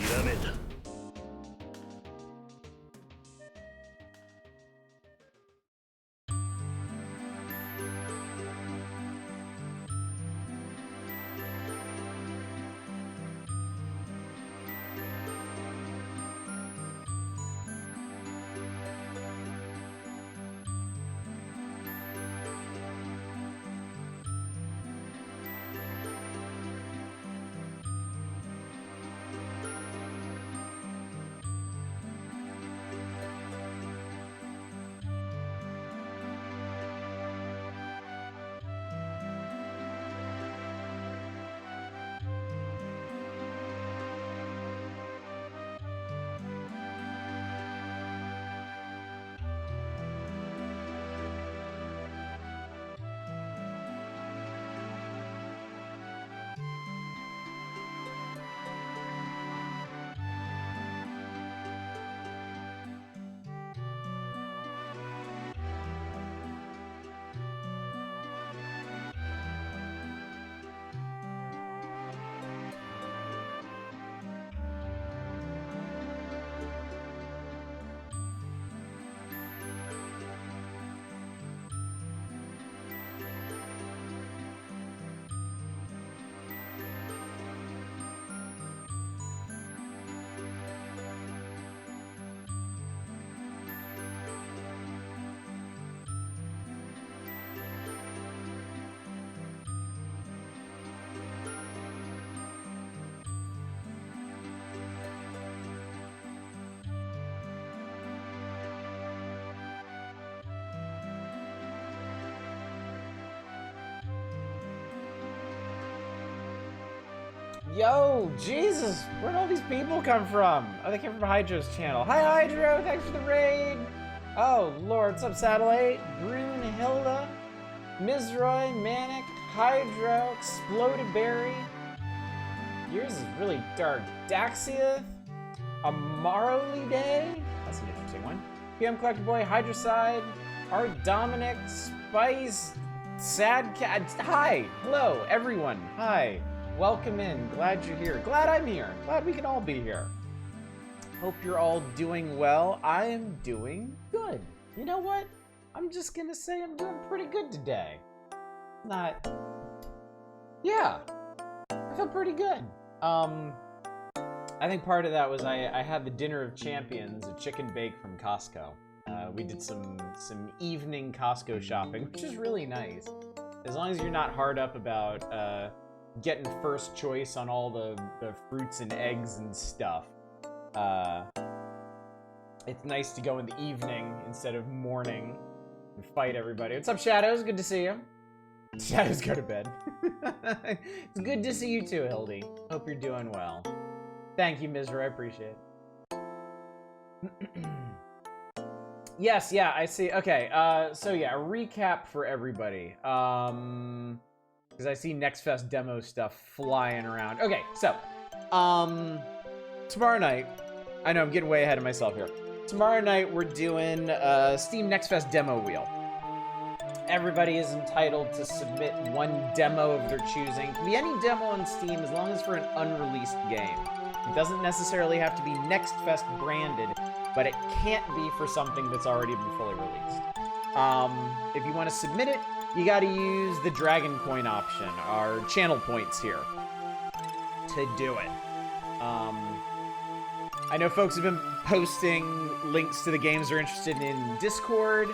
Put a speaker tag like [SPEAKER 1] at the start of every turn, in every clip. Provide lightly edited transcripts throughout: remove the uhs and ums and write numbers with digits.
[SPEAKER 1] 諦めた。
[SPEAKER 2] Yo, Jesus, where'd all these people come from? Oh, they came from Hydro's channel. Hi, Hydro, thanks for the raid. Oh, Lord, what's up, Satellite? Brunhilda, Mizroy, Manic, Hydro, Exploded Berry. Yours is really dark. Daxia, Amaroli Day. That's an interesting one. PM Collector Boy, Hydrocide, Art Dominic, Spice, Sad Cat. Hi, hello, everyone. Hi. Welcome in. Glad you're here. Glad I'm here. Glad we can all be here. Hope you're all doing well. I am doing good. You know what? I'm just gonna say I'm doing pretty good today. Yeah, I feel pretty good. I think part of that was I had the Dinner of Champions, a chicken bake from Costco. We did some evening Costco shopping, which is really nice. As long as you're not hard up about getting first choice on all the fruits and eggs and stuff. It's nice to go in the evening instead of morning and fight everybody. What's up, Shadows? Good to see you. Shadows, go to bed. It's good to see you too, Hildy. Hope you're doing well. Thank you, Mizra. I appreciate it. Yes, yeah, I see. Okay, so yeah, a recap for everybody. Because I see Next Fest demo stuff flying around. Okay, so, tomorrow night, I know I'm getting way ahead of myself here. Tomorrow night, we're doing Steam Next Fest demo wheel. Everybody is entitled to submit one demo of their choosing. It can be any demo on Steam as long as for an unreleased game. It doesn't necessarily have to be Next Fest branded, but it can't be for something that's already been fully released. If you want to submit it, you got to use the Dragon Coin option, our channel points here, to do it. I know folks have been posting links to the games they're interested in Discord,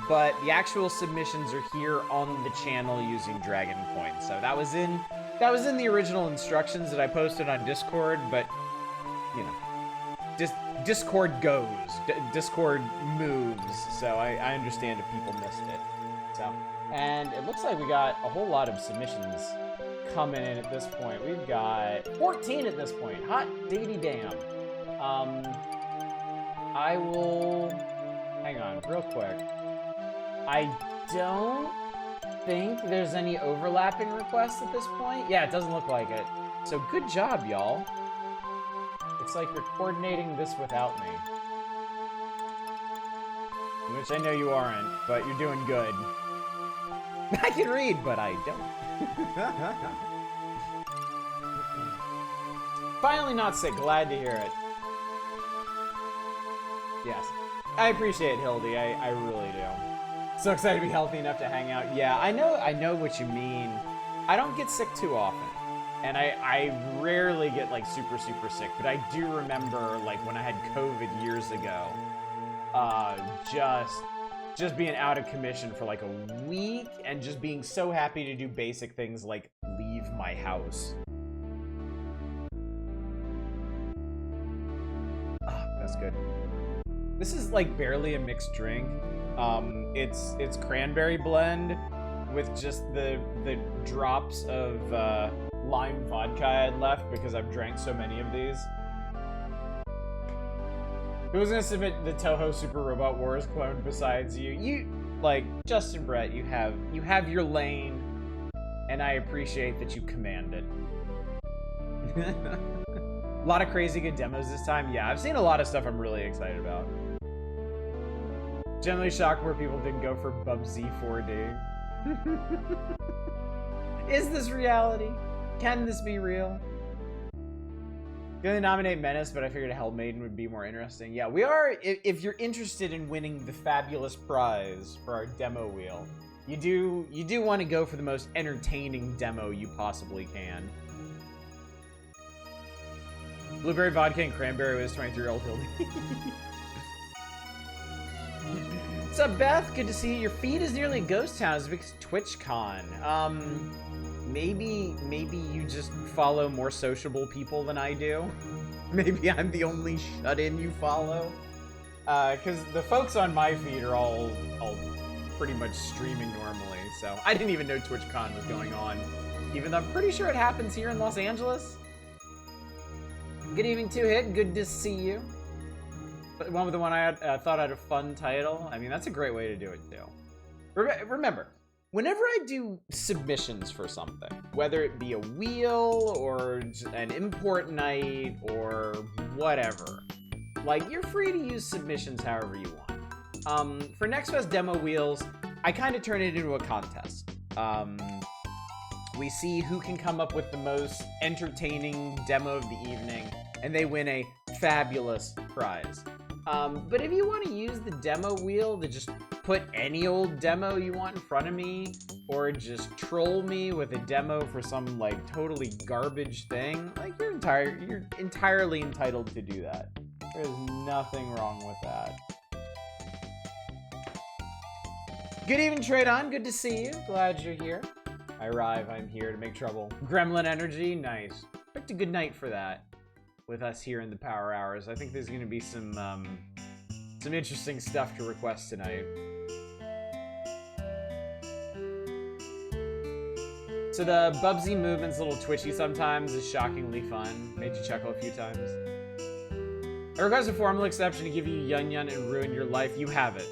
[SPEAKER 2] but the actual submissions are here on the channel using Dragon Coin. So that was in the original instructions that I posted on Discord, but you know, Discord goes, Discord moves. So I understand if people missed it. So. And it looks like we got a whole lot of submissions coming in at this point. We've got 14 at this point. Hot diggity damn. I will... Hang on, real quick. I don't think there's any overlapping requests at this point. Yeah, it doesn't look like it. So good job, y'all. It's like you're coordinating this without me. Which I know you aren't, but you're doing good. I can read, but I don't. Finally not sick. Glad to hear it. Yes. I appreciate it, Hildy. I really do. So excited to be healthy enough to hang out. Yeah, I know what you mean. I don't get sick too often. And I rarely get like super sick, but I do remember like when I had COVID years ago, just being out of commission for like a week and just being so happy to do basic things like leave my house. Oh, that's good. This is like barely a mixed drink. It's cranberry blend with just the drops of lime vodka I had left because I've drank so many of these. Who's gonna submit the Toho Super Robot Wars clone besides you? You, like, Justin Brett, you have your lane, and I appreciate that you command it. A lot of crazy good demos this time. Yeah, I've seen a lot of stuff I'm really excited about. Generally shocked where people didn't go for Bubsy 4D. Is this reality? Can this be real? Gonna nominate Menace, but I figured a Hell Maiden would be more interesting. Yeah, we are. If you're interested in winning the fabulous prize for our demo wheel, you do want to go for the most entertaining demo you possibly can. Blueberry vodka and cranberry with 23-year-old Hildy. What's up, Beth? Good to see you. Your feed is nearly a ghost town. It's because TwitchCon. Maybe you just follow more sociable people than I do. Maybe I'm the only shut-in you follow. Because the folks on my feed are all pretty much streaming normally, so I didn't even know TwitchCon was going on, even though I'm pretty sure it happens here in Los Angeles. Good evening, Two Hit. Good to see you. But one with the one I had, thought I had a fun title. I mean, that's a great way to do it too. Remember, whenever I do submissions for something, whether it be a wheel or an import night or whatever, like, you're free to use submissions however you want. For Next Fest demo wheels, I kind of turn it into a contest. We see who can come up with the most entertaining demo of the evening, and they win a fabulous prize. But if you want to use the demo wheel to just put any old demo you want in front of me, or just troll me with a demo for some like totally garbage thing, like, you're entirely entitled to do that. There's nothing wrong with that. Good evening, Tradon. Good to see you. Glad you're here. I arrive, I'm here to make trouble. Gremlin energy, nice. Picked a good night for that with us here in the Power Hours. I think there's gonna be some interesting stuff to request tonight. So the Bubsy movement's a little twitchy sometimes, is shockingly fun. Made you chuckle a few times. I request a formal exception to give you Yun Yun and ruin your life. You have it.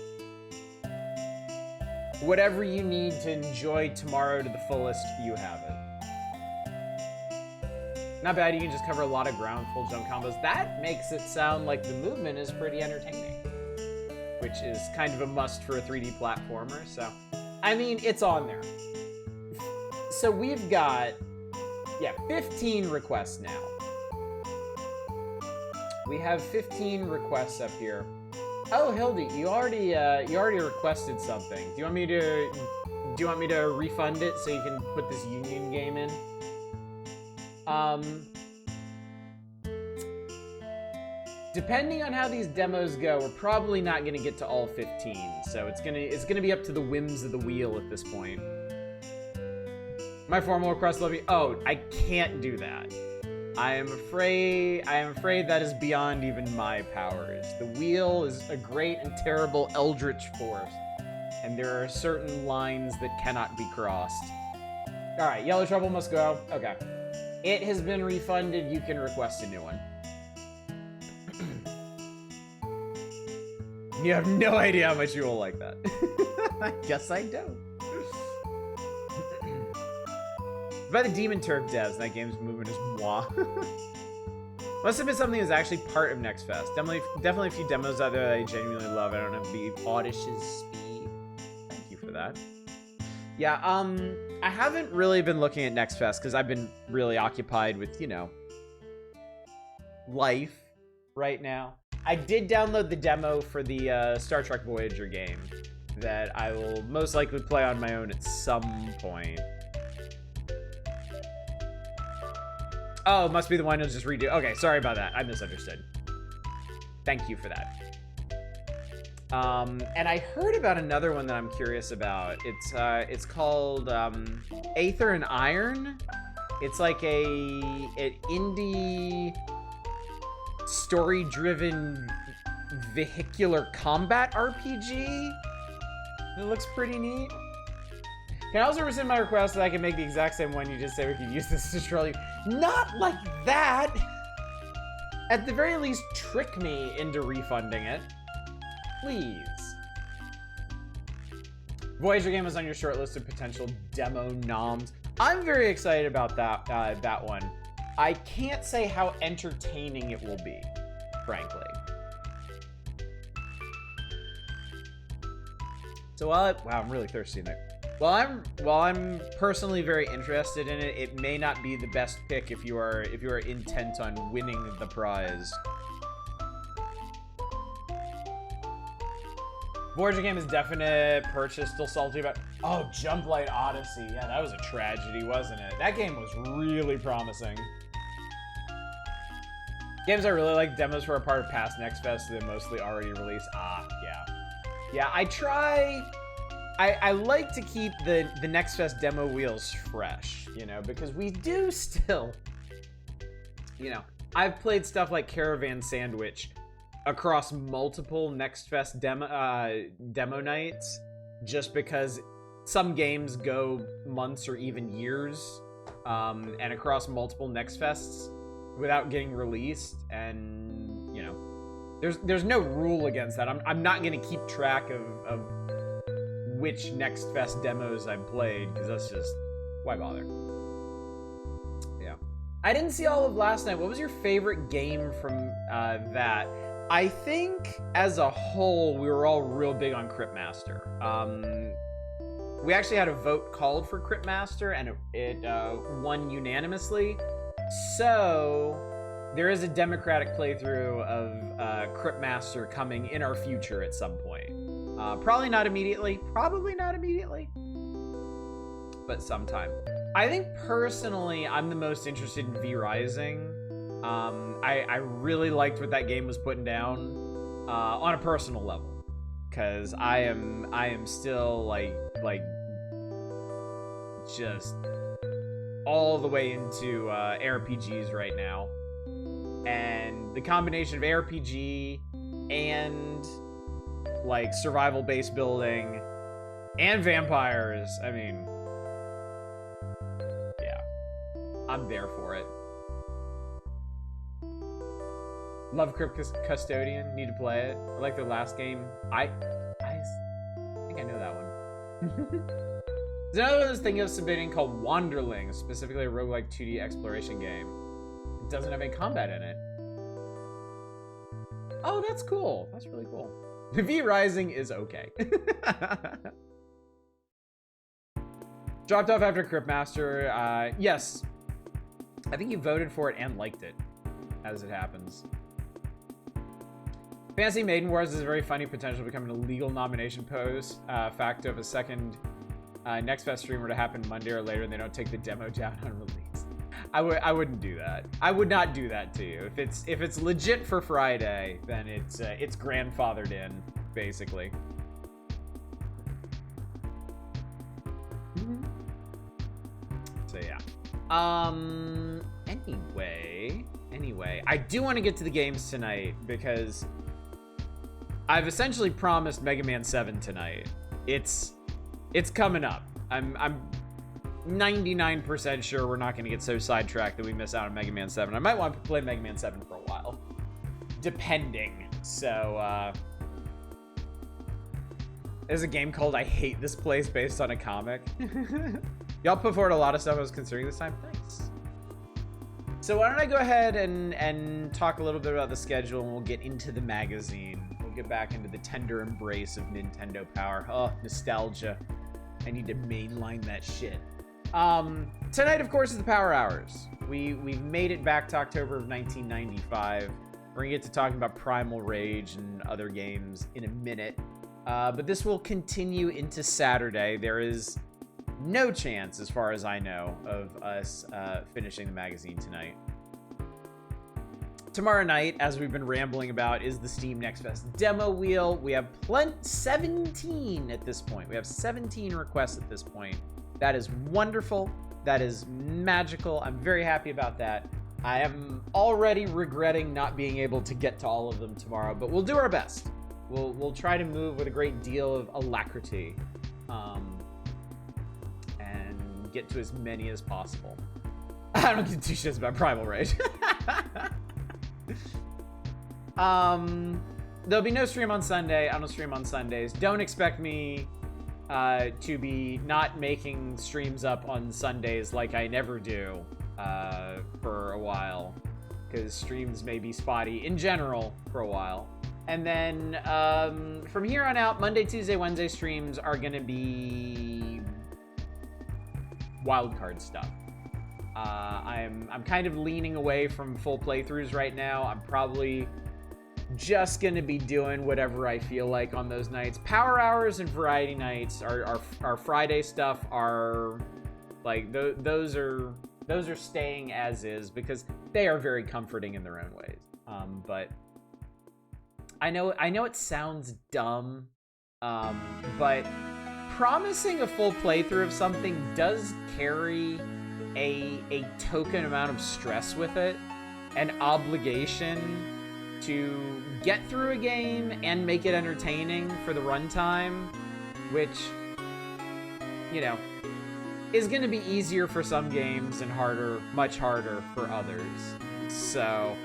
[SPEAKER 2] Whatever you need to enjoy tomorrow to the fullest, you have it. Not bad, you can just cover a lot of ground, full jump combos. That makes it sound like the movement is pretty entertaining, which is kind of a must for a 3D platformer, so. I mean, it's on there. So we've got, 15 requests now. We have 15 requests up here. Oh, Hildy, you already requested something. Do you want me to refund it so you can put this Union game in? Depending on how these demos go, we're probably not gonna get to all 15. So it's gonna be up to the whims of the wheel at this point. My formal request, love you. Oh, I can't do that. I am afraid that is beyond even my powers. The wheel is a great and terrible eldritch force, and there are certain lines that cannot be crossed. All right, Yellow Trouble must go. Okay. It has been refunded. You can request a new one. You have no idea how much you will like that. I guess I don't. By the Demon Turf devs, that game's movement is moi. Must have been something that's actually part of Next Fest. Definitely a few demos out there that I genuinely love. I don't have to be Audish's speed. Thank you for that. Yeah, I haven't really been looking at Next Fest because I've been really occupied with, life right now. I did download the demo for the Star Trek Voyager game that I will most likely play on my own at some point. Oh, it must be the one to just redo. Okay, sorry about that. I misunderstood. Thank you for that. And I heard about another one that I'm curious about. It's called Aether and Iron. It's like an indie story-driven vehicular combat RPG. It looks pretty neat. Can I also rescind my request that I can make the exact same one you just said we could use this to troll you? Not like that! At the very least, trick me into refunding it. Please. Voyager game was on your short list of potential demo noms. I'm very excited about that one. I can't say how entertaining it will be, frankly. So wow, I'm really thirsty tonight. While I'm personally very interested in it, it may not be the best pick if you are intent on winning the prize. Voyager game is definite purchase, still salty about. Oh, Jump Light Odyssey. Yeah, that was a tragedy, wasn't it? That game was really promising. Games I really like, demos were a part of past Next Fest, so they're mostly already released. Ah, yeah. Yeah, I like to keep the Next Fest demo wheels fresh, you know, because we do still, you know, I've played stuff like Caravan Sandwich across multiple Next Fest demo nights, just because some games go months or even years, and across multiple Next Fests without getting released, and you know, there's no rule against that. I'm not gonna keep track of which Next Fest demos I've played, because that's just, why bother? Yeah. I didn't see all of last night. What was your favorite game from that? I think, as a whole, we were all real big on Cryptmaster. We actually had a vote called for Cryptmaster, and it won unanimously. So, there is a democratic playthrough of Cryptmaster coming in our future at some point. Probably not immediately, but sometime. I think personally, I'm the most interested in V Rising. I really liked what that game was putting down on a personal level, because I am still like just all the way into RPGs right now, and the combination of RPG and like survival based building and vampires, I mean, yeah, I'm there for it. Love Crypt Custodian, need to play it. I like the last game. I think I know that one. There's another one I was thinking of submitting called Wanderlings, specifically a roguelike 2D exploration game. It doesn't have any combat in it. Oh, that's cool. That's really cool. V Rising is okay. Dropped off after Cryptmaster. Yes. I think you voted for it and liked it, as it happens. Fantasy Maiden Wars is a very funny potential to become a legal nomination pose. Fact of a second Next Fest stream were to happen Monday or later and they don't take the demo down on release. I wouldn't do that. I would not do that to you. If it's legit for Friday, then it's grandfathered in, basically. So yeah. Anyway, I do want to get to the games tonight because I've essentially promised Mega Man 7 tonight. It's coming up. I'm 99% sure we're not going to get so sidetracked that we miss out on Mega Man 7. I might want to play Mega Man 7 for a while, depending. So, there's a game called I Hate This Place based on a comic. Y'all put forward a lot of stuff I was considering this time. Thanks. So why don't I go ahead and talk a little bit about the schedule, and we'll get into the magazine. We'll get back into the tender embrace of Nintendo power. Oh, nostalgia. I need to mainline that shit. Tonight, of course, is the Power Hours. We've made it back to October of 1995. We're gonna get to talking about Primal Rage and other games in a minute. But this will continue into Saturday. There is no chance, as far as I know, of us finishing the magazine tonight. Tomorrow night, as we've been rambling about, is the Steam Next Fest demo wheel. We have 17 at this point. We have 17 requests at this point. That is wonderful. That is magical. I'm very happy about that. I am already regretting not being able to get to all of them tomorrow, but we'll do our best. We'll try to move with a great deal of alacrity, and get to as many as possible. I don't give two shits about Primal Rage. There'll be no stream on Sunday. I don't stream on Sundays. Don't expect me to be not making streams up on Sundays like I never do for a while, because streams may be spotty in general for a while. And then from here on out, Monday, Tuesday, Wednesday streams are going to be wildcard stuff. I'm kind of leaning away from full playthroughs right now. I'm probably just going to be doing whatever I feel like on those nights. Power hours and variety nights, our Friday stuff are like those are staying as is because they are very comforting in their own ways. But I know it sounds dumb, but promising a full playthrough of something does carry a token amount of stress with it, an obligation to get through a game and make it entertaining for the runtime, which, you know, is going to be easier for some games and much harder for others. So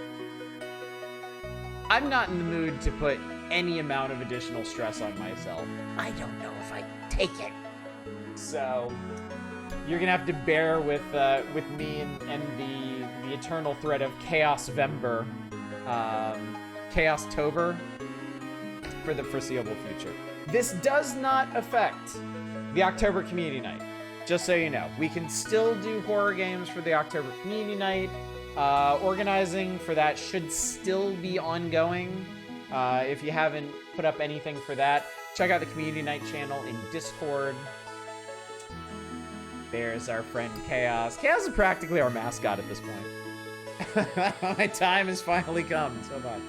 [SPEAKER 2] I'm not in the mood to put any amount of additional stress on myself. I don't know if I take it. So you're gonna have to bear with me and the eternal threat of Chaos-Vember, Chaos-Tober for the foreseeable future. This does not affect the October Community Night. Just so you know, we can still do horror games for the October Community Night. Organizing for that should still be ongoing. If you haven't put up anything for that, check out the Community Night channel in Discord. There's our friend Chaos. Chaos is practically our mascot at this point. My time has finally come. So bad.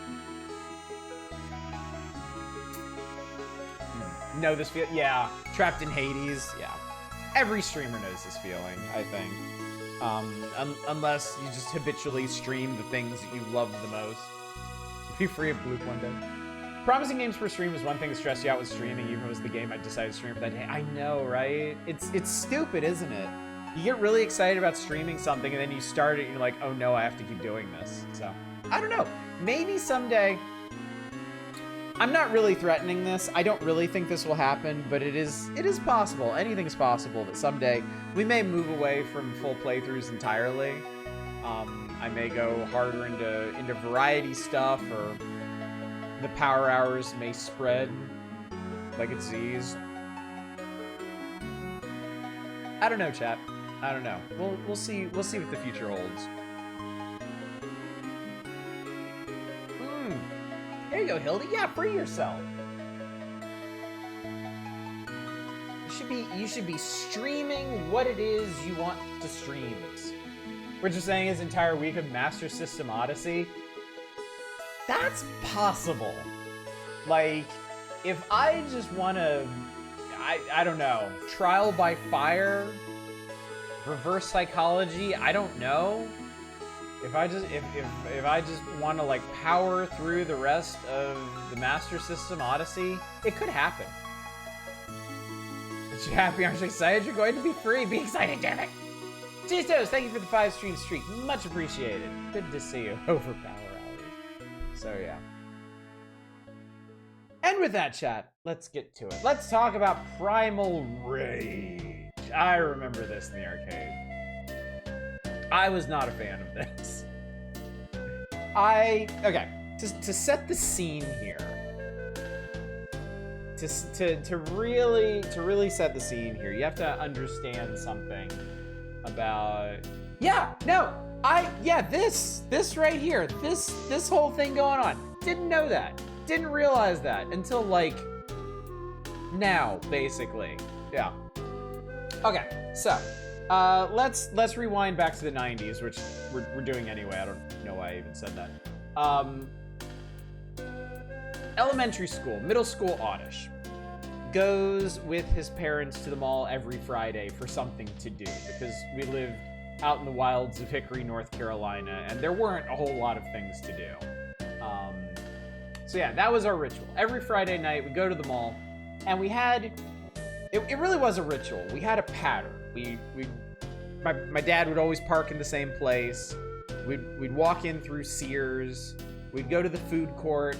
[SPEAKER 2] Know this feel? Yeah. Trapped in Hades. Yeah. Every streamer knows this feeling, I think. Unless you just habitually stream the things that you love the most. Be free of Bloop one day. Promising games per stream is one thing that stressed you out with streaming, even if it was the game I decided to stream for that day. I know, right? It's stupid, isn't it? You get really excited about streaming something, and then you start it, and you're like, oh no, I have to keep doing this. So, I don't know. Maybe someday. I'm not really threatening this. I don't really think this will happen, but it is possible. Anything's possible that someday we may move away from full playthroughs entirely. I may go harder into variety stuff, or the power hours may spread like a disease. I don't know, chat. I don't know. We'll see. We'll see what the future holds. There you go, Hilda. Yeah, free yourself. You should be streaming what it is you want to stream. We're just saying his entire week of Master System Odyssey. That's possible. Like, if I just want to, I don't know, trial by fire, reverse psychology, I don't know. If I just want to like power through the rest of the Master System Odyssey, it could happen. But you happy? Aren't you excited? You're going to be free. Be excited, damn it! Cheestos, thank you for the 5-stream streak. Much appreciated. Good to see you over power hours. So yeah. And with that, chat, let's get to it. Let's talk about Primal Rage. I remember this in the arcade. I was not a fan of this. Okay, to set the scene here, to really set the scene here, you have to understand something about. Yeah, no, Yeah, this right here, this whole thing going on. Didn't know that. Didn't realize that until like now, basically. Yeah. Okay, so let's rewind back to the 90s, which we're doing anyway. I don't know why I even said that. Elementary school, middle school Oddish goes with his parents to the mall every Friday for something to do because we lived out in the wilds of Hickory, North Carolina, and there weren't a whole lot of things to do. So yeah, that was our ritual. Every Friday night, we'd go to the mall, and we had, it really was a ritual. We had a pattern. My dad would always park in the same place. We'd walk in through Sears. We'd go to the food court.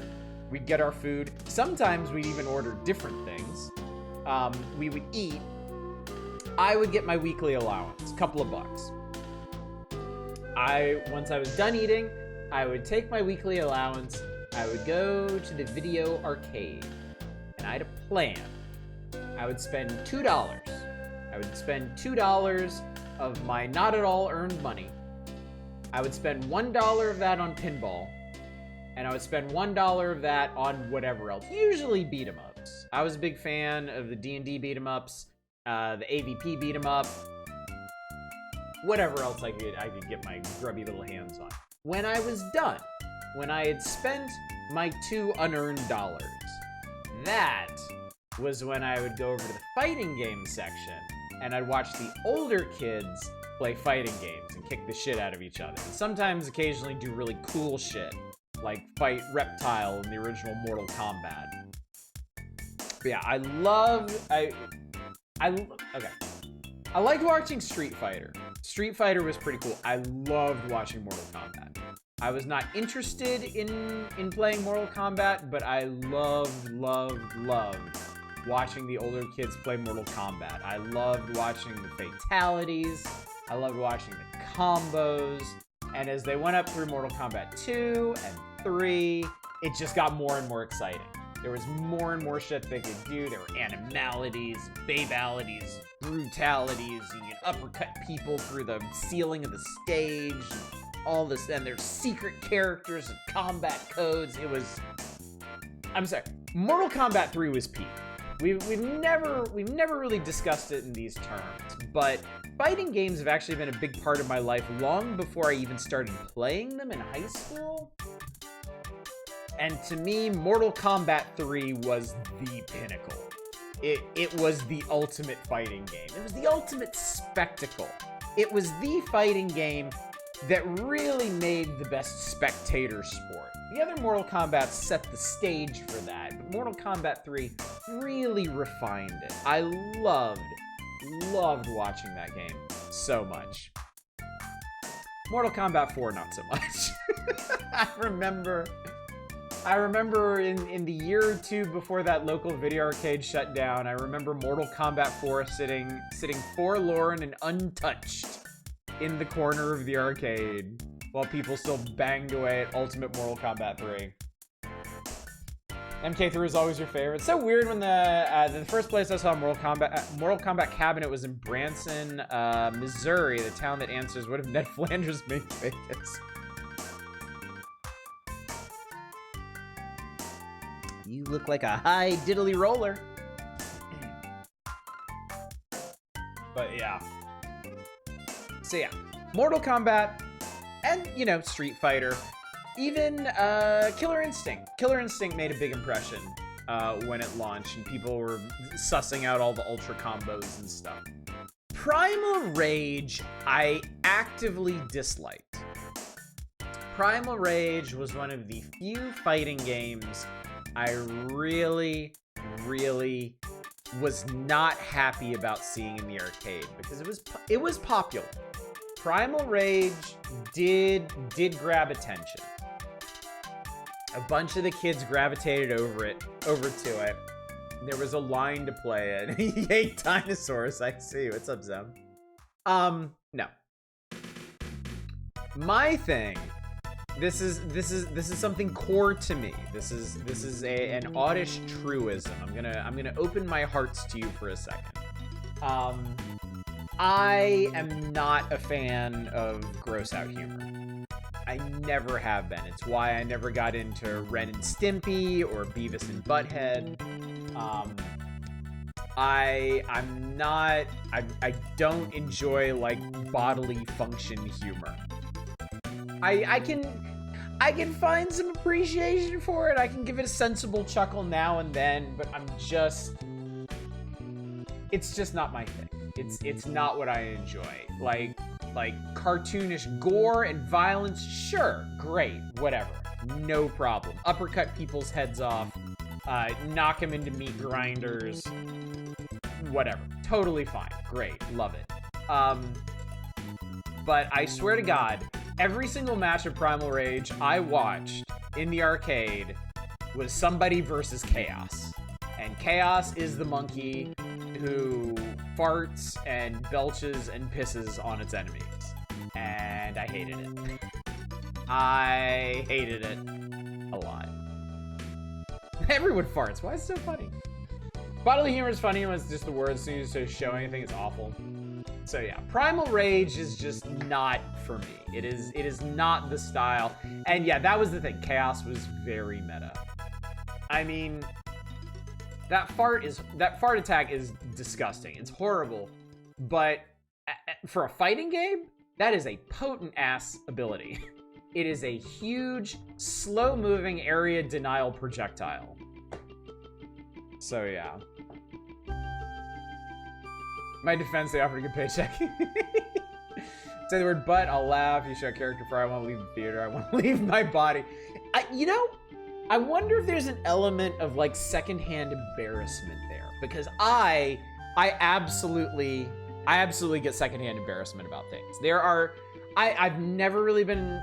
[SPEAKER 2] We'd get our food. Sometimes we'd even order different things. We would eat. I would get my weekly allowance, a couple of bucks. Once I was done eating, I would take my weekly allowance. I would go to the video arcade, and I had a plan. I would spend $2. I would spend $2 of my not at all earned money. I would spend $1 of that on pinball, and I would spend $1 of that on whatever else, usually beat 'em ups. I was a big fan of the D&D beat 'em ups, the AVP beat 'em up, whatever else I could get my grubby little hands on. When I was done, when I had spent my 2 unearned dollars, that was when I would go over to the fighting game section and I'd watch the older kids play fighting games and kick the shit out of each other. And sometimes occasionally do really cool shit, like fight Reptile in the original Mortal Kombat. But yeah, I liked watching Street Fighter. Street Fighter was pretty cool. I loved watching Mortal Kombat. I was not interested in playing Mortal Kombat, but I loved watching the older kids play Mortal Kombat. I loved watching the fatalities. I loved watching the combos. And as they went up through Mortal Kombat 2 and 3, it just got more and more exciting. There was more and more shit they could do. There were animalities, babalities, brutalities. You could uppercut people through the ceiling of the stage. All this, and there's secret characters and combat codes. I'm sorry, Mortal Kombat 3 was peak. We've never really discussed it in these terms, but fighting games have actually been a big part of my life long before I even started playing them in high school. And to me, Mortal Kombat 3 was the pinnacle. It was the ultimate fighting game. It was the ultimate spectacle. It was the fighting game that really made the best spectator sport. The other Mortal Kombat set the stage for that, but Mortal Kombat 3 really refined it. I loved watching that game so much. Mortal Kombat 4, not so much. I remember in the year or two before that local video arcade shut down, I remember Mortal Kombat 4 sitting forlorn and untouched in the corner of the arcade while people still banged away at Ultimate Mortal Kombat 3. MK3 was always your favorite. It's so weird when the first place I saw Mortal Kombat cabinet was in Branson, Missouri, the town that answers, what if Ned Flanders made Vegas? You look like a high diddly roller. But yeah. So yeah, Mortal Kombat, and, you know, Street Fighter, even Killer Instinct. Killer Instinct made a big impression when it launched, and people were sussing out all the ultra combos and stuff. Primal Rage, I actively disliked. Primal Rage was one of the few fighting games I really was not happy about seeing in the arcade because it was popular. Primal Rage did grab attention. A bunch of the kids gravitated over to it. There was a line to play it. He ate dinosaurs. I see. What's up, Zem? No. My thing. This is something core to me. This is an oddish truism. I'm gonna open my hearts to you for a second. I am not a fan of gross out humor. I never have been. It's why I never got into Ren and Stimpy or Beavis and Butthead. I don't enjoy like bodily function humor. I can find some appreciation for it. I can give it a sensible chuckle now and then, but it's just not my thing. It's not what I enjoy. Like cartoonish gore and violence, sure, great, whatever, no problem. Uppercut people's heads off, knock them into meat grinders, whatever, totally fine, great, love it. But I swear to God, every single match of Primal Rage I watched in the arcade was somebody versus Chaos. And Chaos is the monkey who farts and belches and pisses on its enemies. And I hated it. I hated it a lot. Everyone farts. Why is it so funny? Bodily humor is funny when it's just the words as soon as you show anything, it's awful. So yeah, Primal Rage is just not for me. It is not the style. And yeah, that was the thing. Chaos was very meta. I mean, that fart attack is disgusting. It's horrible. But for a fighting game, that is a potent ass ability. It is a huge, slow-moving area denial projectile. So yeah. My defense, they offered a good paycheck. Say the word but, I'll laugh. You show a character for I want to leave the theater. I want to leave my body. You know, I wonder if there's an element of like secondhand embarrassment there, because I absolutely get secondhand embarrassment about things. I've never really been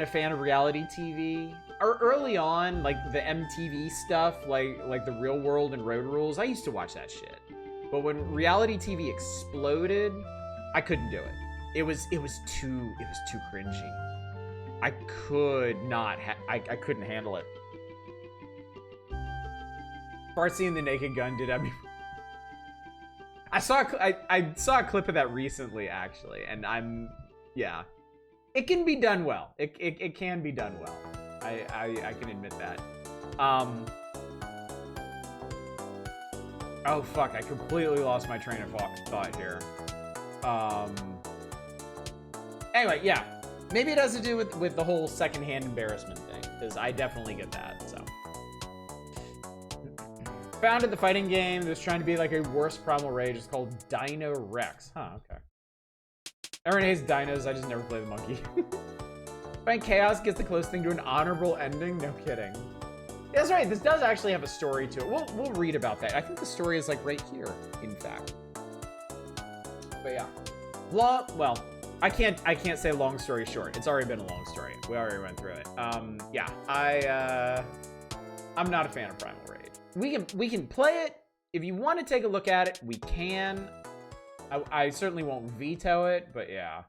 [SPEAKER 2] a fan of reality TV. Or early on, like the MTV stuff, like The Real World and Road Rules, I used to watch that shit. But when reality TV exploded, I couldn't do it. It was too cringy. I couldn't handle it. Fart seeing the Naked Gun did have me. I saw a clip of that recently, actually, and yeah. It can be done well. It can be done well. I can admit that. Oh fuck, I completely lost my train of thought here. Anyway, yeah. Maybe it has to do with the whole secondhand embarrassment thing, because I definitely get that, so. Founded the fighting game that was trying to be like a worse Primal Rage. It's called Dino Rex. Huh, okay. Everyone hates dinos, I just never play the monkey. Find Chaos gets the closest thing to an honorable ending? No kidding. Yeah, that's right, this does actually have a story to it. We'll read about that. I think the story is like right here, in fact. But yeah. Well, I can't say long story short. It's already been a long story. We already went through it. Yeah, I'm not a fan of Primal Rage. We can play it. If you want to take a look at it, we can. I certainly won't veto it, but yeah.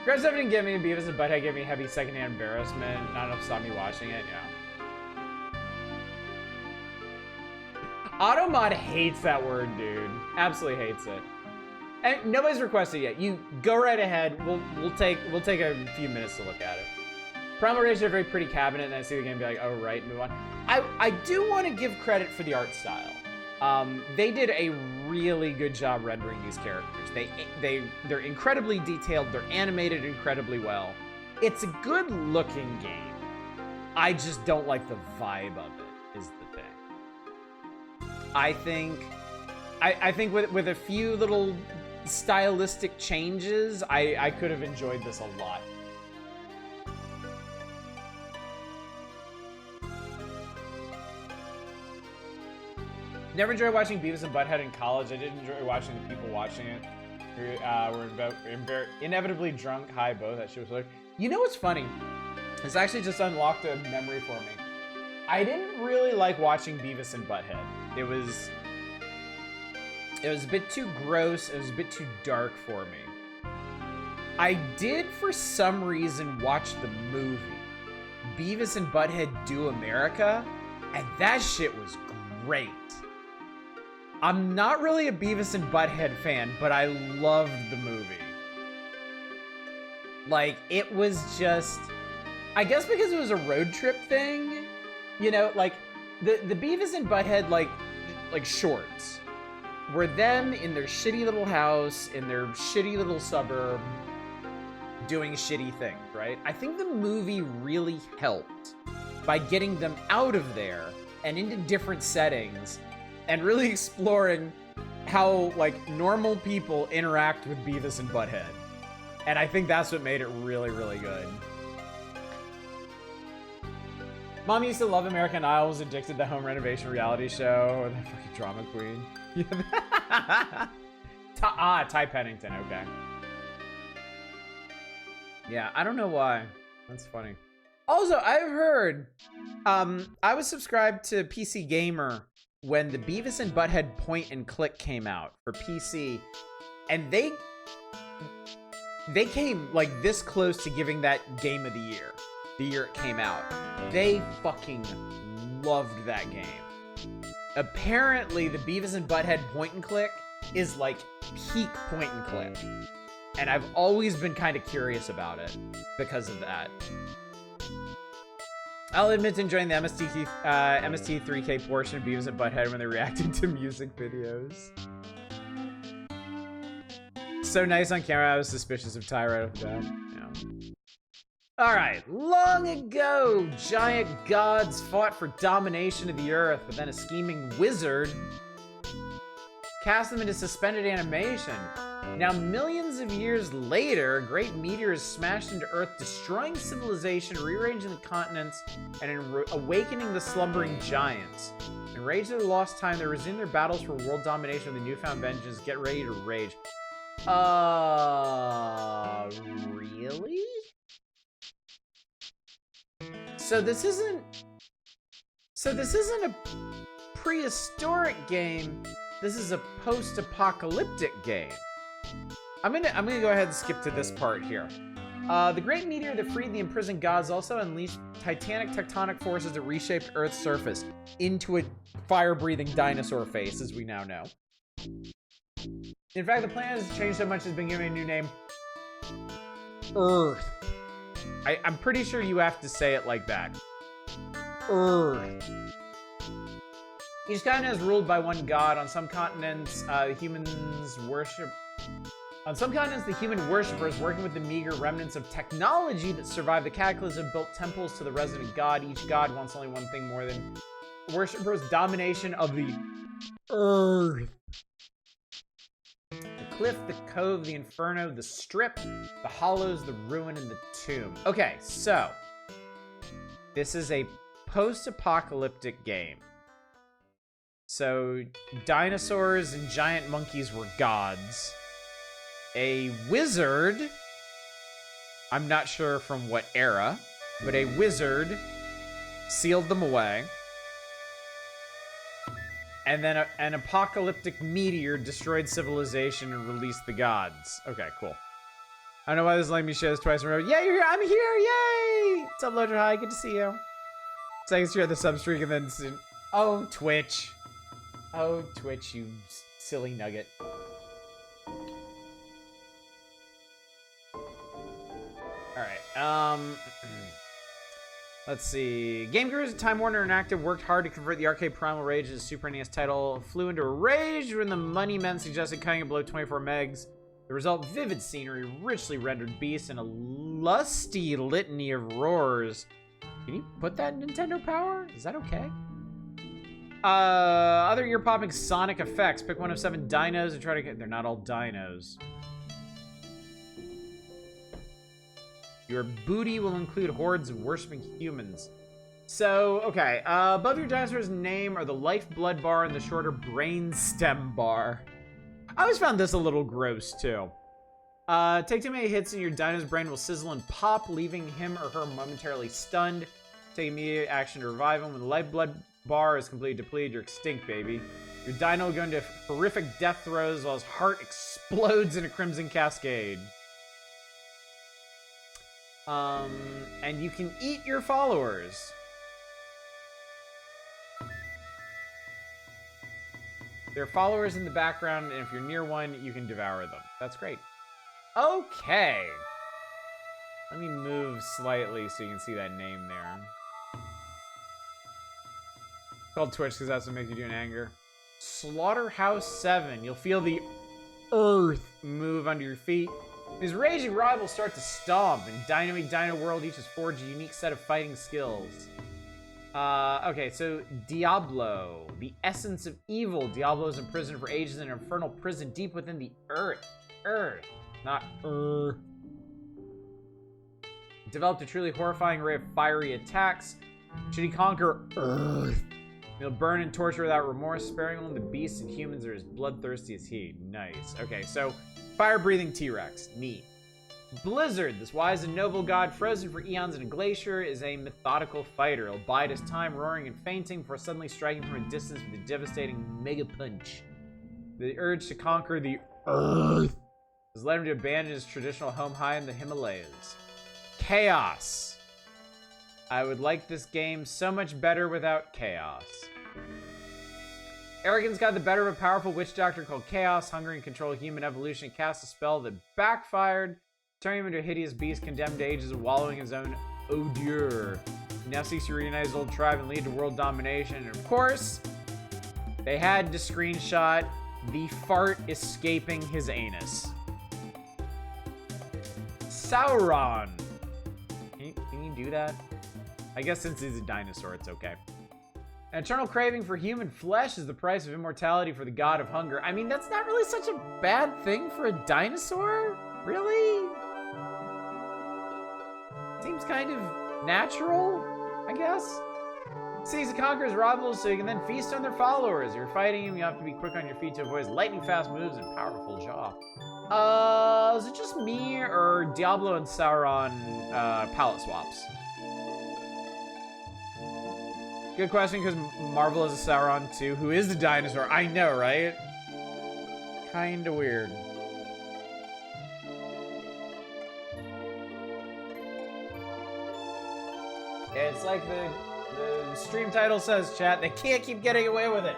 [SPEAKER 2] Grab 7 didn't get me, and Beavis and Butthead gave me heavy secondhand embarrassment. Not enough to stop me watching it, yeah. Automod hates that word, dude. Absolutely hates it. And nobody's requested yet. You go right ahead. We'll take a few minutes to look at it. Primal Rage is a very pretty cabinet, and I see the game and be like, oh right, move on. I do want to give credit for the art style. They did a really good job rendering these characters. They're incredibly detailed. They're animated incredibly well. It's a good looking game. I just don't like the vibe of it, is the thing. I think with a few little stylistic changes, I could have enjoyed this a lot. Never enjoyed watching Beavis and Butthead in college. I did enjoy watching the people watching it. We're inevitably drunk, high, both. That shit was like, you know what's funny? It's actually just unlocked a memory for me. I didn't really like watching Beavis and Butthead. It was a bit too gross. It was a bit too dark for me. I did, for some reason, watch the movie Beavis and Butthead Do America, and that shit was great. I'm not really a Beavis and Butthead fan, but I loved the movie. Like, it was just... I guess because it was a road trip thing, you know, like, the Beavis and Butthead, like shorts were them in their shitty little house, in their shitty little suburb, doing shitty things, right? I think the movie really helped by getting them out of there and into different settings and really exploring how, like, normal people interact with Beavis and Butthead. And I think that's what made it really, really good. Mom used to love American Idol, was addicted to the home renovation reality show, or the fucking drama queen. Ty Pennington, okay. Yeah, I don't know why. That's funny. Also, I've heard, I was subscribed to PC Gamer when the Beavis and Butthead point and click came out for PC, and they came like this close to giving that game of the year it came out. They fucking loved that game. Apparently, the Beavis and Butthead point and click is like peak point and click. And I've always been kind of curious about it because of that. I'll admit to enjoying the MST3K portion of Beavis and Butthead when they're reacting to music videos. So nice on camera, I was suspicious of Ty right off the bat. Yeah. Alright, long ago, giant gods fought for domination of the earth, but then a scheming wizard cast them into suspended animation. Now, millions of years later, a great meteor is smashed into Earth, destroying civilization, rearranging the continents, and awakening the slumbering giants. Enraged at the lost time, they resume their battles for world domination with a newfound vengeance. Get ready to rage. Really? So this isn't a prehistoric game. This is a post-apocalyptic game. I'm gonna go ahead and skip to this part here. The great meteor that freed the imprisoned gods also unleashed titanic tectonic forces that reshaped Earth's surface into a fire-breathing dinosaur face, as we now know. In fact, the planet has changed so much it's been given a new name. Earth. I'm pretty sure you have to say it like that. Earth. Each continent is ruled by one god. On some continents, the human worshippers, working with the meager remnants of technology that survived the cataclysm, built temples to the resident god. Each god wants only one thing more than worshippers' domination of the earth. The cliff, the cove, the inferno, the strip, the hollows, the ruin, and the tomb. Okay, so this is a post-apocalyptic game. So dinosaurs and giant monkeys were gods. A wizard, I'm not sure from what era, but a wizard sealed them away. And then an apocalyptic meteor destroyed civilization and released the gods. Okay, cool. I don't know why this is letting me share this twice in a row. Yeah, you're here. I'm here. Yay! What's up, Loader High? Good to see you. So I guess you're at the substreak and then soon. Oh, Twitch. Oh, Twitch, you silly nugget. Alright, let's see. Game crews at Time Warner Interactive worked hard to convert the arcade Primal Rage into a Super NES title. Flew into a rage when the money men suggested cutting it below 24 megs. The result, vivid scenery, richly rendered beasts, and a lusty litany of roars. Can you put that in Nintendo Power? Is that okay? Other ear-popping sonic effects. Pick one of 7 dinos and try to get... They're not all dinos. Your booty will include hordes of worshipping humans. So, okay. Above your dinosaur's name are the lifeblood bar and the shorter brainstem bar. I always found this a little gross, too. Take too many hits and your dino's brain will sizzle and pop, leaving him or her momentarily stunned. Take immediate action to revive him. When the lifeblood bar is completely depleted, you're extinct, baby. Your dino will go into horrific death throes while his heart explodes in a crimson cascade. And you can eat your followers. There are followers in the background, and if you're near one, you can devour them. That's great. Okay. Let me move slightly so you can see that name there. It's called Twitch because that's what makes you do in anger. Slaughterhouse 7. You'll feel the earth move under your feet. These raging rivals start to stomp, and Dynamic Dino World each has forged a unique set of fighting skills. Okay, so Diablo, the essence of evil. Diablo is imprisoned for ages in an infernal prison deep within the earth. Not developed a truly horrifying array of fiery attacks. Should he conquer Earth, he'll burn and torture without remorse, sparing only the beasts and humans are as bloodthirsty as he. Nice. Okay, so fire-breathing T-Rex. Neat. Blizzard, this wise and noble god, frozen for eons in a glacier, is a methodical fighter. He'll bide his time, roaring and fainting before suddenly striking from a distance with a devastating mega punch. The urge to conquer the Earth has led him to abandon his traditional home high in the Himalayas. Chaos. I would like this game so much better without chaos. Arrogance got the better of a powerful witch doctor called Chaos, hungering to control human evolution, cast a spell that backfired, turning him into a hideous beast condemned to ages of wallowing in his own odor. He now seeks to reunite his old tribe and lead to world domination. And of course, they had to screenshot the fart escaping his anus. Sauron. Can you do that? I guess since he's a dinosaur, it's okay. An eternal craving for human flesh is the price of immortality for the god of hunger. I mean, that's not really such a bad thing for a dinosaur. Really? Seems kind of natural, I guess. Seeks to conquer his rivals so you can then feast on their followers. If you're fighting him, you have to be quick on your feet to avoid his lightning-fast moves and powerful jaw. Is it just me, or Diablo and Sauron palette swaps? Good question, because Marvel is a Sauron too, who is the dinosaur. I know, right? Kinda weird. It's like the stream title says, chat. They can't keep getting away with it.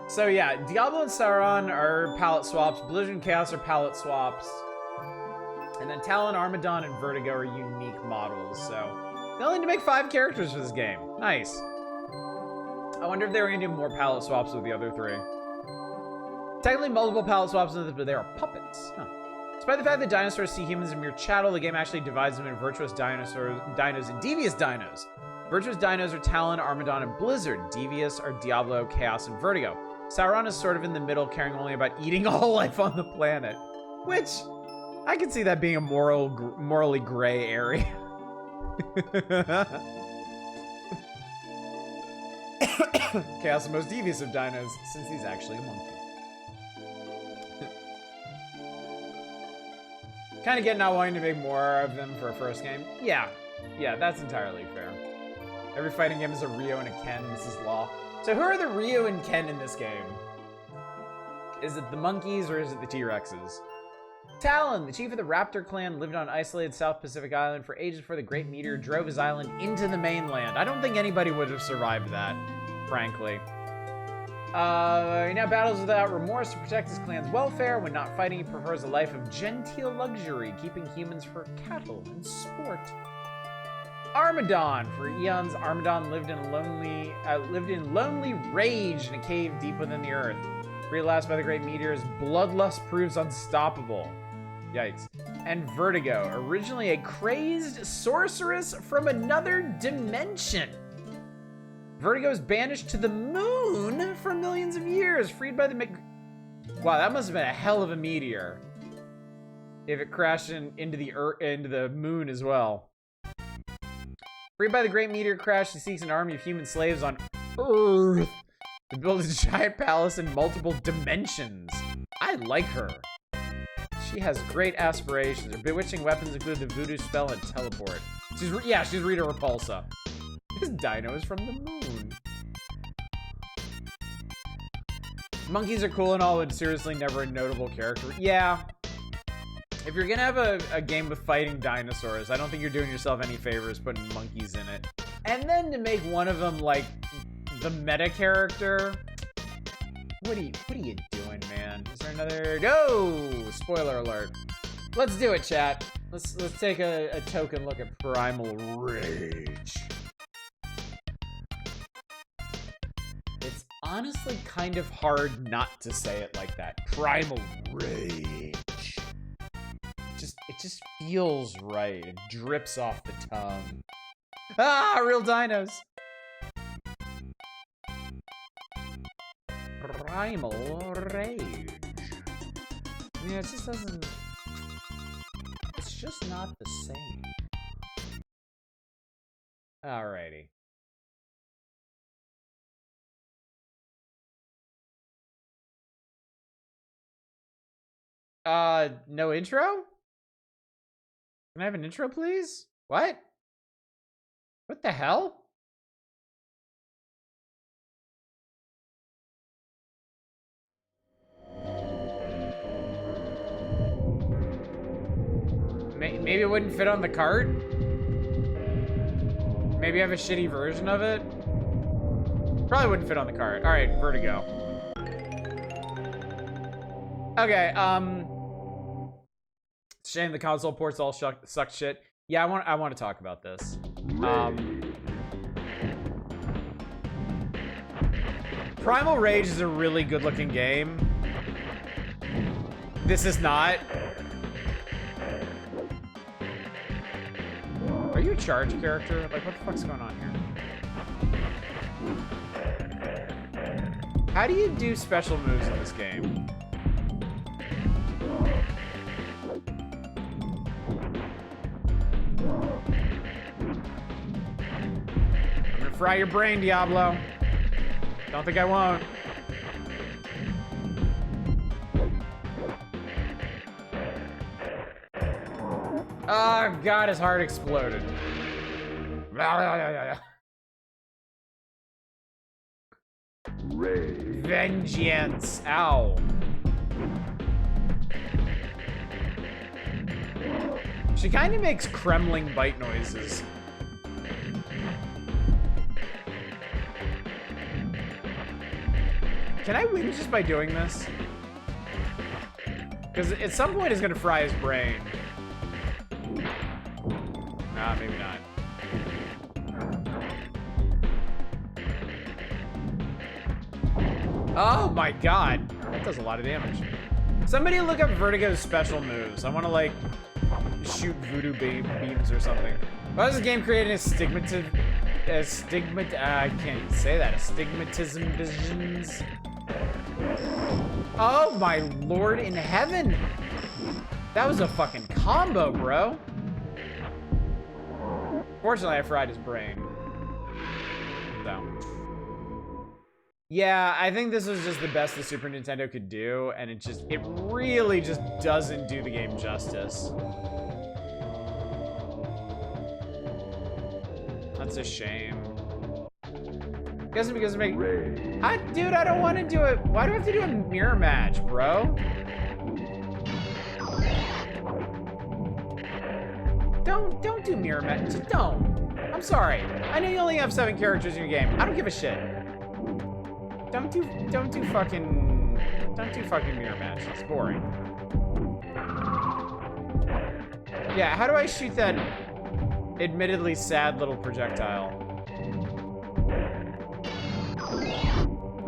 [SPEAKER 2] So yeah, Diablo and Sauron are palette swaps. Blizzard and Chaos are palette swaps. And then Talon, Armadon, and Vertigo are unique models. So they only need to make 5 characters for this game. Nice. I wonder if they were going to do more palette swaps with the other 3. Technically multiple palette swaps, but they are puppets. Huh. Despite the fact that dinosaurs see humans as mere chattel, the game actually divides them into virtuous dinos and devious dinos. Virtuous dinos are Talon, Armadon, and Blizzard. Devious are Diablo, Chaos, and Vertigo. Sauron is sort of in the middle, caring only about eating all life on the planet. Which, I can see that being a morally gray area. Chaos, the most devious of dinos, since he's actually a monkey. Kind of get not wanting to make more of them for a first game. Yeah, that's entirely fair. Every fighting game is a Ryo and a Ken. This is law. So who are the Ryo and Ken in this game? Is it the monkeys or is it the T-Rexes? Talon, the chief of the Raptor clan, lived on an isolated South Pacific island for ages before the Great Meteor drove his island into the mainland. I don't think anybody would have survived that, frankly. He now battles without remorse to protect his clan's welfare. When not fighting, he prefers a life of genteel luxury, keeping humans for cattle and sport. Armadon. For eons, Armadon lived in lonely rage in a cave deep within the earth. Freed last by the Great Meteors, bloodlust proves unstoppable. Yikes. And Vertigo, originally a crazed sorceress from another dimension. Vertigo is banished to the moon for millions of years, freed by the Wow, that must have been a hell of a meteor. If it crashed into the moon as well. Freed by the Great Meteor crash, he seeks an army of human slaves on Earth to build a giant palace in multiple dimensions. I like her. She has great aspirations. Her bewitching weapons include the voodoo spell and teleport. She's Rita Repulsa. This dino is from the moon. Monkeys are cool and all, but seriously never a notable character. Yeah. If you're gonna have a game with fighting dinosaurs, I don't think you're doing yourself any favors putting monkeys in it. And then to make one of them like the meta character. What are you doing, man? Is there another? No! Spoiler alert. Let's do it, chat. Let's take a token look at Primal Rage. It's honestly kind of hard not to say it like that. Primal Rage. It just feels right. It drips off the tongue. Ah, real dinos. Primal Rage. Yeah, it just doesn't... It's just not the same. Alrighty. No intro? Can I have an intro, please? What? What the hell? Maybe it wouldn't fit on the cart? Maybe I have a shitty version of it? Probably wouldn't fit on the cart. All right, Vertigo. Okay, shame the console ports all suck shit. Yeah, I want to talk about this. Primal Rage is a really good-looking game. This is not. Are you a charge character? Like, what the fuck's going on here? How do you do special moves in this game? I'm gonna fry your brain, Diablo. Don't think I won't. Oh god, his heart exploded. Vengeance. Ow. She kind of makes Kremling bite noises. Can I win just by doing this? Because at some point it's gonna fry his brain. Nah, maybe not. Oh my god. That does a lot of damage. Somebody look up Vertigo's special moves. I want to, like, shoot voodoo beams or something. Why was this game created I can't say that. Astigmatism visions. Oh my lord in heaven. That was a fucking combo, bro. Fortunately, I fried his brain. So. Yeah, I think this was just the best the Super Nintendo could do, and it really just doesn't do the game justice. That's a shame. Because dude, I don't want to do it. Why do I have to do a mirror match, bro? Don't do mirror match. Just don't. I'm sorry. I know you only have 7 characters in your game. I don't give a shit. Don't do fucking mirror match. It's boring. Yeah, how do I shoot that admittedly sad little projectile?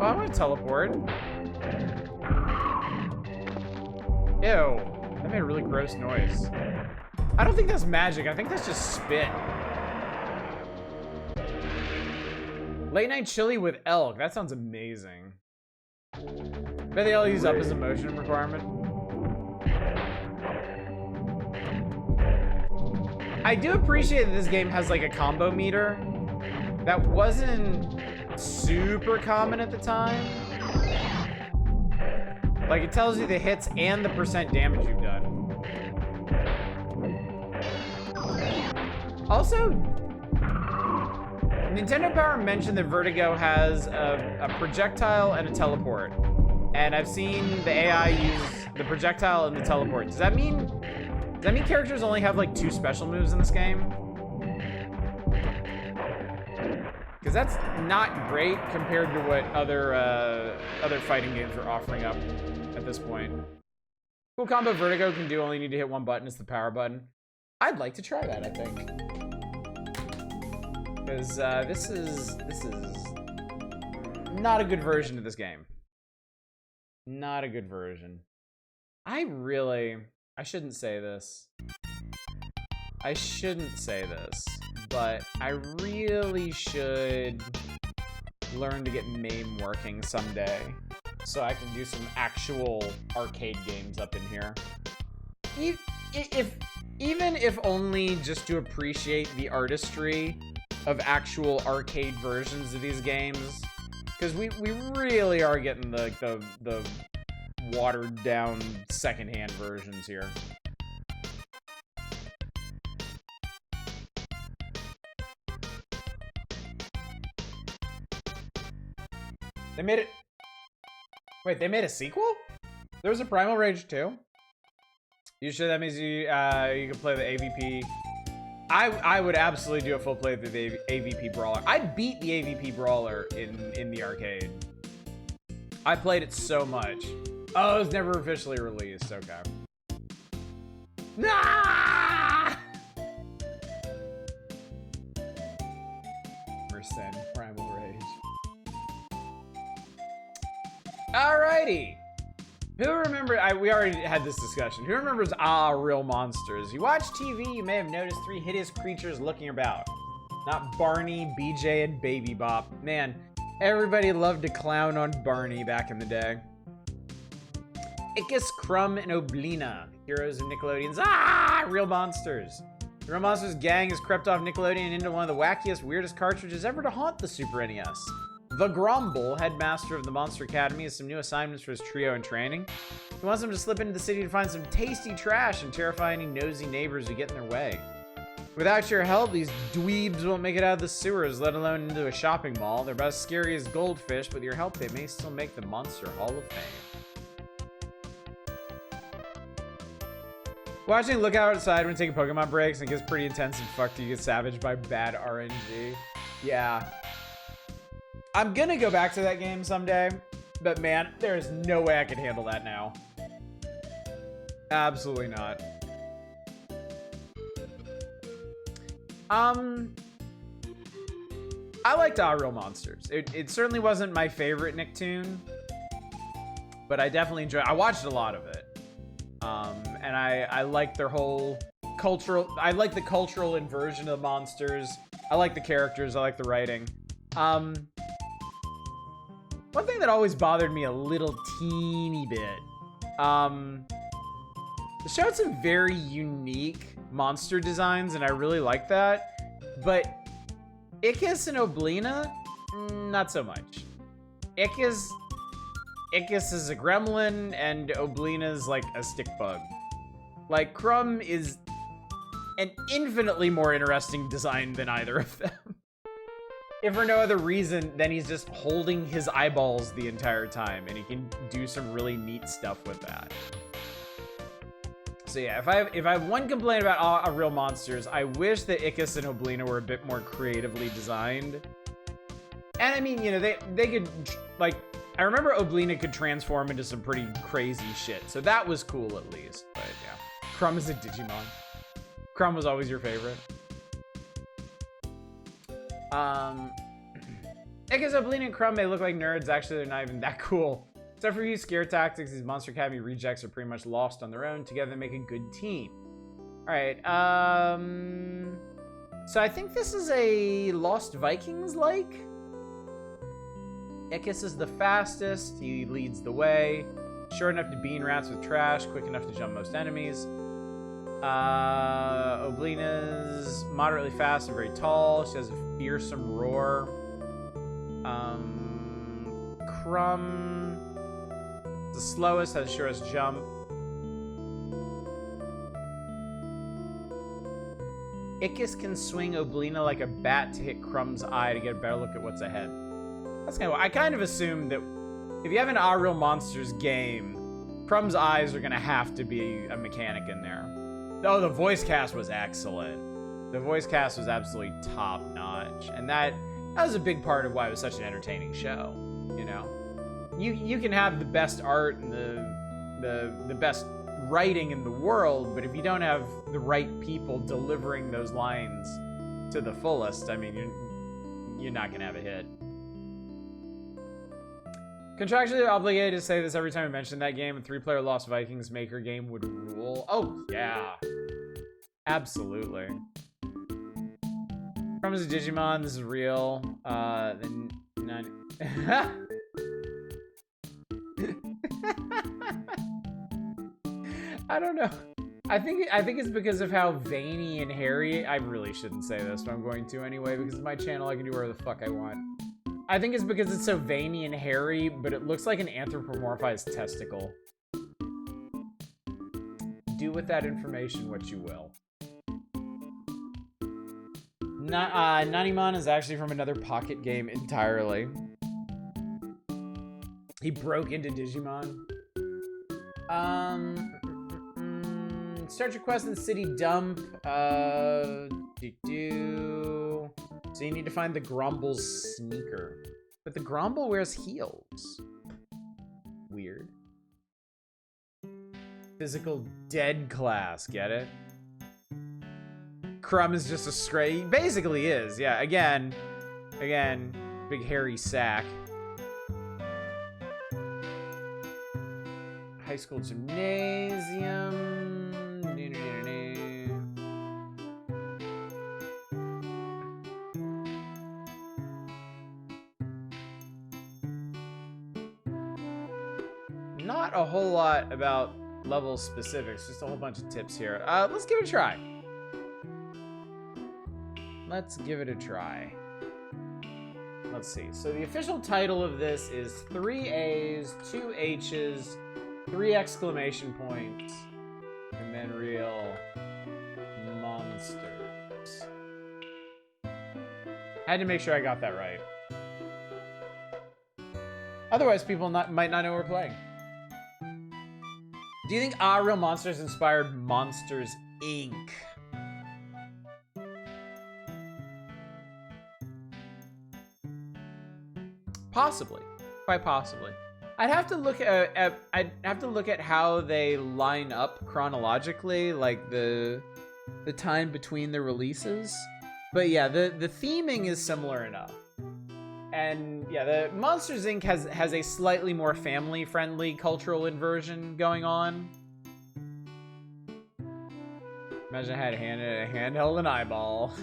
[SPEAKER 2] Oh, I want to teleport. Ew. That made a really gross noise. I don't think that's magic. I think that's just spit. Late night chili with elk. That sounds amazing. Bet they all use up as a motion requirement. I do appreciate that this game has like a combo meter. That wasn't super common at the time. Like it tells you the hits and the % damage you've done. Also, Nintendo Power mentioned that Vertigo has a projectile and a teleport. And I've seen the AI use the projectile and the teleport. Does that mean Does that mean characters only have like 2 special moves in this game? Because that's not great compared to what other fighting games are offering up at this point. Cool combo Vertigo can do, only need to hit 1 button. It's the power button. I'd like to try that, I think. Because this is not a good version of this game. Not a good version. I shouldn't say this. I shouldn't say this, but I really should learn to get MAME working someday so I can do some actual arcade games up in here. Even if only just to appreciate the artistry of actual arcade versions of these games, because we really are getting the watered down secondhand versions here. They made it. Wait, they made a sequel? There was a Primal Rage 2? You sure that means you can play the AVP? I would absolutely do a full play of the AVP Brawler. I beat the AVP Brawler in the arcade. I played it so much. Oh, it was never officially released. Okay. Nah! Mercen, Primal Rage. Alrighty. Who remember? We already had this discussion. Who remembers Real Monsters? You watch TV, you may have noticed 3 hideous creatures looking about. Not Barney, BJ, and Baby Bop. Man, everybody loved to clown on Barney back in the day. Ickis, Crumb, and Oblina, heroes of Nickelodeon's Real Monsters. The Real Monsters gang has crept off Nickelodeon into one of the wackiest, weirdest cartridges ever to haunt the Super NES. The Grumble, headmaster of the Monster Academy, has some new assignments for his trio in training. He wants them to slip into the city to find some tasty trash and terrify any nosy neighbors who get in their way. Without your help, these dweebs won't make it out of the sewers, let alone into a shopping mall. They're about as scary as goldfish, but with your help, they may still make the Monster Hall of Fame. Watching Look Outside when taking Pokemon breaks, and it gets pretty intense and fucked. You get savaged by bad RNG. Yeah. I'm gonna go back to that game someday, but man, there is no way I can handle that now. Absolutely not. I liked Real Monsters. It certainly wasn't my favorite Nicktoon, but I definitely enjoyed. I watched a lot of it, and I like their whole cultural. I like the cultural inversion of the monsters. I like the characters. I like the writing. One thing that always bothered me a little teeny bit, the show had some very unique monster designs, and I really like that, but Ickis and Oblina, not so much. Ickis is a gremlin, and Oblina's like a stick bug. Like, Crumb is an infinitely more interesting design than either of them. If for no other reason than he's just holding his eyeballs the entire time, and he can do some really neat stuff with that. So yeah, if I have one complaint about Real Monsters, I wish that Ickis and Oblina were a bit more creatively designed. And I mean, you know, they could, like, I remember Oblina could transform into some pretty crazy shit, so that was cool at least. But yeah, Crumb is a Digimon. Crumb was always your favorite. Ickis, Oblina, and Crumb may look like nerds. Actually, they're not even that cool. Except for a few scare tactics, these Monster Academy rejects are pretty much lost on their own. Together, they make a good team. Alright, so I think this is a Lost Vikings-like? Ickis is the fastest. He leads the way. Short enough to bean rats with trash. Quick enough to jump most enemies. Oblina's moderately fast and very tall. She has a fearsome roar. Crumb, the slowest, has the shortest jump. Ickis can swing Oblina like a bat to hit Crumb's eye to get a better look at what's ahead. That's kind of, I kind of assumed that if you have an Real Monsters game, Crumb's eyes are gonna have to be a mechanic in there. Oh, the voice cast was excellent. The voice cast was absolutely top notch, and that was a big part of why it was such an entertaining show. You know, you can have the best art and the best writing in the world, but if you don't have the right people delivering those lines to the fullest, I mean, you're not gonna have a hit. Contractually obligated to say this every time I mention that game. A 3-player Lost Vikings maker game would rule. Oh yeah, absolutely. From is a Digimon. This is real. Then none. I don't know. I think it's because of how veiny and hairy. I really shouldn't say this, but I'm going to anyway because it's my channel. I can do whatever the fuck I want. I think it's because it's so veiny and hairy, but it looks like an anthropomorphized testicle. Do with that information what you will. Nanimon is actually from another Pocket game entirely. He broke into Digimon. Start your quest in the city dump. So you need to find the Grumble's sneaker. But the Grumble wears heels. Weird. Physical dead class, get it? Crumb is just a stray. He basically is, yeah. Again, big hairy sack. High school gymnasium. Not a whole lot about level specifics, just a whole bunch of tips here. Let's give it a try. Let's give it a try. Let's see. So the official title of this is 3 A's, 2 H's, 3 exclamation points, and then real monsters. Had to make sure I got that right. Otherwise, people might not know we're playing. Do you think Real Monsters inspired Monsters, Inc.? Possibly. Quite possibly. I'd have to look at how they line up chronologically, like the time between the releases. But yeah, the theming is similar enough. And yeah, the Monsters Inc. has a slightly more family-friendly cultural inversion going on. Imagine I had a hand held an eyeball.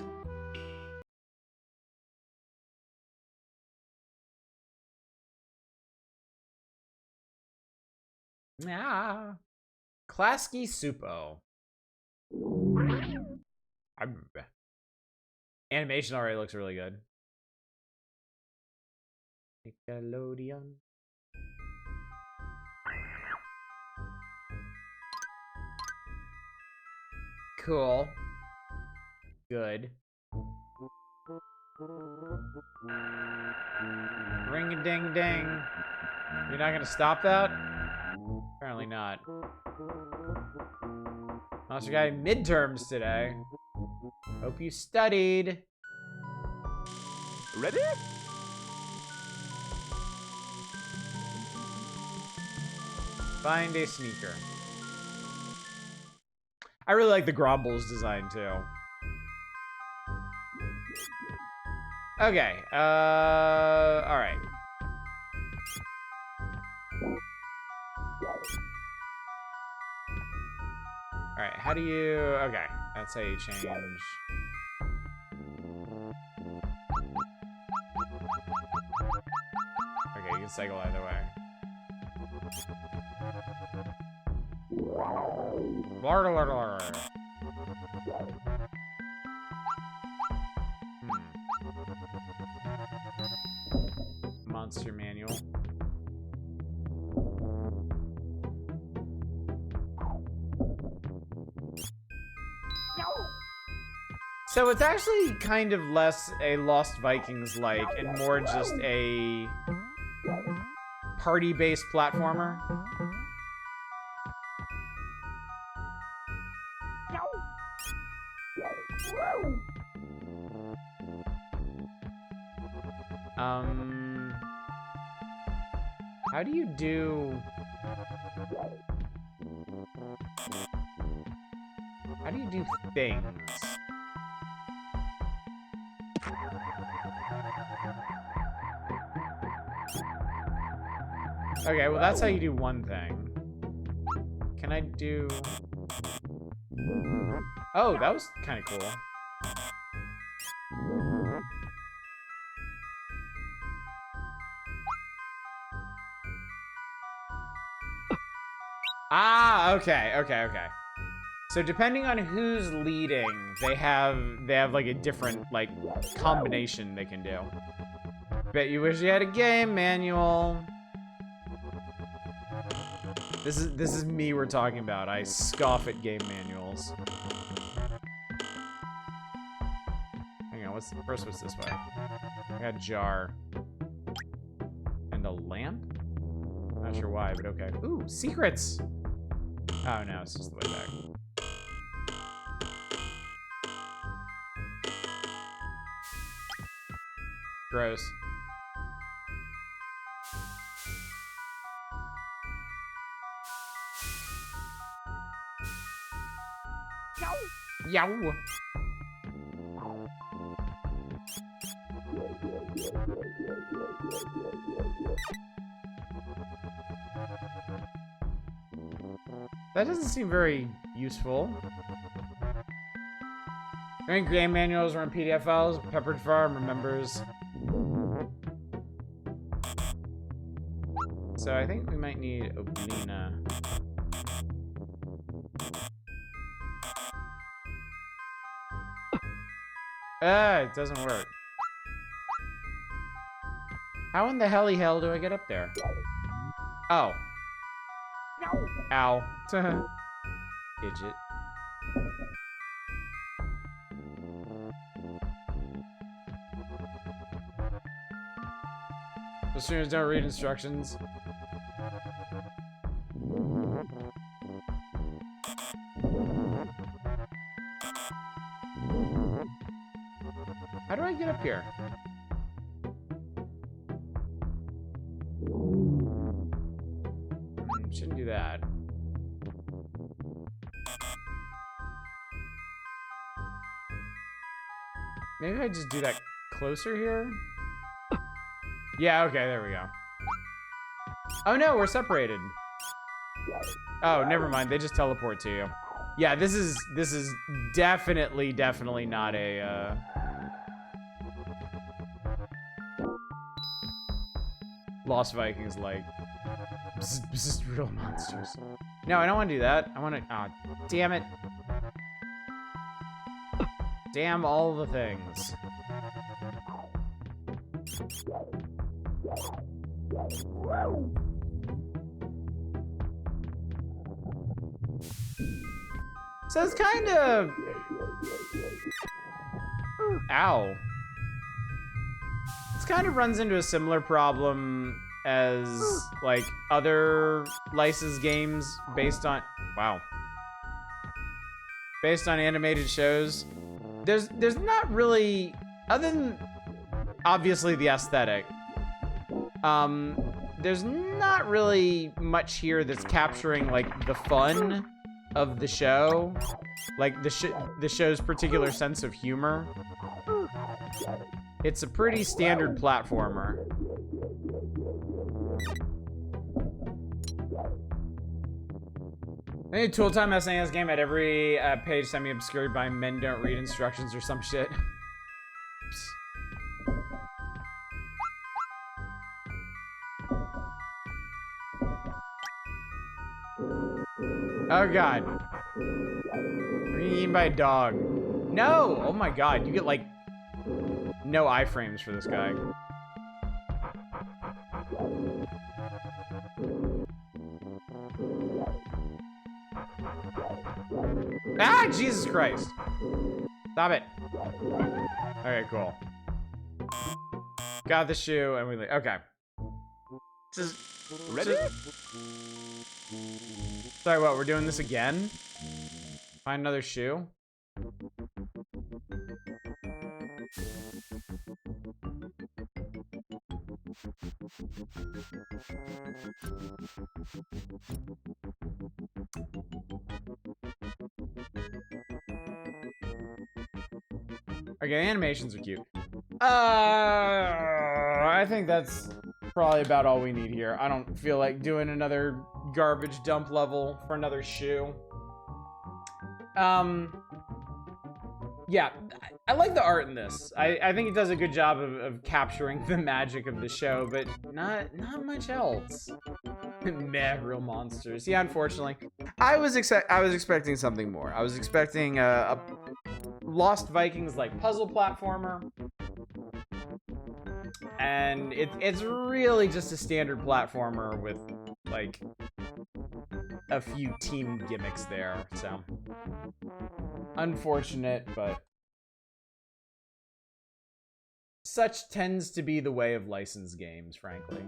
[SPEAKER 2] Ah. Klasky Supo. Animation already looks really good. Nickelodeon. Cool. Good. Ring a ding ding. You're not gonna stop that? Apparently not. Monster Guy midterms today. Hope you studied.
[SPEAKER 1] Ready?
[SPEAKER 2] Find a sneaker. I really like the Gromble's design too. Okay, alright. Alright, how do you... Okay, that's how you change. Okay, you can cycle either way. Monster manual. So it's actually kind of less a Lost Vikings-like and more just a party-based platformer. How do you do... How do you do things? Okay, well that's how you do one thing. Can I do... Oh, that was kind of cool. Ah, okay. So depending on who's leading, they have like a different like combination they can do. Bet you wish you had a game manual. This is me we're talking about. I scoff at game manuals. Hang on, what's this way? I got a jar. And a lamp? Not sure why, but okay. Ooh, secrets! Oh no, it's just the way back. Gross. Yow! That doesn't seem very useful. I mean, game manuals are in PDF files. Peppered Farm remembers. So I think we might need Oblina. It doesn't work. How in the hell do I get up there? Oh. Ow. Idiot. The students don't read instructions. How do I get up here? Shouldn't do that. Maybe I just do that closer here? Yeah, okay, there we go. Oh no, we're separated. Oh, never mind. They just teleport to you. Yeah, this is definitely not a Lost Vikings like. This is real monsters. No, I don't want to do that. I want to. Oh, damn it! Damn all the things. So it's kind of... Ow. This kind of runs into a similar problem as, like, other licensed games based on... Wow. Based on animated shows. There's not really... Other than, obviously, the aesthetic. There's not really much here that's capturing, like, the fun of the show, like the show's particular sense of humor. It's a pretty standard platformer. I need Tool Time SNES game at every page semi-obscured by men don't read instructions or some shit. Oh god. We're being eaten by a dog. No! Oh my god, you get like no iframes for this guy. Ah, Jesus Christ. Stop it. Okay, cool. Got the shoe and we leave. Okay. Just ready? Sorry, what? We're doing this again? Find another shoe? Okay, animations are cute. I think that's probably about all we need here. I don't feel like doing another garbage dump level for another shoe. Yeah, I like the art in this. I think it does a good job of capturing the magic of the show, but not much else. Meh, real monsters. Yeah, unfortunately. I was expecting something more. I was expecting a Lost Vikings like puzzle platformer. And it's really just a standard platformer with like a few team gimmicks there, so unfortunate, but such tends to be the way of licensed games, frankly.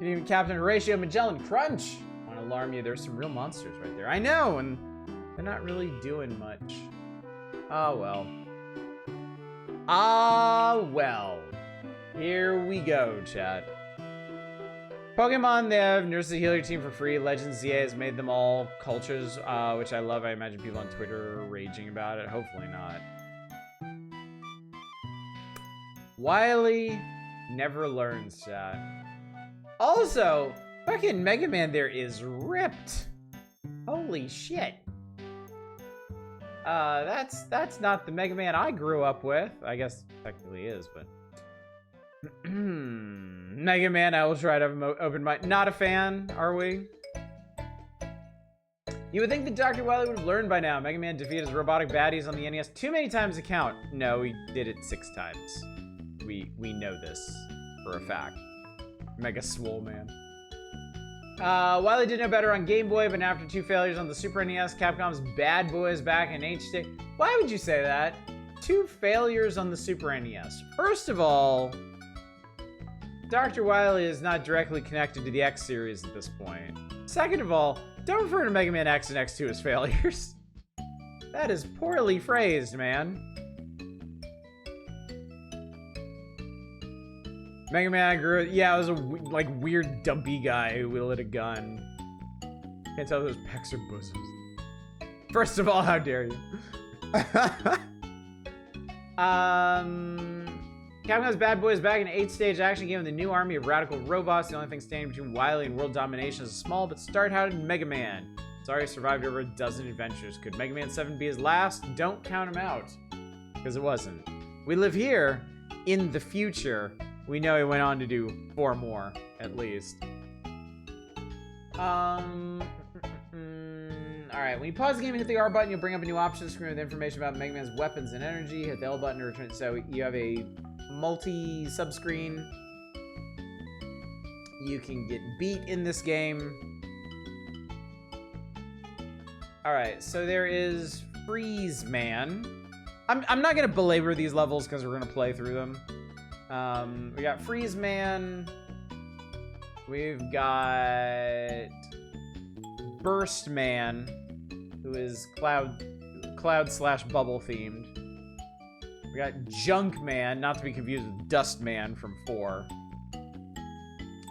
[SPEAKER 2] Even Captain Horatio Magellan Crunch. I want to alarm you, there's some real monsters right there. I know, and they're not really doing much. Oh well. Ah well. Here we go, chat. Pokemon, they have Nurse the Healer team for free. Legends ZA has made them all cultures, which I love. I imagine people on Twitter are raging about it. Hopefully not. Wily never learns, chat. Also, fucking Mega Man there is ripped. Holy shit. That's not the Mega Man I grew up with. I guess technically is, but Mega Man, I will try to have an open mind. Not a fan, are we? You would think that Dr. Wily would have learned by now. Mega Man defeated his robotic baddies on the NES too many times to count. No, he did it 6 times. We know this for a fact. Mega Swole Man. Wily did know better on Game Boy, but after 2 failures on the Super NES, Capcom's Bad Boy is back in HD. Why would you say that? 2 failures on the Super NES. First of all, Dr. Wily is not directly connected to the X series at this point. Second of all, don't refer to Mega Man X and X2 as failures. That is poorly phrased, man. Mega Man, I grew up, yeah, I was a like weird dumpy guy who wielded a gun. Can't tell if those pecs or bosoms. First of all, how dare you? Capcom's Bad Boy is back in an 8-stage action game with a new army of radical robots. The only thing standing between Wily and world domination is a small but star-hearted Mega Man. Sorry, survived over a dozen adventures. Could Mega Man 7 be his last? Don't count him out, because it wasn't. We live here in the future. We know he went on to do 4 more, at least. Alright, when you pause the game and hit the R button, you'll bring up a new option screen with information about Mega Man's weapons and energy. Hit the L button to return. So you have a multi-subscreen. You can get beat in this game. Alright, so there is Freeze Man. I'm not gonna belabor these levels because we're gonna play through them. We got Freeze Man. We've got Burst Man, who is cloud slash bubble themed. We got Junk Man, not to be confused with Dust Man from 4.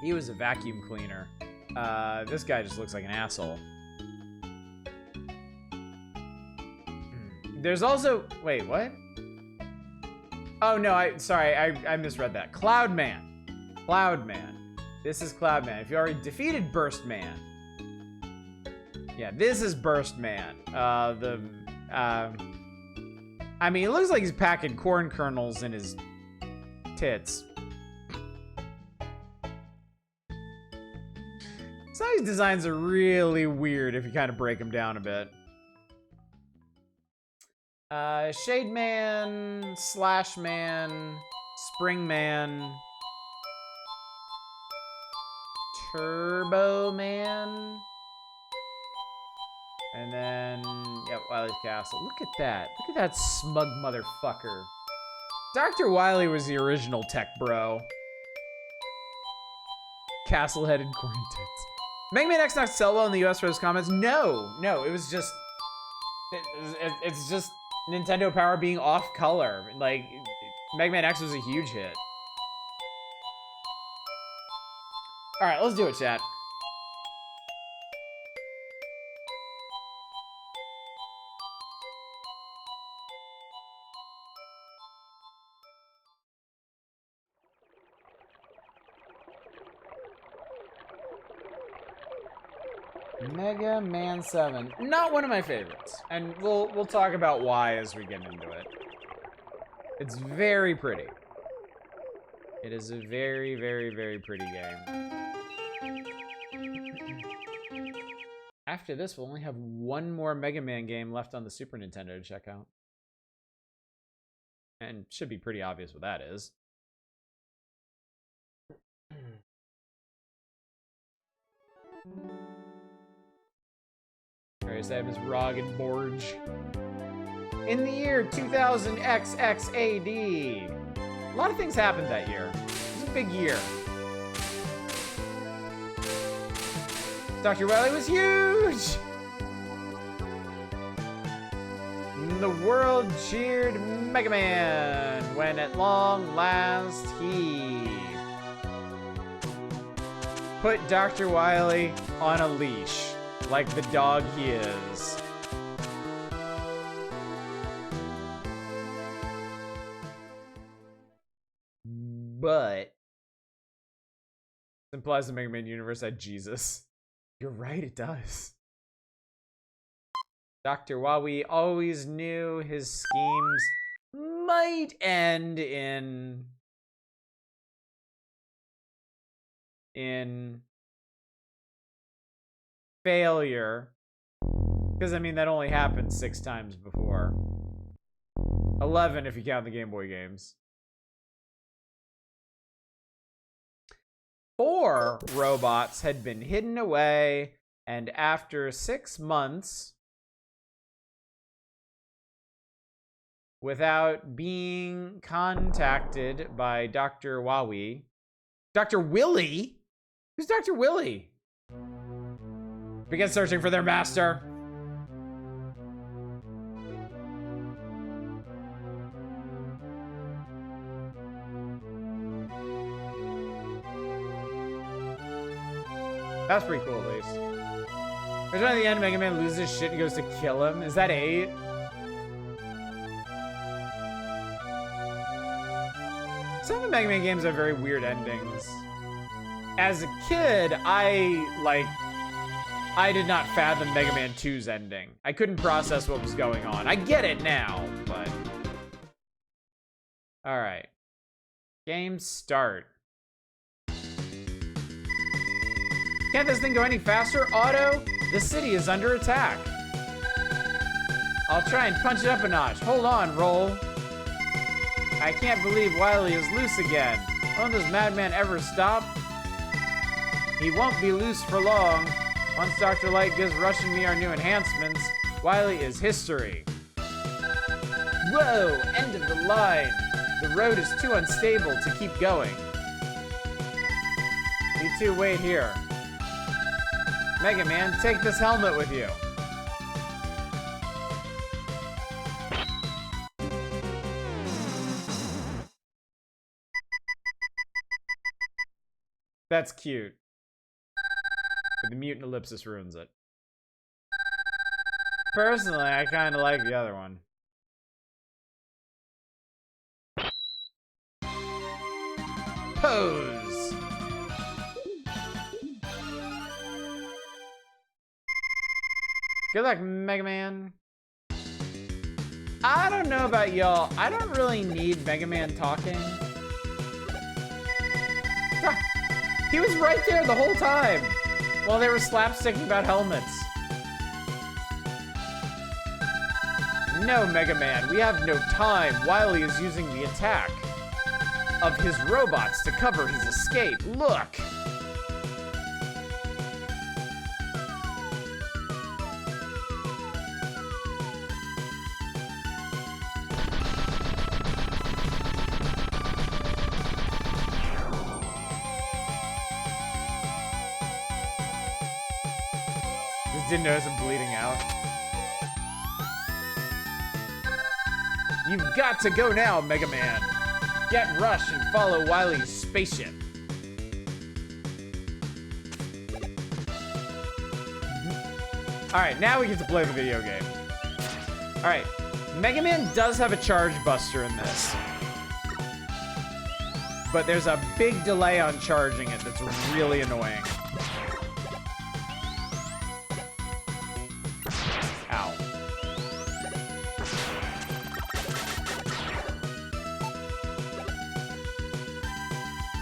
[SPEAKER 2] He was a vacuum cleaner. This guy just looks like an asshole. There's also, wait, what? Oh no, sorry, I misread that. Cloud Man. Cloud Man. This is Cloud Man. If you already defeated Burst Man. Yeah, this is Burst Man. I mean, it looks like he's packing corn kernels in his tits. Some of these designs are really weird if you kind of break them down a bit. Shade Man, Slash Man, Spring Man, Turbo Man, and then, yep, Wily's Castle. Look at that. Look at that smug motherfucker. Dr. Wily was the original tech bro. Castle-headed corny tits. Mega Man X not sell well in the US for those comments? No, it was just... It's just Nintendo Power being off color. Like, Mega Man X was a huge hit. All right, let's do it, chat. Mega Man 7. Not one of my favorites. And we'll talk about why as we get into it. It's very pretty. It is a very, very, very pretty game. After this, we'll only have one more Mega Man game left on the Super Nintendo to check out. And should be pretty obvious what that is. Various items, Rog and Borge. In the year 2000 XXAD. A lot of things happened that year. It was a big year. Dr. Wily was huge! The world cheered Mega Man when at long last he put Dr. Wily on a leash, like the dog he is. But it implies the Mega Man universe had Jesus. You're right, it does. Dr. Wily always knew his schemes might end in failure. Because, I mean, that only happened 6 times before. 11 if you count the Game Boy games. 4 robots had been hidden away, and after 6 months, without being contacted by Dr. Wily. Dr. Willy? Who's Dr. Willy? Begin searching for their master. That's pretty cool, at least. There's one at the end, Mega Man loses his shit and goes to kill him. Is that 8? Some of the Mega Man games have very weird endings. As a kid, I did not fathom Mega Man 2's ending. I couldn't process what was going on. I get it now, but... Alright. Game start. Can't this thing go any faster? Auto? The city is under attack. I'll try and punch it up a notch. Hold on, Roll. I can't believe Wily is loose again. Won't this madman ever stop? He won't be loose for long. Once Dr. Light gives Rush and me our new enhancements, Wily is history. Whoa, end of the line. The road is too unstable to keep going. You two wait here. Mega Man, take this helmet with you. That's cute. But the mutant ellipsis ruins it. Personally, I kind of like the other one. Pose! Good luck, Mega Man. I don't know about y'all. I don't really need Mega Man talking. He was right there the whole time while they were slapsticking about helmets. No, Mega Man, we have no time. Wily is using the attack of his robots to cover his escape. Look! Didn't notice him bleeding out. You've got to go now, Mega Man. Get Rush and follow Wily's spaceship. Alright, now we get to play the video game. Alright, Mega Man does have a charge buster in this. But there's a big delay on charging it that's really annoying. Ow.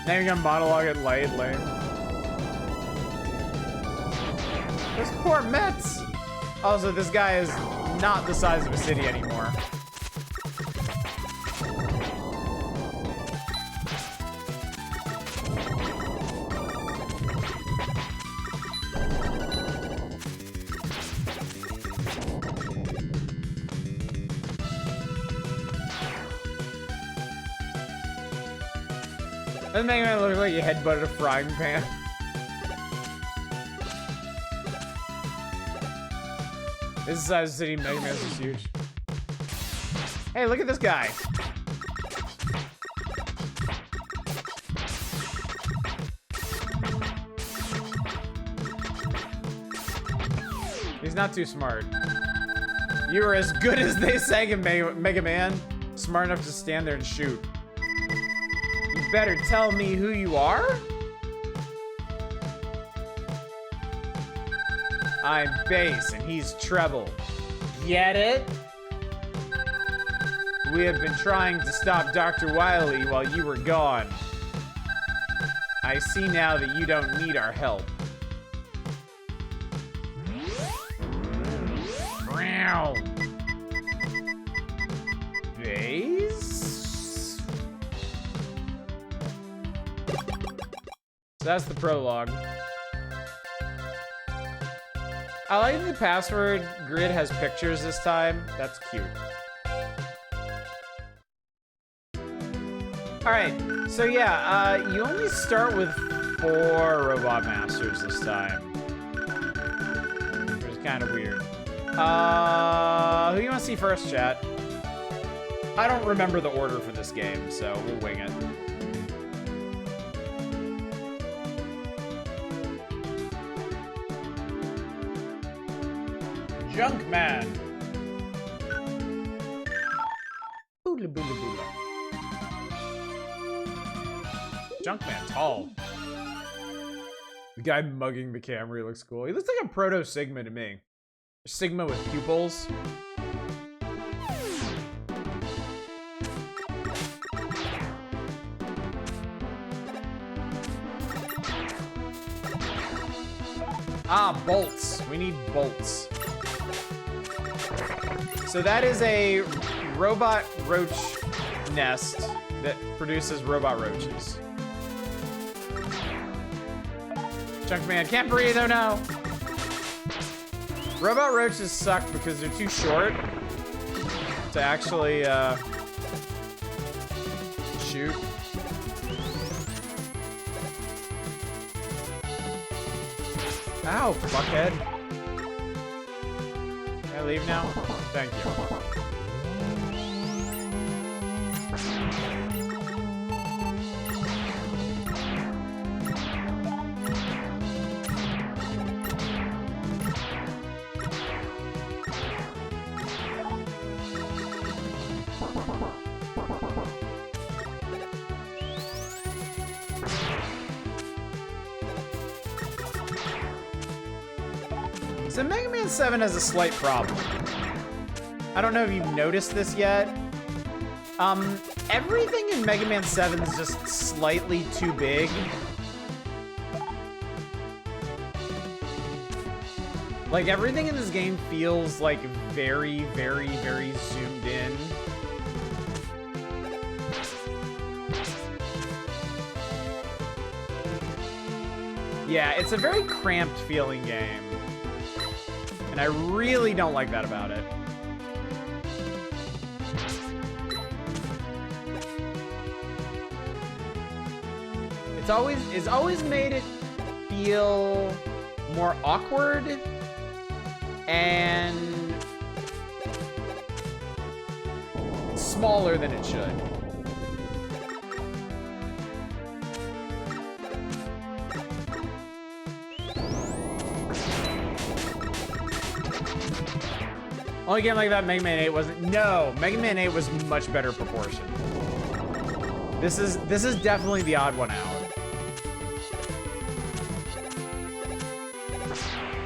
[SPEAKER 2] Now you're gonna monologue at light lane. This poor Mets! Also, this guy is not the size of a city anymore. Doesn't Mega Man look like you headbutted a frying pan? This is size of city Mega Man is huge. Hey, look at this guy. He's not too smart. You are as good as they sang in Mega Man. Smart enough to stand there and shoot. You better tell me who you are? I'm bass and he's treble. Get it? We have been trying to stop Dr. Wily while you were gone. I see now that you don't need our help. Meow. Bass? So that's the prologue. I like the password grid has pictures this time. That's cute. Alright, so yeah, you only start with 4 Robot Masters this time. Which is kind of weird. Who do you want to see first, chat? I don't remember the order for this game, so we'll wing it. Junkman. Boola boola boola. Junkman, tall. The guy mugging the camera, he looks cool. He looks like a proto Sigma to me. Sigma with pupils. Ah, bolts. We need bolts. So that is a robot roach nest that produces robot roaches. Junkman can't breathe, oh no! Robot roaches suck because they're too short to actually shoot. Ow, fuckhead. Can I leave now? Thank you. So Mega Man 7 has a slight problem. I don't know if you've noticed this yet. Everything in Mega Man 7 is just slightly too big. Like, everything in this game feels like very, very, very zoomed in. Yeah, it's a very cramped feeling game. And I really don't like that about it. It's always made it feel more awkward and smaller than it should. Only game like that, Mega Man 8 wasn't. No, Mega Man 8 was much better proportion. This is definitely the odd one out.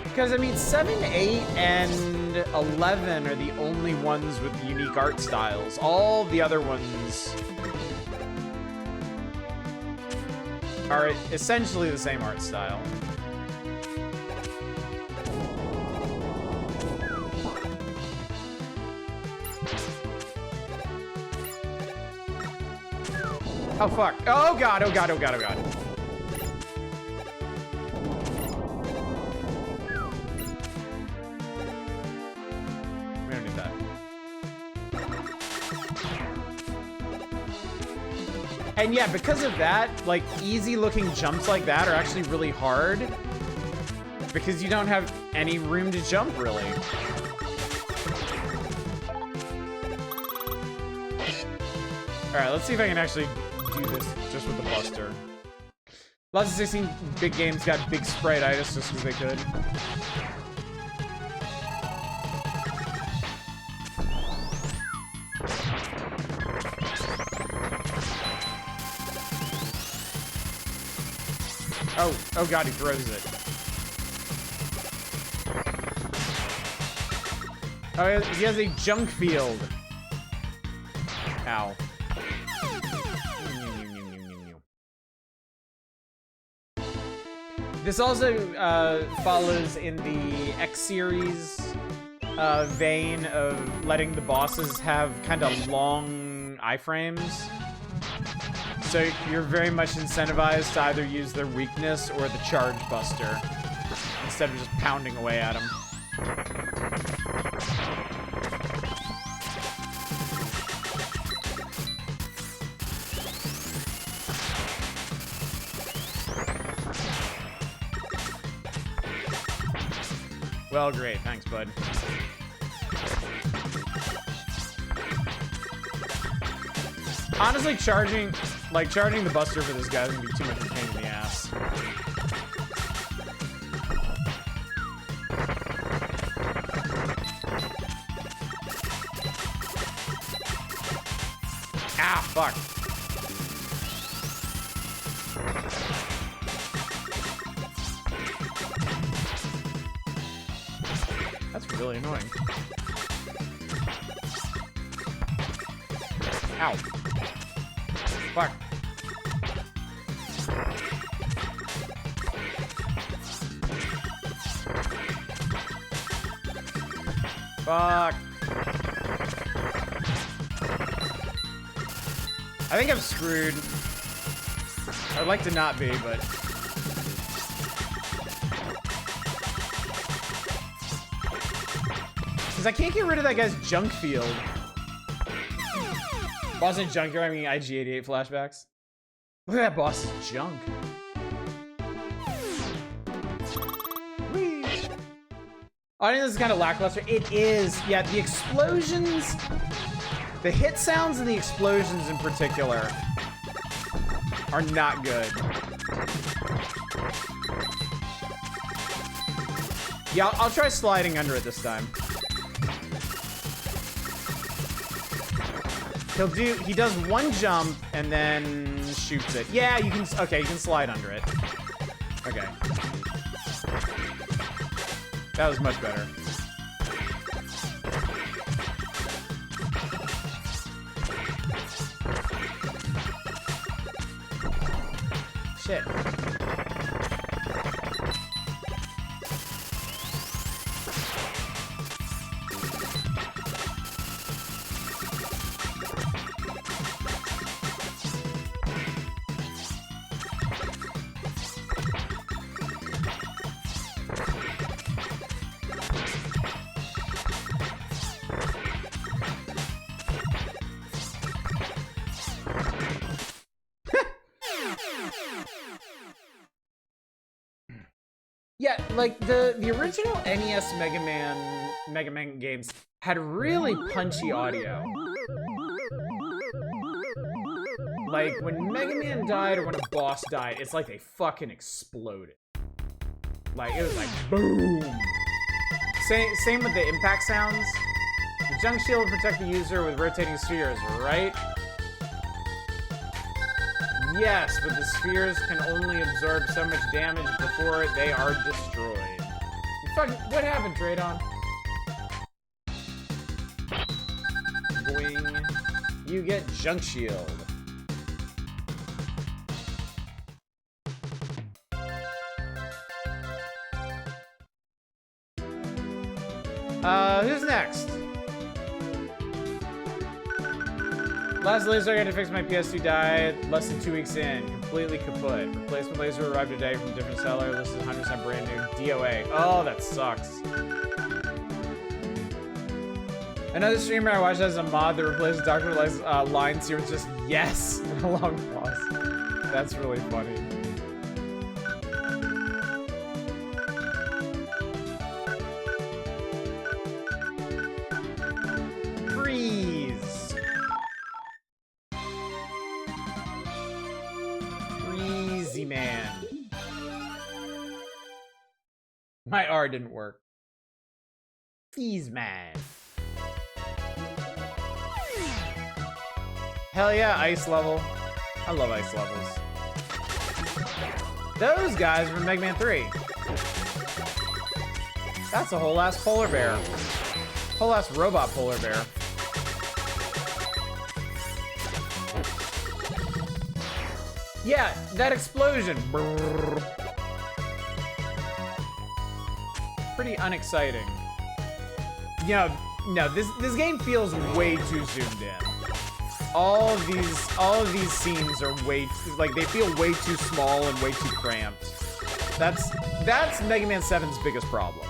[SPEAKER 2] Because I mean, 7, 8, and 11 are the only ones with unique art styles. All the other ones are essentially the same art style. Oh, fuck. Oh, God. Oh, God. Oh, God. Oh, God. We don't need that. And yeah, because of that, like, easy-looking jumps like that are actually really hard. Because you don't have any room to jump, really. Alright, let's see if I can actually do this just with the Buster. Lots of 16 big games got big sprite-itis just because they could. Oh god, he throws it. Oh, he has a junk field. Ow. This also follows in the X series vein of letting the bosses have kind of long iframes. So you're very much incentivized to either use their weakness or the charge buster instead of just pounding away at them. Well, great. Thanks, bud. Honestly, charging the Buster for this guy is gonna be too much of a pain in the ass. Ah, fuck. That's really annoying. Ow. Fuck. Fuck. I think I'm screwed. I'd like to not be, but... Because I can't get rid of that guy's junk field. Boss in junkyard, I mean IG-88 flashbacks. Look at that boss's junk. Whee. I think this is kind of lackluster. It is. Yeah, the explosions, the hit sounds and the explosions in particular are not good. Yeah, I'll try sliding under it this time. He does one jump and then shoots it. Yeah, you can, okay, you can slide under it. Okay. That was much better. Shit. Yeah, like the original NES Mega Man games had really punchy audio. Like when Mega Man died or when a boss died, it's like they fucking exploded. Like it was like boom. Same with the impact sounds. junk shield will protect the user with rotating spheres, right? Yes, but the spheres can only absorb so much damage before they are destroyed. What happened, Tradon? Boing. You get junk shield. Who's next? Last laser I got to fix my PS2 died less than 2 weeks in. Completely kaput. Replacement laser arrived today from a different seller. This is 100% brand new. DOA. Oh, that sucks. Another streamer I watched has a mod that replaces Dr. Light's lines here with just yes and a long pause. That's really funny. Freeze. Freezy man. My R didn't work. Freeze man. Hell yeah, ice level. I love ice levels. Those guys from Mega Man 3. That's a whole ass polar bear. Whole ass robot polar bear. Yeah, that explosion. Brrr. Pretty unexciting. Yeah, no, this game feels way too zoomed in. All of these scenes are way like they feel way too small and way too cramped. That's Mega Man 7's biggest problem.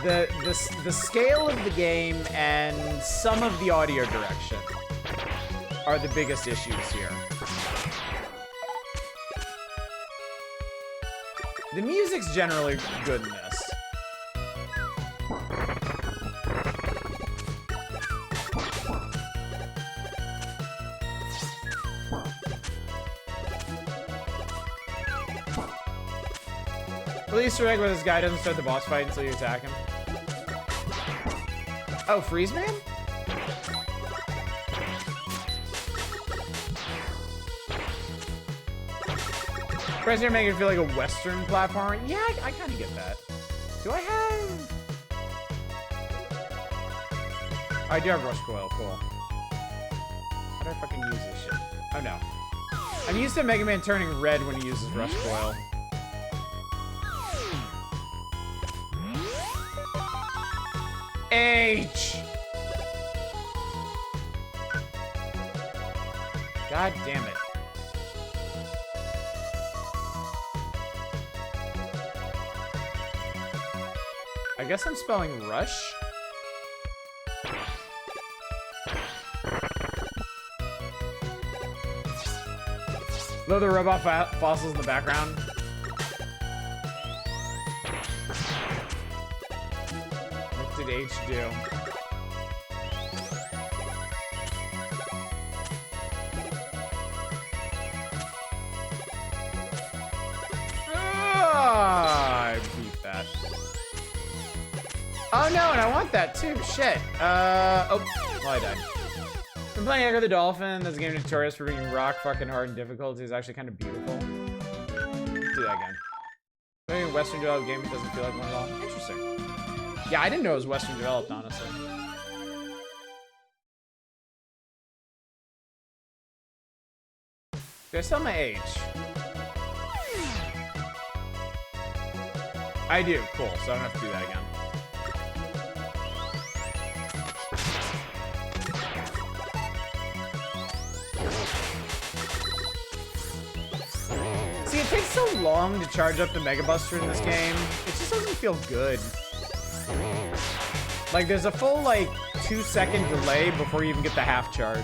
[SPEAKER 2] The scale of the game and some of the audio direction are the biggest issues here. The music's generally good in this. Easter egg where this guy doesn't start the boss fight until you attack him. Oh, Freeze Man? Press here make it feel like a Western platformer. Yeah, I kind of get that. Do I have... Oh, I do have Rush Coil, cool. How do I fucking use this shit? Oh no. I'm used to Mega Man turning red when he uses Rush Coil. H. God damn it. I guess I'm spelling rush. Load the robot fossils in the background. What did H do? I beat that. Oh no, and I want that too. Shit. Oh, well, I died. Been playing Echo the Dolphin. This game notorious for being rock fucking hard and difficult. It's actually kind of beautiful. Let's do that again. Playing a Western developed game doesn't feel like one at all. Interesting. Yeah, I didn't know it was Western developed, honestly. Did I sell my H? I do. Cool. So I don't have to do that again. See, it takes so long to charge up the Mega Buster in this game. It just doesn't feel good. Like, there's a full, like, 2-second delay before you even get the half charge.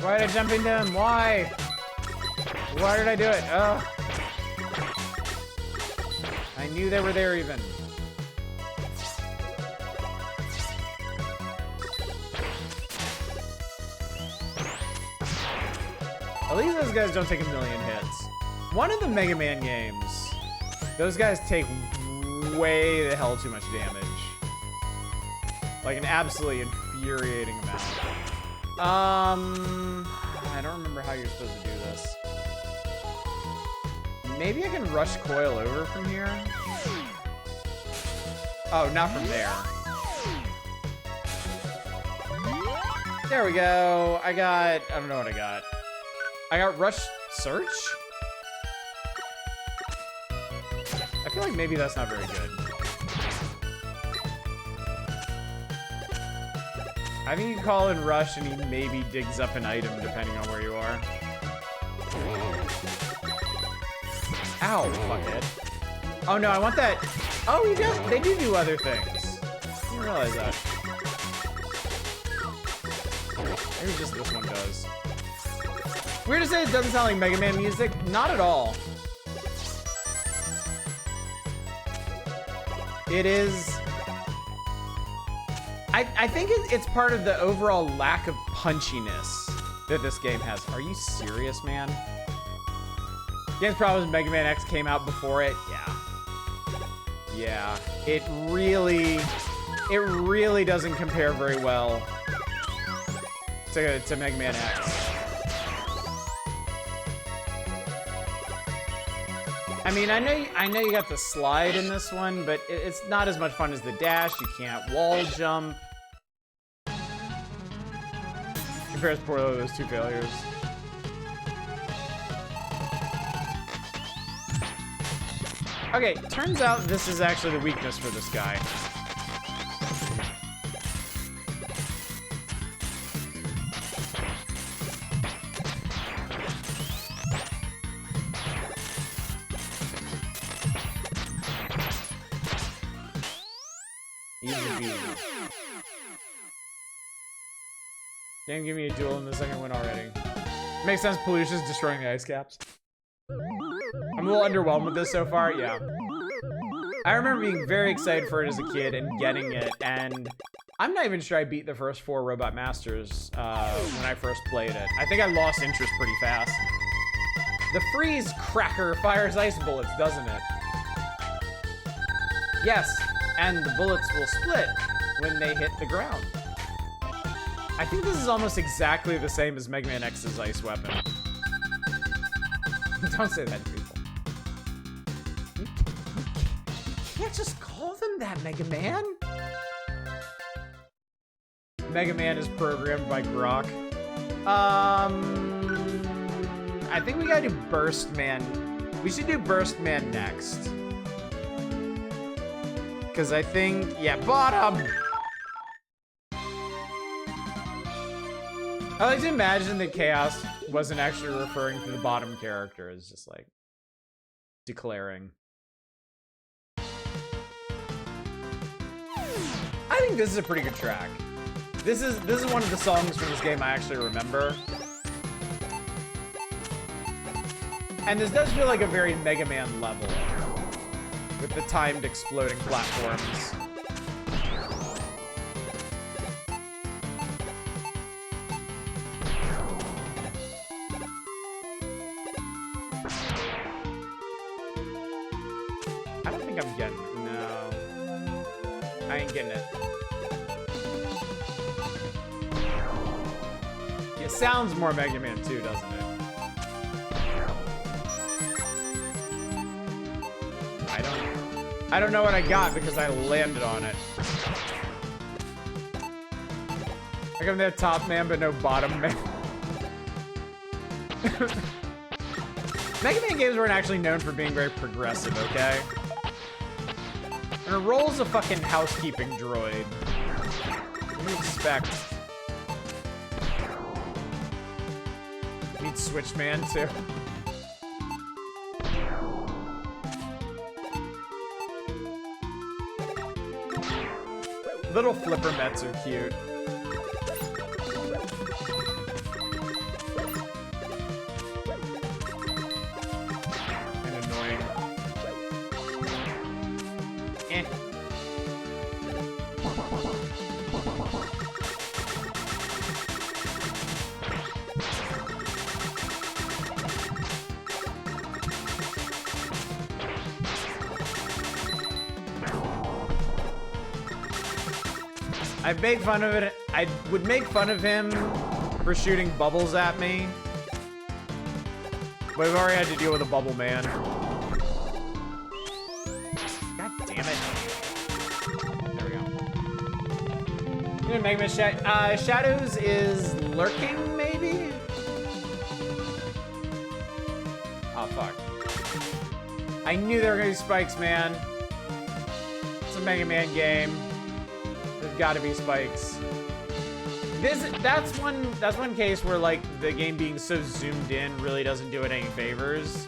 [SPEAKER 2] Why did I jump into him? Why? Why did I do it? Ugh. I knew they were there even. At least those guys don't take a million hits. One of the Mega Man games, those guys take way the hell too much damage. Like an absolutely infuriating amount. I don't remember how you're supposed to do this. Maybe I can rush Coil over from here? Oh, not from there. There we go. I don't know what I got. I got Rush Search? I feel like maybe that's not very good. I think you call in Rush and he maybe digs up an item depending on where you are. Ow, fuckhead. Oh no, I want that. Oh, you guys, they do other things. I didn't realize that. Maybe just this one does. Weird to say it doesn't sound like Mega Man music. Not at all. It is... I think it's part of the overall lack of punchiness that this game has. Are you serious, man? Game's problem is Mega Man X came out before it. Yeah. Yeah. It really doesn't compare very well to Mega Man X. I mean, I know you got the slide in this one, but it's not as much fun as the dash. You can't wall jump. Compares poorly to those two failures. Okay, turns out this is actually the weakness for this guy. Damn, give me a duel in the second one already. Makes sense, pollution's destroying the ice caps. I'm a little underwhelmed with this so far, yeah. I remember being very excited for it as a kid and getting it, and I'm not even sure I beat the first 4 Robot Masters when I first played it. I think I lost interest pretty fast. The freeze cracker fires ice bullets, doesn't it? Yes, and the bullets will split when they hit the ground. I think this is almost exactly the same as Mega Man X's ice weapon. Don't say that to people. You can't just call them that, Mega Man. Mega Man is programmed by Grok. I think we gotta do Burst Man. We should do Burst Man next. Because I think, yeah, bottom! I like to imagine that Chaos wasn't actually referring to the bottom character, it's just like declaring. I think this is a pretty good track. This is one of the songs from this game I actually remember. And this does feel like a very Mega Man level with the timed exploding platforms. I don't think I'm getting it. No. I ain't getting it. It sounds more Mega Man 2, doesn't it? I don't know what I got because I landed on it. Like I'm the top man, but no bottom man. Mega Man games weren't actually known for being very progressive, okay? And it rolls a fucking housekeeping droid. What do you expect? Need Switchman too. Little flipper mets are cute. I make fun of it. I would make fun of him for shooting bubbles at me. But we've already had to deal with a bubble man. God damn it. There we go. Mega Man Shadows is lurking, maybe? Oh, fuck. I knew there were gonna be spikes, man. It's a Mega Man game. There's gotta be spikes. That's one case where, like, the game being so zoomed in really doesn't do it any favors.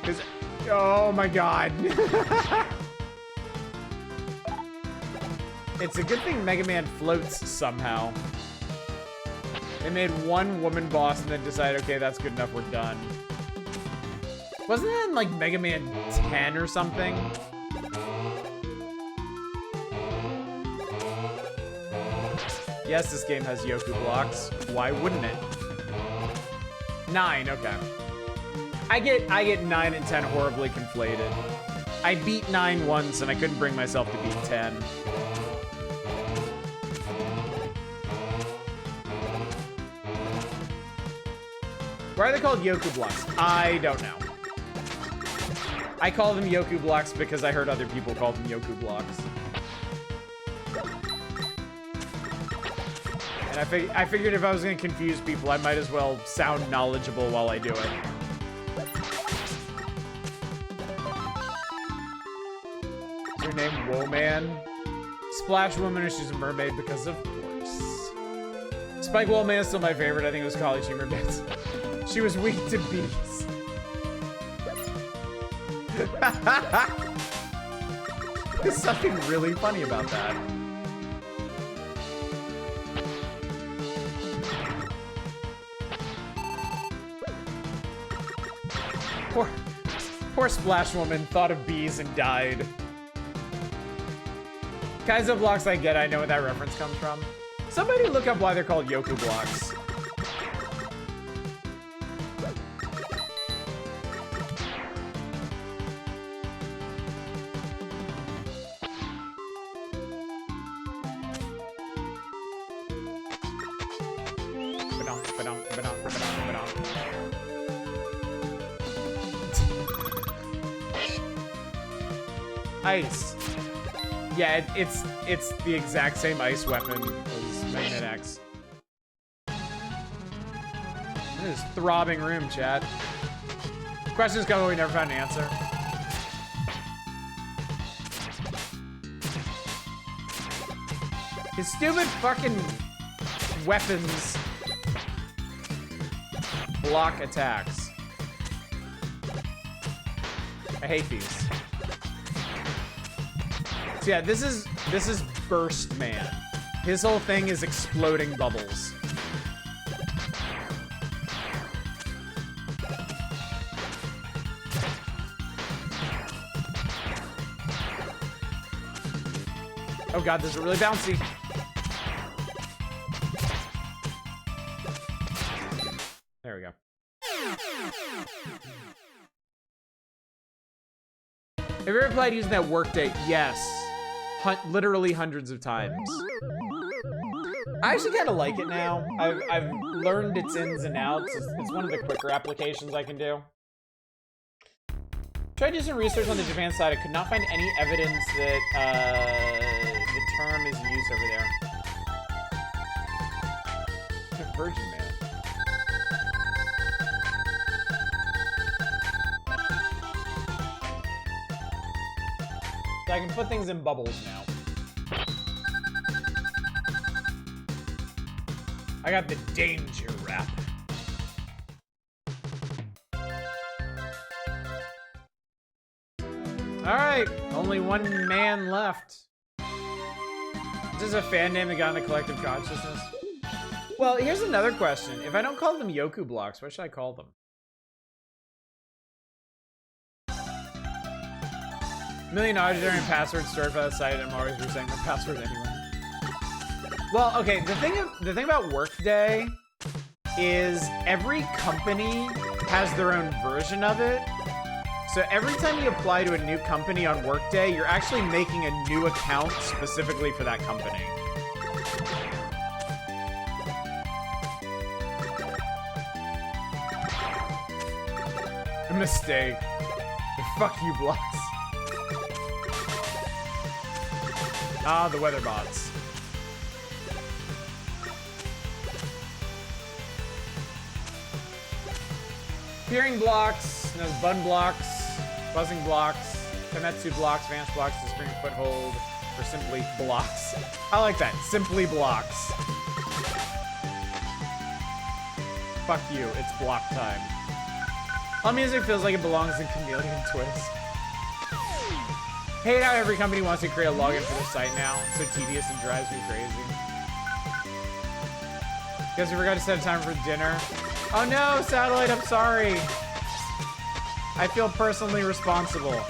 [SPEAKER 2] Cause, oh my god. It's a good thing Mega Man floats somehow. They made one woman boss and then decided, okay, that's good enough, we're done. Wasn't that in, like, Mega Man 10 or something? Yes, this game has Yoku blocks. Why wouldn't it? 9, okay. I get 9 and 10 horribly conflated. I beat 9 once and I couldn't bring myself to beat 10. Why are they called Yoku blocks? I don't know. I call them Yoku blocks because I heard other people call them Yoku blocks. And I figured if I was gonna confuse people, I might as well sound knowledgeable while I do it. Is your name Woman? Splash Woman, or she's a mermaid because of course. Spike Woman is still my favorite. I think it was college humor bits. She was weak to bees. There's something really funny about that. Poor Splash Woman thought of bees and died. Kaizo blocks I get, I know where that reference comes from. Somebody look up why they're called Yoku blocks. Ice. Yeah, it's the exact same ice weapon as Magnet X. This is throbbing room, chat. Questions come, but we never found an answer. His stupid fucking weapons block attacks. I hate these. So yeah, this is Burst Man. His whole thing is exploding bubbles. Oh god, this is really bouncy. There we go. Have you ever played using that workday? Yes. Literally hundreds of times. I actually kind of like it now. I've learned its ins and outs. It's one of the quicker applications I can do. Tried to do some research on the Japan side. I could not find any evidence that the term is in use over there. Virgin Man. So I can put things in bubbles now. I got the danger wrap. Alright, only one man left. This is a fan name that got in the collective consciousness. Well, here's another question. If I don't call them Yoku blocks, what should I call them? Million auditory passwords stored by the site. I'm always resetting my password anyway. Well, okay, the thing about Workday is every company has their own version of it. So every time you apply to a new company on Workday, you're actually making a new account specifically for that company. A mistake. Fuck you, blocks. Ah, the weather bots. Peering blocks, no, bun blocks, buzzing blocks, Kametsu blocks, vanish blocks, the spring foothold, or simply blocks. I like that. Simply blocks. Fuck you, it's block time. All music feels like it belongs in Chameleon Twist. Hate how every company wants to create a login for their site now. It's so tedious and drives me crazy. Guess we forgot to set a time for dinner. Oh no, Satellite, I'm sorry. I feel personally responsible.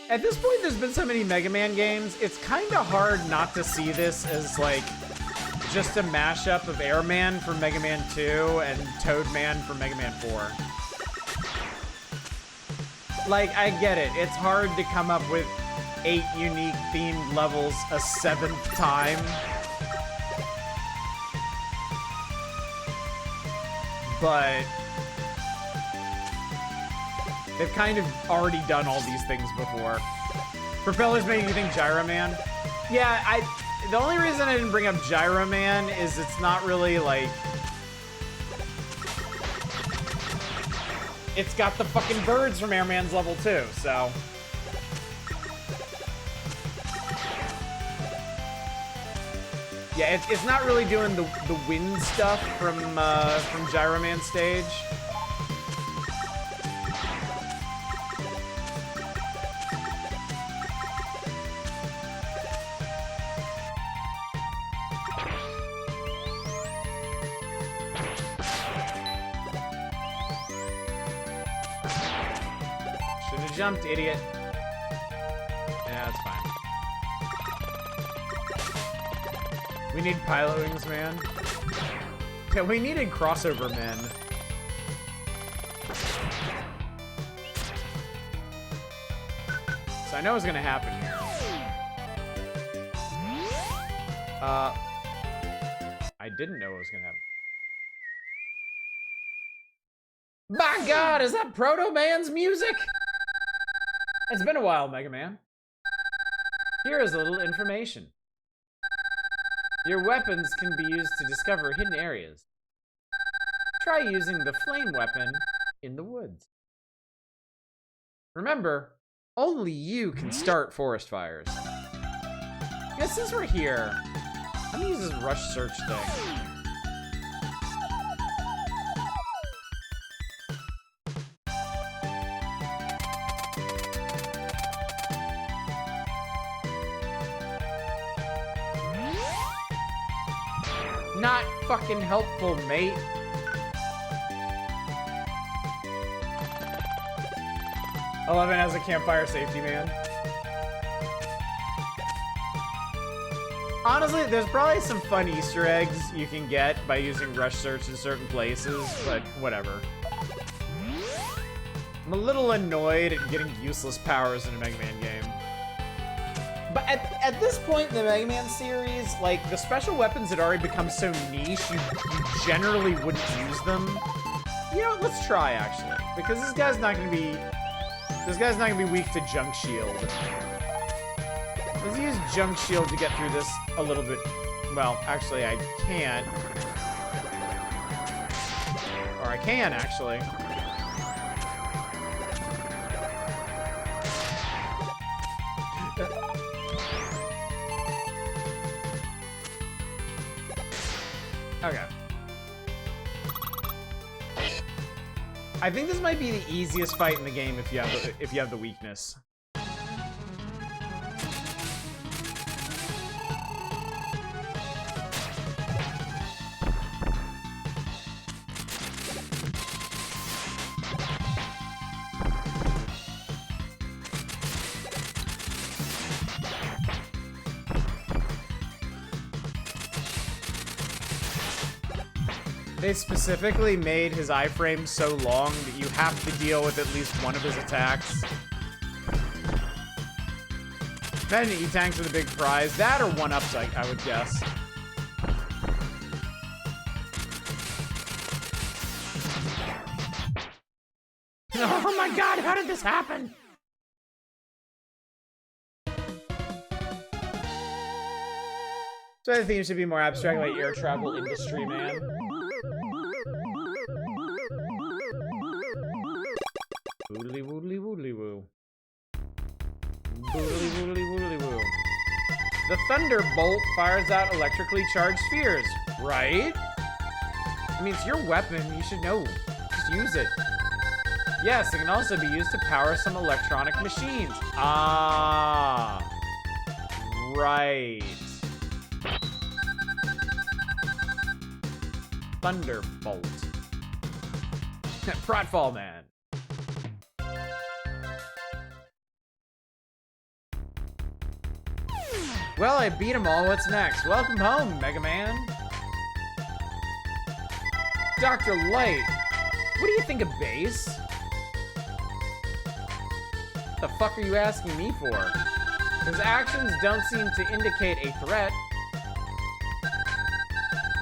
[SPEAKER 2] At this point, there's been so many Mega Man games, it's kind of hard not to see this as, like, just a mashup of Airman from Mega Man 2 and Toadman from Mega Man 4. Like, I get it. It's hard to come up with 8 unique themed levels a 7th time. But they've kind of already done all these things before. Propellers make you think Gyro Man? Yeah, the only reason I didn't bring up Gyro Man is it's not really like... It's got the fucking birds from Airman's level 2, so... Yeah, it's not really doing the wind stuff from Gyro Man stage. Jumped, idiot. Yeah, that's fine. We need pilot wings, man. Yeah, we needed crossover men. So I know what's gonna happen here. I didn't know what was gonna happen. My God, is that Proto Man's music? It's been a while, Mega Man. Here is a little information. Your weapons can be used to discover hidden areas. Try using the flame weapon in the woods. Remember, only you can start forest fires. Yeah, since we're here, I'm gonna use this rush search thing. Not fucking helpful, mate. Eleven has a campfire safety man. Honestly, there's probably some fun Easter eggs you can get by using rush search in certain places, but whatever. I'm a little annoyed at getting useless powers in a Mega Man game. But at this point in the Mega Man series, like, the special weapons had already become so niche, you generally wouldn't use them. You know what, let's try, actually. Because this guy's not gonna be weak to Junk Shield. Let's use Junk Shield to get through this a little bit. Well, actually, I can't. Or I can, actually. Okay. I think this might be the easiest fight in the game if you have the weakness. They specifically made his iframe so long that you have to deal with at least one of his attacks. Imagine E-Tanks with a big prize. That or one-ups, I would guess. Oh my god, how did this happen? So I think it should be more abstract, like air travel industry, man. Woodly woodly woodly woo. Woodly woodly woodly woo. The Thunderbolt fires out electrically charged spheres, right? I mean, it's your weapon, you should know. Just use it. Yes, it can also be used to power some electronic machines. Ah. Right. Thunderbolt. Pratfall Man. Well, I beat them all. What's next? Welcome home, Mega Man. Dr. Light. What do you think of bass? What the fuck are you asking me for? His actions don't seem to indicate a threat.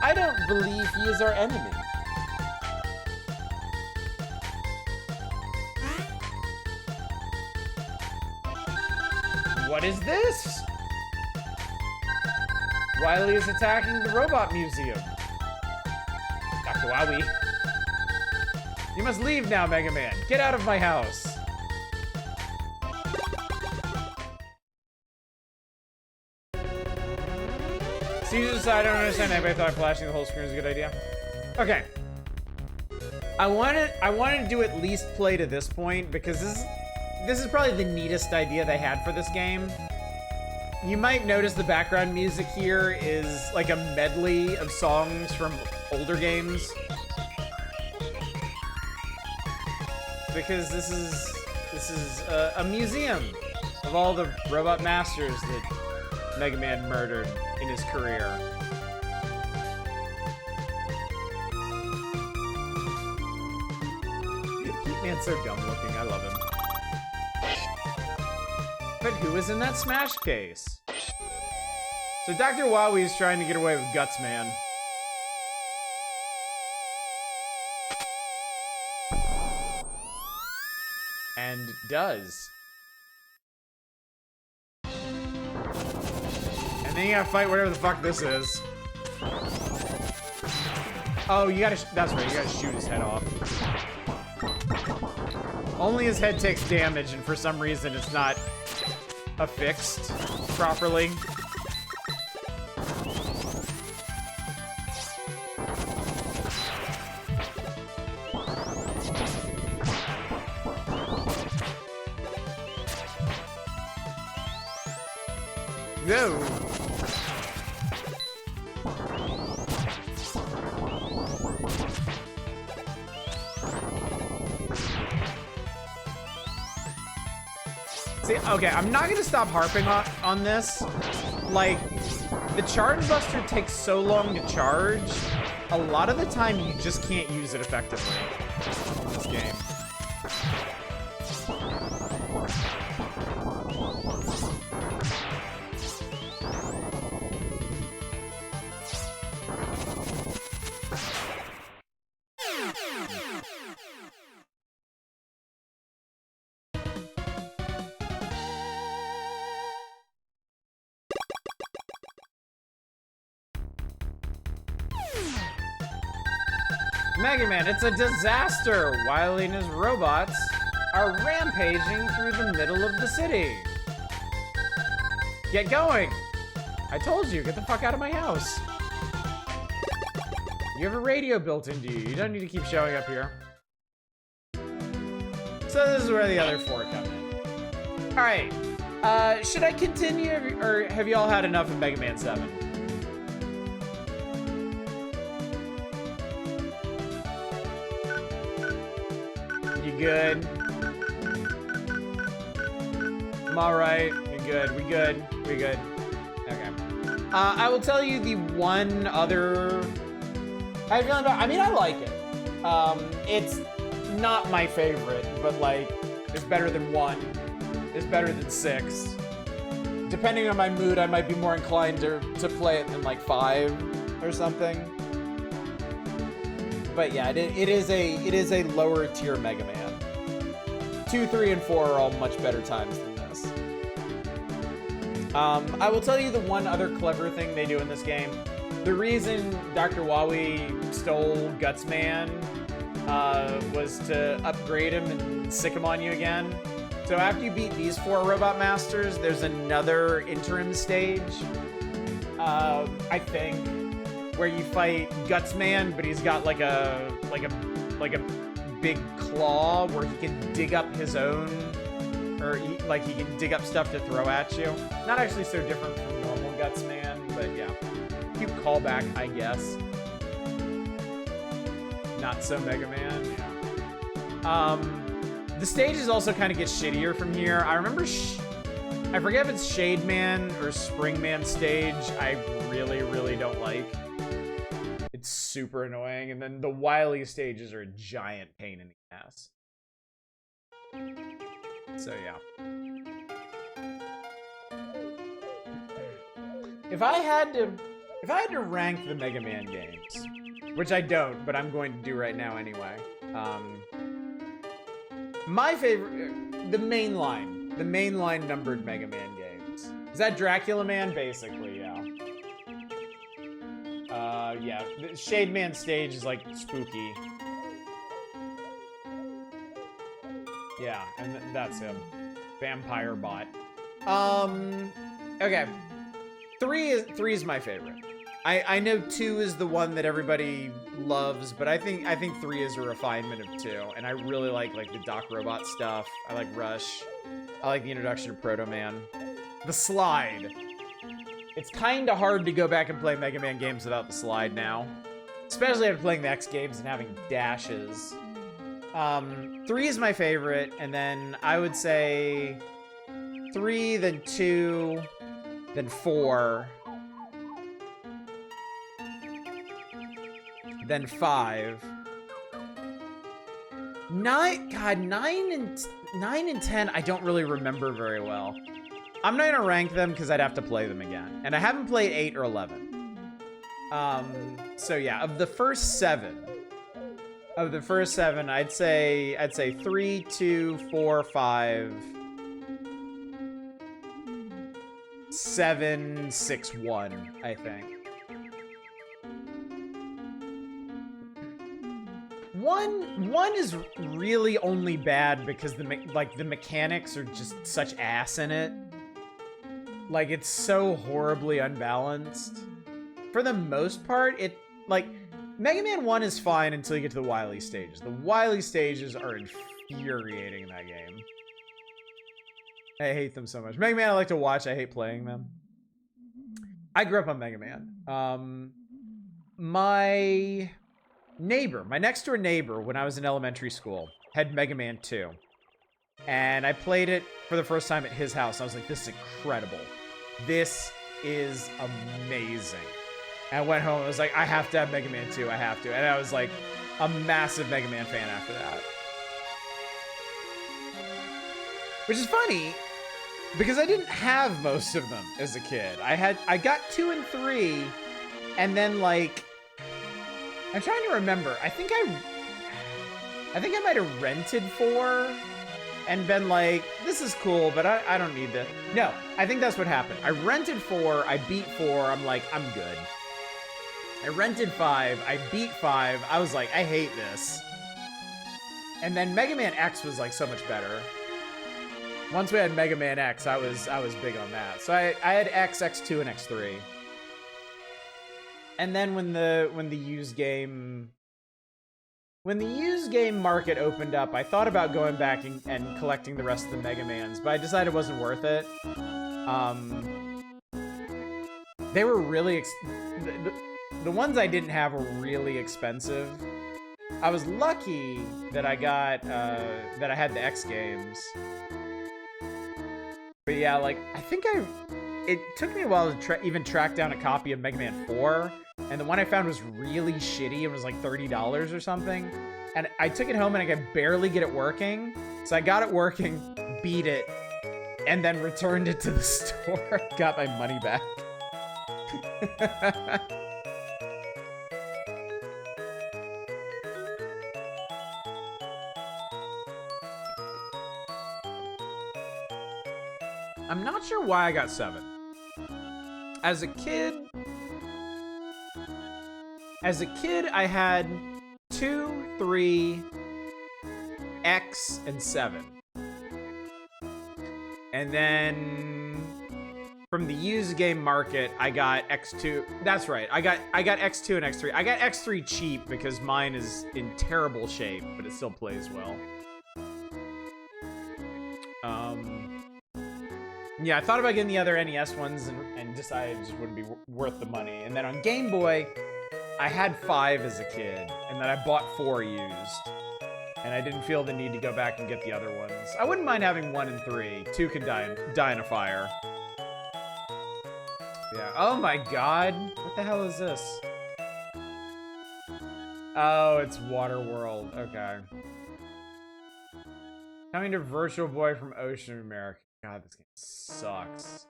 [SPEAKER 2] I don't believe he is our enemy. What is this? Wily is attacking the robot museum. Dr. Wowie. You must leave now, Mega Man. Get out of my house. Caesar, I don't understand. Anybody thought flashing the whole screen was a good idea? Okay. I wanted to do at least play to this point because this is probably the neatest idea they had for this game. You might notice the background music here is like a medley of songs from older games. Because this is a museum of all the robot masters that Mega Man murdered in his career. Heatman's so dumb looking, I love him. But who is in that smash case? So Dr. Wowie is trying to get away with Guts Man. And does. And then you gotta fight whatever the fuck this is. Oh, you gotta, that's right, you gotta shoot his head off. Only his head takes damage, and for some reason it's not affixed properly. Whoa. See, okay, I'm not gonna stop harping on this. Like, the Charge Buster takes so long to charge, a lot of the time you just can't use it effectively in this game. Mega Man, it's a disaster! Wily and his robots are rampaging through the middle of the city. Get going! I told you, get the fuck out of my house. You have a radio built into you. You don't need to keep showing up here. So this is where the other four come in. Alright, should I continue, or have you all had enough of Mega Man 7? Good. I'm alright. You're good. We good. We good. Okay. I will tell you the one other How you feeling about? I mean, I like it. It's not my favorite, but like, it's better than 1. It's better than 6. Depending on my mood, I might be more inclined to play it than like 5 or something. But yeah, it is a lower tier Mega Man. 2, 3, and 4 are all much better times than this. I will tell you the one other clever thing they do in this game. The reason Dr. Wowie stole Gutsman was to upgrade him and sick him on you again. So after you beat these 4 Robot Masters, there's another interim stage, I think, where you fight Gutsman, but he's got like a big claw where he can dig up his own, or he can dig up stuff to throw at you. Not actually so different from normal Gutsman, but yeah, cute callback, I guess. Not so Mega Man. Yeah. The stages also kind of get shittier from here. I remember, I forget if it's Shade Man or Spring Man stage. I really, really don't like. It's super annoying. And then the Wily stages are a giant pain in the ass. So yeah. If I had to rank the Mega Man games, which I don't, but I'm going to do right now anyway. My favorite, the mainline numbered Mega Man games. Is that Dracula Man? Basically, yeah. Yeah, the Shade Man stage is like spooky. Yeah, and that's him. Vampire Bot. Okay. 3 is my favorite. I know 2 is the one that everybody loves, but I think 3 is a refinement of 2, and I really like the Doc Robot stuff. I like Rush. I like the introduction of Proto Man. The slide. It's kind of hard to go back and play Mega Man games without the slide now, especially after playing the X games and having dashes. 3 is my favorite, and then I would say 3, then 2, then 4. Then 5. 9, God, 9 and 10, I don't really remember very well. I'm not gonna rank them because I'd have to play them again. And I haven't played 8 or 11. So yeah, of the first 7, I'd say 3, 2, 4, 5, 7, 6, 1, I think. 1 is really only bad because the mechanics are just such ass in it. Like, it's so horribly unbalanced. For the most part, Mega Man 1 is fine until you get to the Wily stages. The Wily stages are infuriating in that game. I hate them so much. Mega Man I like to watch, I hate playing them. I grew up on Mega Man. My next door neighbor, when I was in elementary school, had Mega Man 2. And I played it for the first time at his house. I was like, this is incredible. This is amazing. And I went home and I was like, I have to have Mega Man 2. I have to. And I was like a massive Mega Man fan after that. Which is funny, because I didn't have most of them as a kid. I got 2 and 3, and then I'm trying to remember. I think I might have rented 4 and been like, this is cool, but I don't need this. No, I think that's what happened. I rented 4, I beat 4, I'm like, I'm good. I rented 5, I beat 5, I was like, I hate this. And then Mega Man X was like so much better. Once we had Mega Man X, I was big on that. So I had X, X2, and X3. And then when the used game market opened up, I thought about going back and collecting the rest of the Mega Mans, but I decided it wasn't worth it. They were really the ones I didn't have were really expensive. I was lucky that I got that I had the X games. But yeah, I think it took me a while to even track down a copy of Mega Man 4. And the one I found was really shitty. It was like $30 or something. And I took it home and I could barely get it working. So I got it working, beat it, and then returned it to the store. Got my money back. I'm not sure why I got 7. As a kid, I had 2, 3, X, and 7. And then from the used game market, I got X2. That's right. I got X2 and X3. I got X3 cheap because mine is in terrible shape, but it still plays well. Yeah, I thought about getting the other NES ones and decided it just wouldn't be worth the money. And then on Game Boy, I had 5 as a kid, and then I bought 4 used. And I didn't feel the need to go back and get the other ones. I wouldn't mind having 1 and 3. 2 can die in a fire. Yeah. Oh my god. What the hell is this? Oh, it's Waterworld. Okay. Coming to Virtual Boy from Ocean America. God, this game sucks.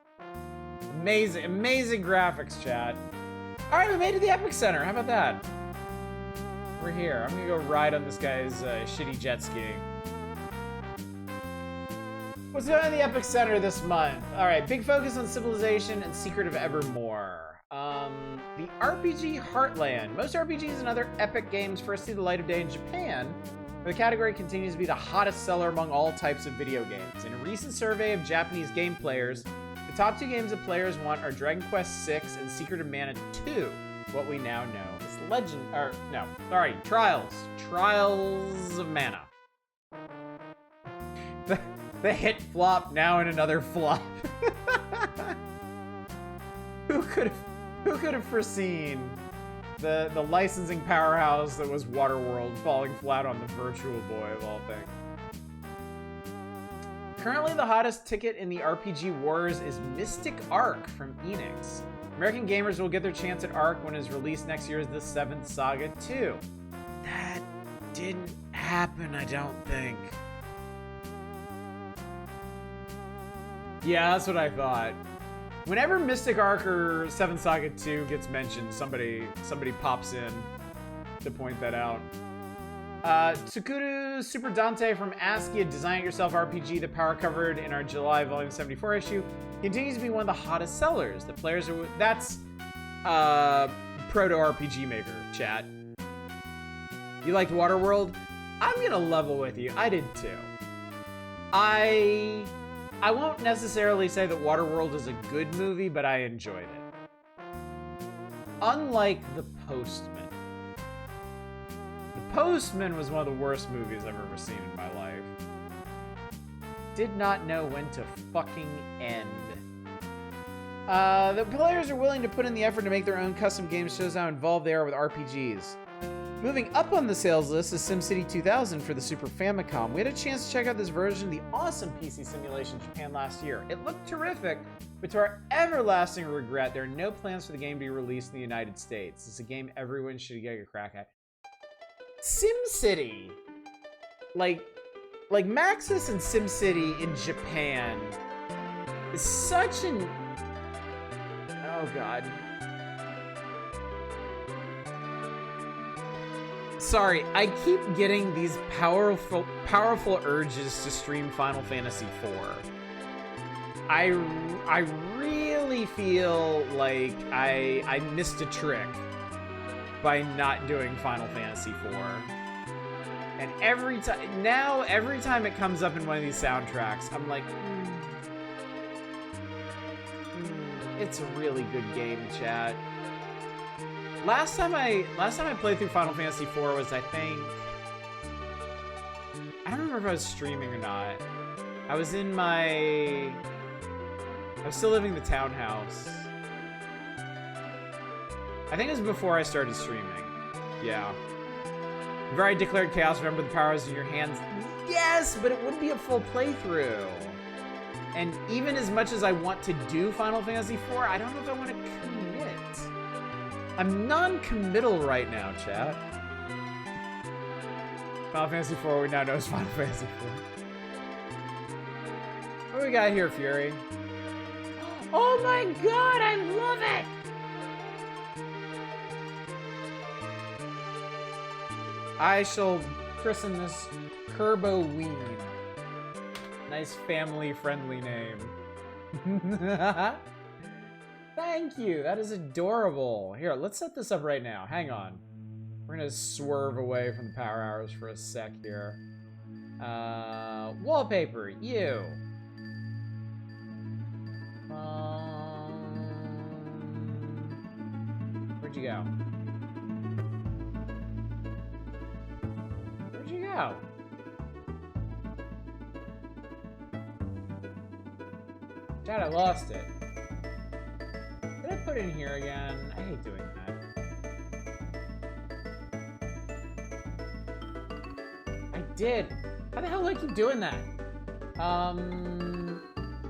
[SPEAKER 2] Amazing, amazing graphics, chat. All right, we made it to the Epic Center. How about that? We're here. I'm gonna go ride on this guy's shitty jet ski. What's going on in the Epic Center this month? All right, big focus on Civilization and Secret of Evermore. The RPG Heartland. Most RPGs and other epic games first see the light of day in Japan, where the category continues to be the hottest seller among all types of video games. In a recent survey of Japanese game players, the top 2 games that players want are Dragon Quest VI and Secret of Mana 2, what we now know as Trials of Mana. The hit flop, now in another flop. Who could have foreseen the licensing powerhouse that was Waterworld falling flat on the Virtual Boy of all things? Currently, the hottest ticket in the RPG wars is Mystic Arc from Enix. American gamers will get their chance at Arc when it is released next year as the 7th Saga 2. That didn't happen, I don't think. Yeah, that's what I thought. Whenever Mystic Arc or 7th Saga 2 gets mentioned, somebody pops in to point that out. Tsukuru Super Dante from ASCII, a design-it-yourself RPG that Power covered in our July Volume 74 issue, continues to be one of the hottest sellers. The players are... That's proto-RPG Maker, chat. You liked Waterworld? I'm gonna level with you. I did too. I won't necessarily say that Waterworld is a good movie, but I enjoyed it. Unlike The Postman. The Postman was one of the worst movies I've ever seen in my life. Did not know when to fucking end. The players are willing to put in the effort to make their own custom games, shows how involved they are with RPGs. Moving up on the sales list is SimCity 2000 for the Super Famicom. We had a chance to check out this version of the awesome PC simulation in Japan last year. It looked terrific, but to our everlasting regret, there are no plans for the game to be released in the United States. It's a game everyone should get a crack at. SimCity, like Maxis and SimCity in Japan is such an... Oh god. Sorry, I keep getting these powerful urges to stream Final Fantasy IV. I really feel like I missed a trick by not doing Final Fantasy IV. And every time it comes up in one of these soundtracks, I'm like, it's a really good game, chat. Last time I played through Final Fantasy IV was, I think... I don't remember if I was streaming or not. I was still living in the townhouse. I think it was before I started streaming. Yeah. You've already declared chaos, remember the powers in your hands. Yes, but it wouldn't be a full playthrough. And even as much as I want to do Final Fantasy IV, I don't know if I want to commit. I'm non-committal right now, chat. Final Fantasy IV, we now know is Final Fantasy IV. What do we got here, Fury? Oh my god, I love it! I shall christen this Kerboween. Nice family-friendly name. Thank you, that is adorable. Here, let's set this up right now. Hang on. We're gonna swerve away from the power hours for a sec here. Wallpaper, you. Where'd you go? Where'd you go? Chad, I lost it. Did I put it in here again? I hate doing that. I did. How the hell do I keep doing that?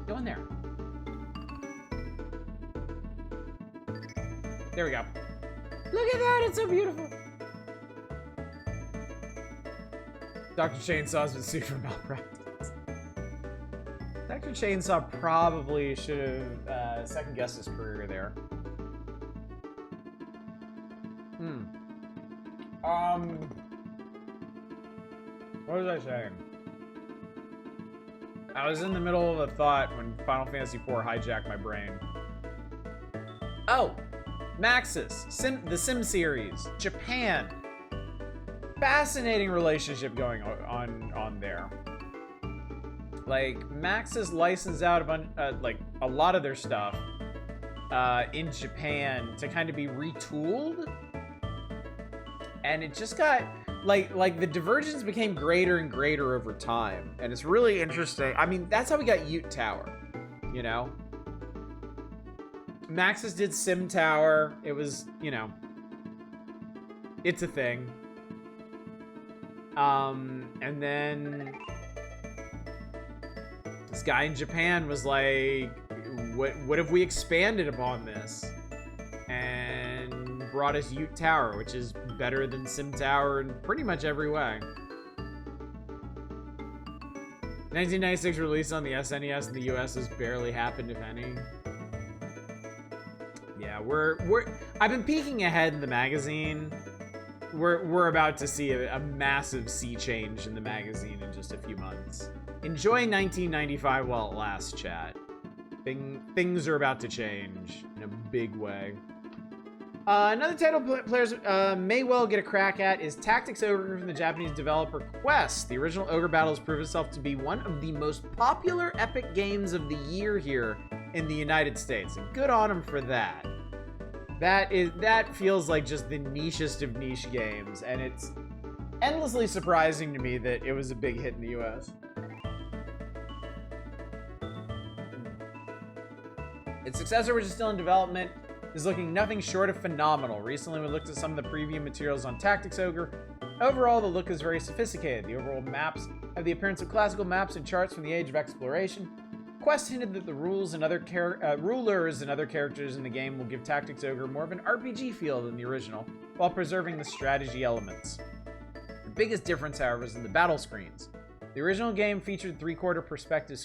[SPEAKER 2] Go in there. There we go. Look at that, it's so beautiful. Dr. Chainsaw's been sued for malpractice. Dr. Chainsaw probably should have second-guessed his career there. What was I saying? I was in the middle of a thought when Final Fantasy IV hijacked my brain. Oh! Maxis, the Sim series, Japan. Fascinating relationship going on there. Like, Maxis licensed out a bunch, like a lot of their stuff in Japan to kind of be retooled, and it just got like the divergence became greater and greater over time, and it's really interesting. I mean, that's how we got Ute Tower, you know. Maxis did Sim Tower. It was, you know, it's a thing. And then this guy in Japan was like, what if we expanded upon this and brought us Ute Tower, which is better than Sim Tower in pretty much every way. 1996 release on the SNES in the US has barely happened, if any. Yeah, I've been peeking ahead in the magazine. We're about to see a massive sea change in the magazine in just a few months. Enjoy 1995 while it lasts, chat. Things are about to change in a big way. Another title players may well get a crack at is Tactics Ogre from the Japanese developer Quest. The original Ogre battle has proven itself to be one of the most popular epic games of the year here in the United States. And good on them for that. That feels like just the nichest of niche games, and it's endlessly surprising to me that it was a big hit in the US. Its successor, which is still in development, is looking nothing short of phenomenal. Recently, we looked at some of the preview materials on Tactics Ogre. Overall, the look is very sophisticated. The overall maps have the appearance of classical maps and charts from the age of exploration. Quest hinted that the rulers and other characters in the game will give Tactics Ogre more of an RPG feel than the original, while preserving the strategy elements. The biggest difference, however, is in the battle screens. The original game featured three-quarter perspective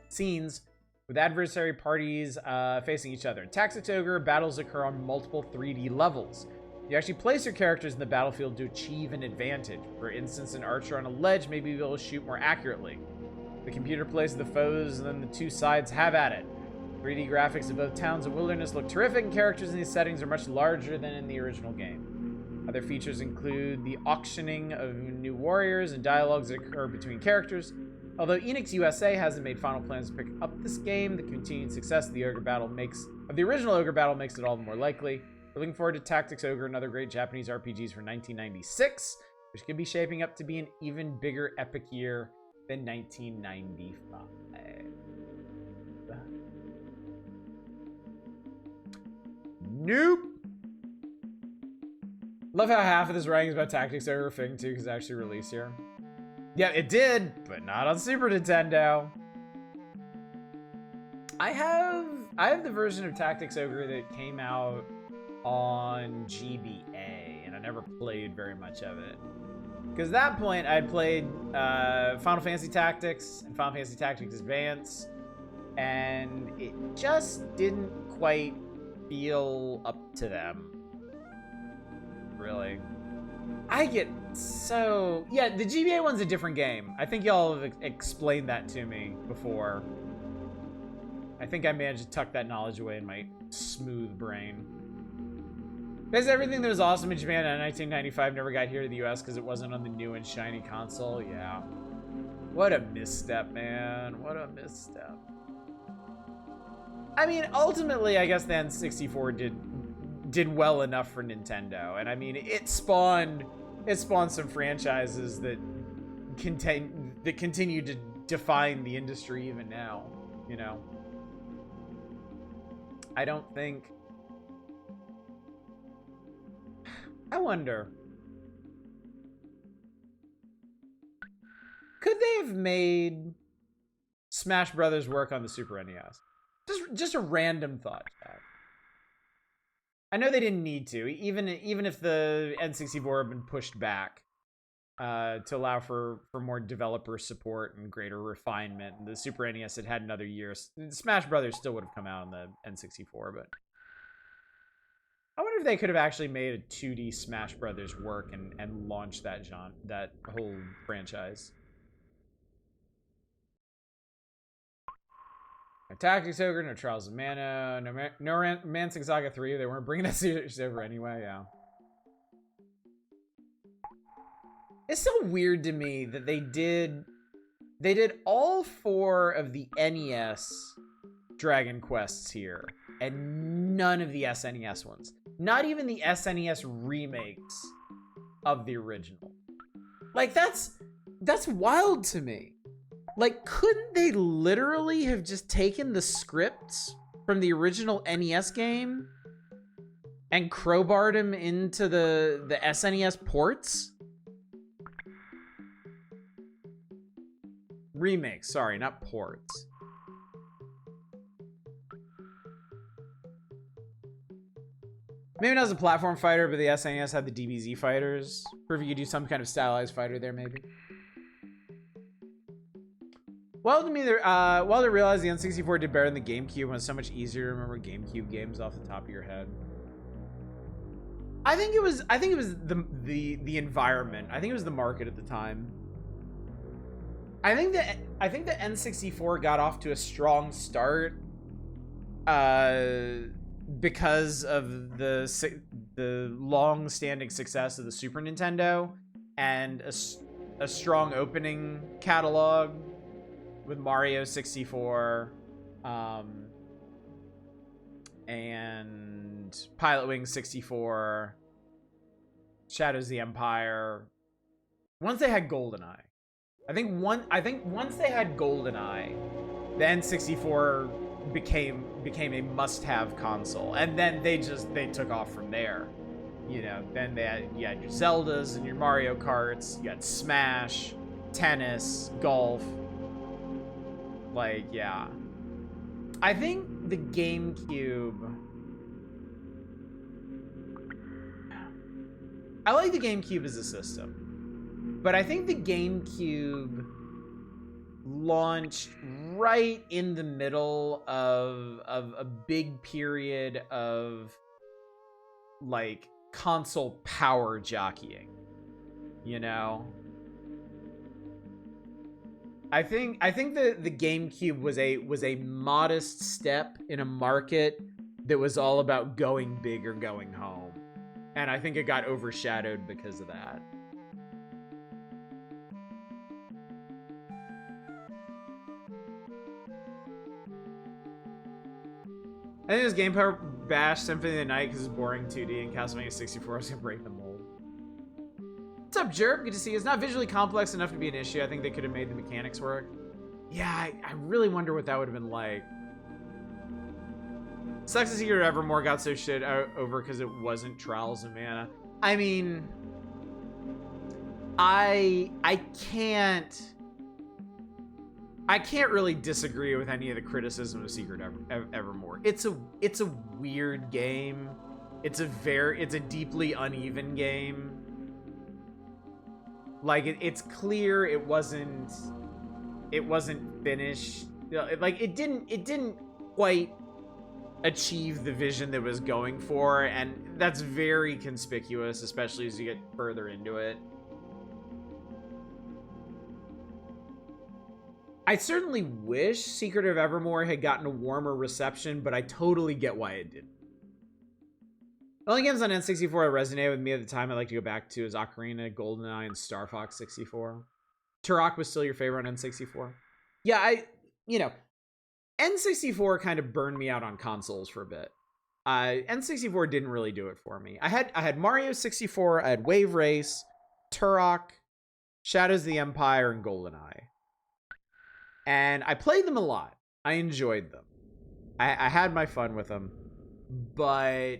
[SPEAKER 2] scenes with adversary parties facing each other. In Tactics Ogre, battles occur on multiple 3D levels. You actually place your characters in the battlefield to achieve an advantage. For instance, an archer on a ledge may be able to shoot more accurately. The computer plays the foes, and then the two sides have at it. 3D graphics of both towns and wilderness look terrific, and characters in these settings are much larger than in the original game. Other features include the auctioning of new warriors and dialogues that occur between characters. Although Enix USA hasn't made final plans to pick up this game, the continued success of the original Ogre battle makes it all the more likely. We're looking forward to Tactics Ogre and other great Japanese RPGs for 1996, which could be shaping up to be an even bigger epic year than 1995. Nope. Love how half of this writing is about Tactics Ogre thing too, because it actually released here. Yeah, it did, but not on Super Nintendo. I have the version of Tactics Ogre that came out on GBA, and I never played very much of it. Because at that point, I played Final Fantasy Tactics and Final Fantasy Tactics Advance, and it just didn't quite feel up to them. Really. I get so... Yeah, the GBA one's a different game. I think y'all have explained that to me before. I think I managed to tuck that knowledge away in my smooth brain. Because everything that was awesome in Japan in 1995 never got here to the US because it wasn't on the new and shiny console. Yeah. What a misstep, man. What a misstep. I mean, ultimately, I guess the N64 did well enough for Nintendo. And I mean, it spawned some franchises that continue to define the industry even now, you know. I don't think... I wonder. Could they have made Smash Brothers work on the Super NES? Just a random thought, Jack. I know they didn't need to, even if the N64 had been pushed back to allow for more developer support and greater refinement. The Super NES had another year. Smash Brothers still would have come out on the N64, but I wonder if they could have actually made a 2D Smash Brothers work and launched that whole franchise. No Tactics Ogre, no Trials of Mana, no Romancing Saga 3. They weren't bringing that series over anyway, yeah. It's so weird to me that they did all 4 of the NES Dragon Quests here, and none of the SNES ones. Not even the SNES remakes of the original. Like, that's wild to me. Like, couldn't they literally have just taken the scripts from the original NES game and crowbarred them into the SNES ports? Remakes, sorry, not ports. Maybe not as a platform fighter, but the SNES had the DBZ fighters. Or if you could do some kind of stylized fighter there, maybe. Well, to me, while they realized the N64 did better than the GameCube, and it was so much easier to remember GameCube games off the top of your head. I think it was the environment. I think it was the market at the time. I think the N64 got off to a strong start because of the long-standing success of the Super Nintendo and a strong opening catalog with Mario 64 and Pilot Wings 64, Shadows of the Empire. Once they had GoldenEye, I think once they had GoldenEye, the N64 became a must-have console, and then they took off from there. You know, then you had your Zeldas and your Mario Karts, you had Smash, tennis, golf. Like, yeah. I think the GameCube... I like the GameCube as a system, but I think the GameCube launched right in the middle of a big period of, like, console power jockeying, you know? I think the GameCube was a modest step in a market that was all about going big or going home. And I think it got overshadowed because of that. I think this Game Power Bash Symphony of the Night because it's boring 2D and Castlevania 64 is gonna break the mold. What's up, Jerp? Good to see you. It's not visually complex enough to be an issue. I think they could have made the mechanics work. Yeah, I really wonder what that would have been like. Sucks to see your Evermore got so shit over because it wasn't Trials of Mana. I mean, I can't really disagree with any of the criticism of Secret Evermore. It's a weird game. It's a deeply uneven game. Like it's clear it wasn't finished. Like it didn't quite achieve the vision that it was going for, and that's very conspicuous, especially as you get further into it. I certainly wish Secret of Evermore had gotten a warmer reception, but I totally get why it didn't. The only games on N64 that resonated with me at the time I'd like to go back to is Ocarina, GoldenEye, and Star Fox 64. Turok was still your favorite on N64? Yeah, N64 kind of burned me out on consoles for a bit. N64 didn't really do it for me. I had Mario 64, I had Wave Race, Turok, Shadows of the Empire, and GoldenEye. And I played them a lot. I enjoyed them. I had my fun with them. But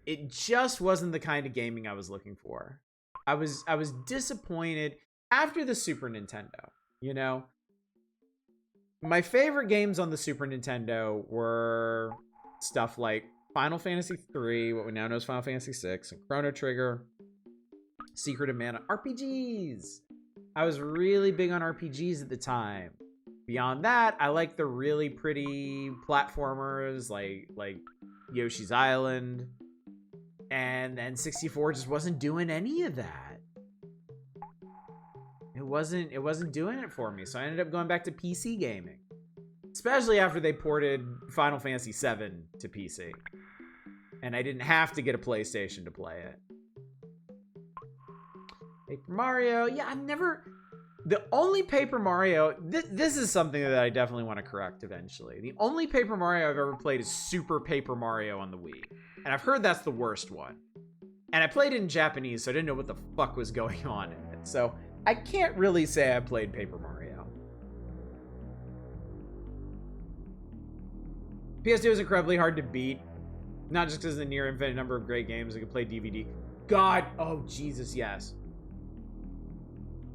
[SPEAKER 2] it just wasn't the kind of gaming I was looking for. I was disappointed after the Super Nintendo, you know? My favorite games on the Super Nintendo were stuff like Final Fantasy III, what we now know as Final Fantasy VI, and Chrono Trigger, Secret of Mana, RPGs. I was really big on RPGs at the time. Beyond that, I like the really pretty platformers like Yoshi's Island. And then N64 just wasn't doing any of that. It wasn't doing it for me. So I ended up going back to PC gaming. Especially after they ported Final Fantasy VII to PC. And I didn't have to get a PlayStation to play it. Paper Mario, yeah, the only Paper Mario, this is something that I definitely want to correct eventually. The only Paper Mario I've ever played is Super Paper Mario on the Wii. And I've heard that's the worst one. And I played it in Japanese, so I didn't know what the fuck was going on in it. So I can't really say I played Paper Mario. PS2 is incredibly hard to beat. Not just because of the near infinite number of great games that could play DVD. God, oh Jesus, yes.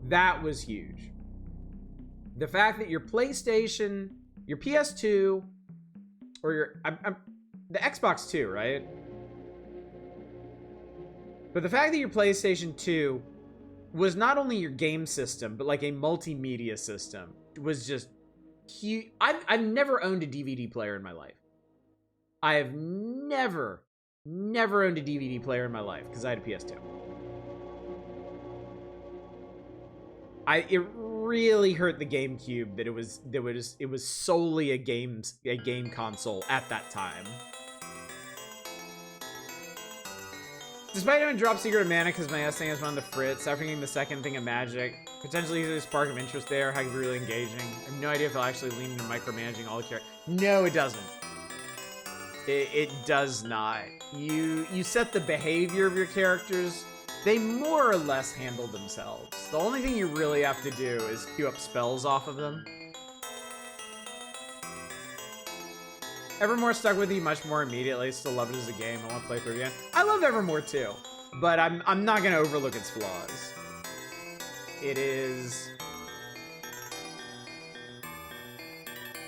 [SPEAKER 2] That was huge. The fact that your PlayStation, your PS2, or your the Xbox 2, right? But the fact that your PlayStation 2 was not only your game system, but like a multimedia system was just huge. I've never owned a DVD player in my life. I have never owned a DVD player in my life because I had a PS2. It really hurt the GameCube that it was solely a game console at that time. Despite having dropped Secret of Mana because my S-Thing has run the fritz, after getting the second thing of Magic, potentially there's a spark of interest there, how it could be really engaging. I have no idea if I'll actually lean into micromanaging all the characters. No, it doesn't. It does not. You set the behavior of your characters. They more or less handle themselves. The only thing you really have to do is queue up spells off of them. Evermore stuck with you much more immediately. Still love it as a game. I want to play through it again. I love Evermore too, but I'm not gonna overlook its flaws.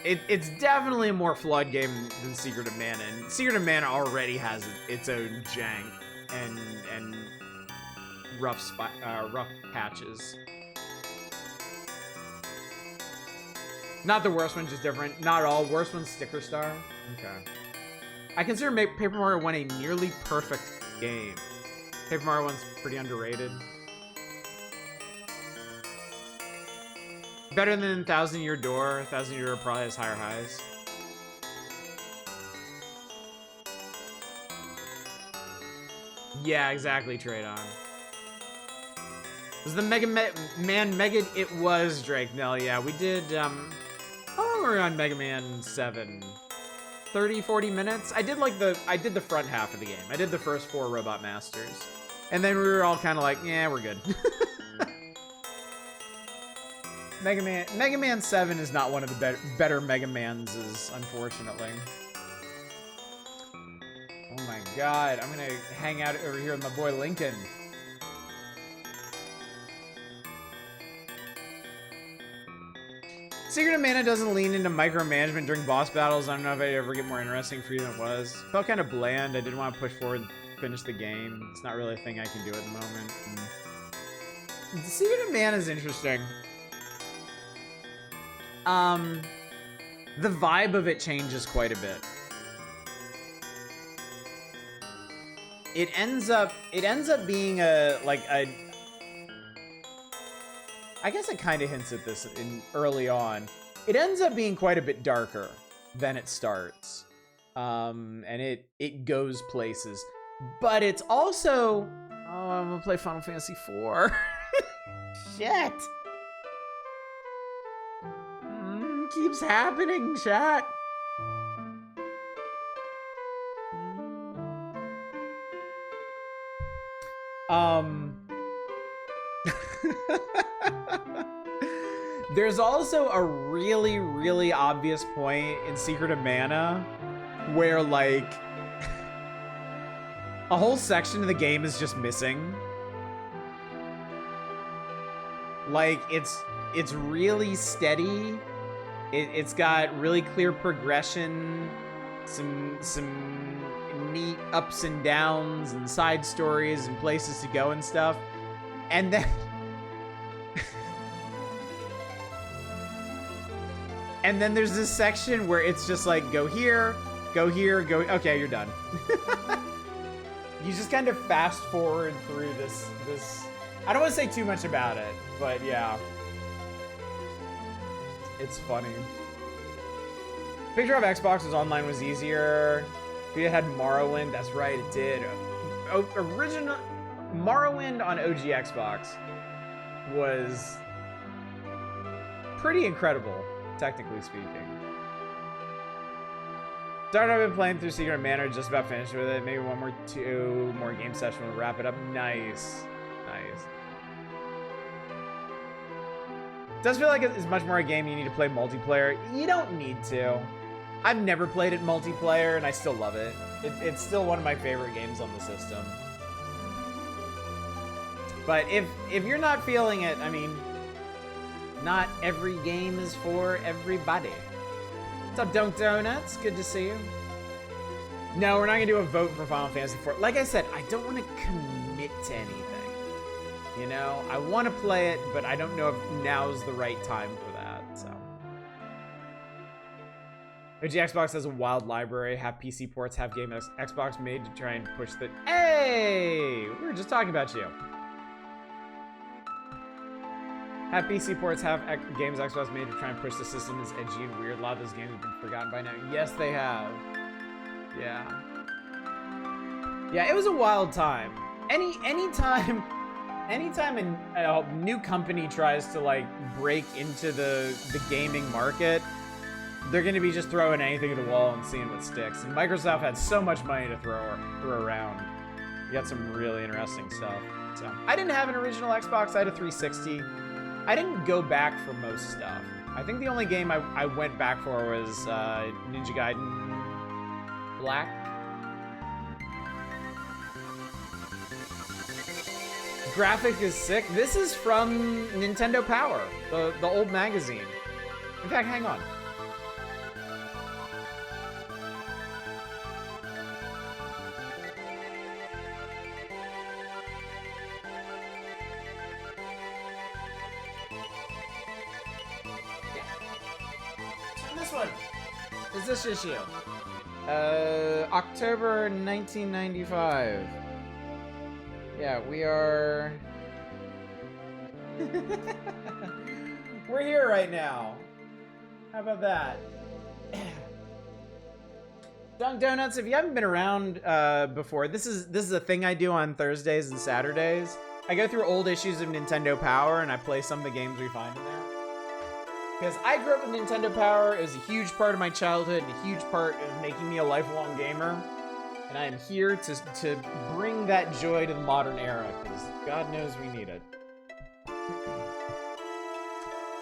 [SPEAKER 2] It's definitely a more flawed game than Secret of Mana, and Secret of Mana already has its own jank and rough patches. Not the worst one, just different. Not all. Worst one's Sticker Star. Okay. I consider Paper Mario 1 a nearly perfect game. Paper Mario 1's pretty underrated. Better than Thousand Year Door. Thousand Year Door probably has higher highs. Yeah, exactly, Tradon. Was the Mega Man Mega? It was Drake. No, yeah, we did. How long were we on Mega Man 7? 30, 40 minutes? I did the front half of the game. I did the first 4 Robot Masters. And then we were all kind of like, yeah, we're good. Mega Man 7 is not one of the better Mega Mans, unfortunately. Oh my god, I'm gonna hang out over here with my boy Lincoln. Secret of Mana doesn't lean into micromanagement during boss battles. I don't know if I'd ever get more interesting for you than it was. Felt kind of bland. I didn't want to push forward and finish the game. It's not really a thing I can do at the moment. Secret of Mana is interesting. The vibe of it changes quite a bit. It ends up being I guess it kind of hints at this early on. It ends up being quite a bit darker than it starts. And it goes places. But it's also... Oh, I'm gonna play Final Fantasy IV. Shit! Keeps happening, chat. There's also a really, really obvious point in Secret of Mana where, like, a whole section of the game is just missing. Like, it's really steady. It's got really clear progression, some neat ups and downs and side stories and places to go and stuff. And then and then there's this section where it's just like, go here, go here, go... Okay, you're done. You just kind of fast forward through this... I don't want to say too much about it, but yeah. It's funny. Picture of Xbox's online was easier. It had Morrowind. That's right, it did. Original Morrowind on OG Xbox was pretty incredible, technically speaking. I've been playing through Secret of Mana, just about finished with it. Maybe two more game session will wrap it up. Nice. Nice. Does feel like it's much more a game you need to play multiplayer. You don't need to. I've never played it multiplayer, and I still love it. It's still one of my favorite games on the system. But if you're not feeling it, I mean, not every game is for everybody. What's up, Dunk Donuts? Good to see you. No, we're not gonna do a vote for Final Fantasy IV. Like I said, I don't want to commit to anything. You know, I want to play it, but I don't know if now's the right time for that, so. OG Xbox has a wild library, have PC ports, have game Xbox made to try and push the... Hey! We were just talking about you. Have PC ports, have games Xbox made to try and push the system is edgy and weird. A lot of those games have been forgotten by now. Yes, they have. Yeah. Yeah, it was a wild time. Anytime a new company tries to, like, break into the gaming market, they're going to be just throwing anything at the wall and seeing what sticks. And Microsoft had so much money to throw around. You got some really interesting stuff. So I didn't have an original Xbox. I had a 360. I didn't go back for most stuff. I think the only game I went back for was Ninja Gaiden Black. Graphic is sick. This is from Nintendo Power, the old magazine. In fact, hang on. This one is this issue. October 1995. Yeah, we are... We're here right now. How about that? Dunk Donuts, if you haven't been around before, this is a thing I do on Thursdays and Saturdays. I go through old issues of Nintendo Power and I play some of the games we find in there. Because I grew up with Nintendo Power, it was a huge part of my childhood and a huge part of making me a lifelong gamer. And I am here to bring that joy to the modern era, because God knows we need it.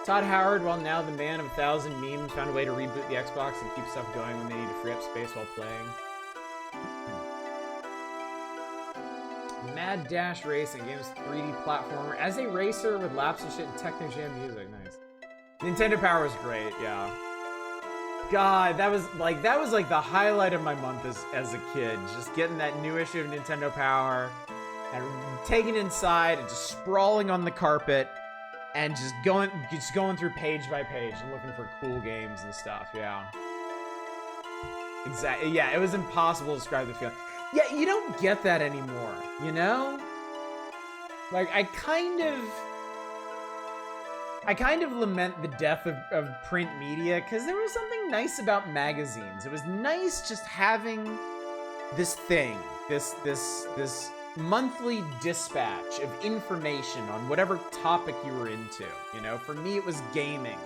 [SPEAKER 2] Todd Howard, while now the man of 1,000 memes, found a way to reboot the Xbox and keep stuff going when they need to free up space while playing. Mad Dash Racing, game's 3D platformer as a racer with laps and shit and Techno Jam music. Nice. Nintendo Power was great, yeah. God, that was like the highlight of my month as a kid. Just getting that new issue of Nintendo Power and taking it inside and just sprawling on the carpet and just going through page by page and looking for cool games and stuff, yeah. Exactly. Yeah, it was impossible to describe the feeling. Yeah, you don't get that anymore, you know? Like, I kind of lament the death of print media, because there was something nice about magazines. It was nice just having this thing, this monthly dispatch of information on whatever topic you were into. You know, for me, it was gaming.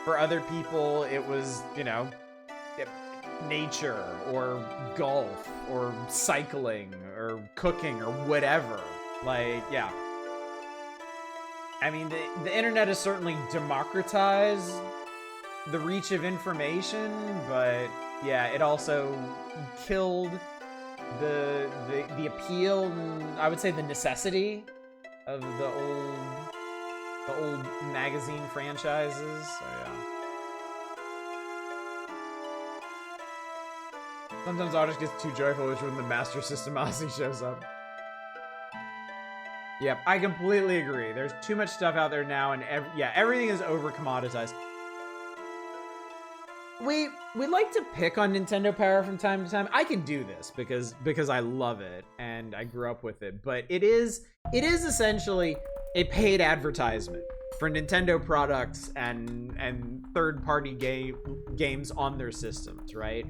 [SPEAKER 2] For other people, it was, you know, nature or golf or cycling or cooking or whatever. Like, yeah. I mean, the internet has certainly democratized the reach of information, but yeah, it also killed the appeal and I would say the necessity of the old magazine franchises. So yeah. Sometimes Artist gets too joyful, which when the Master System Aussie shows up. Yep, I completely agree. There's too much stuff out there now, and everything is over commoditized. We like to pick on Nintendo Power from time to time. I can do this because I love it and I grew up with it. But it is essentially a paid advertisement for Nintendo products and third-party games on their systems, right?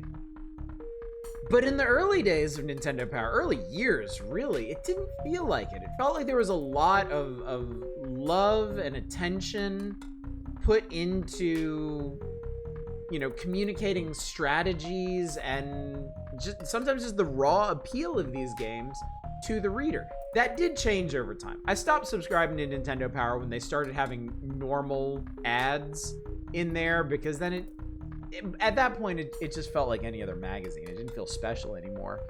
[SPEAKER 2] But in the early days of Nintendo Power, early years, really, it didn't feel like it. It felt like there was a lot of love and attention put into, you know, communicating strategies and sometimes just the raw appeal of these games to the reader. That did change over time. I stopped subscribing to Nintendo Power when they started having normal ads in there, because then at that point, it just felt like any other magazine. It didn't feel special anymore.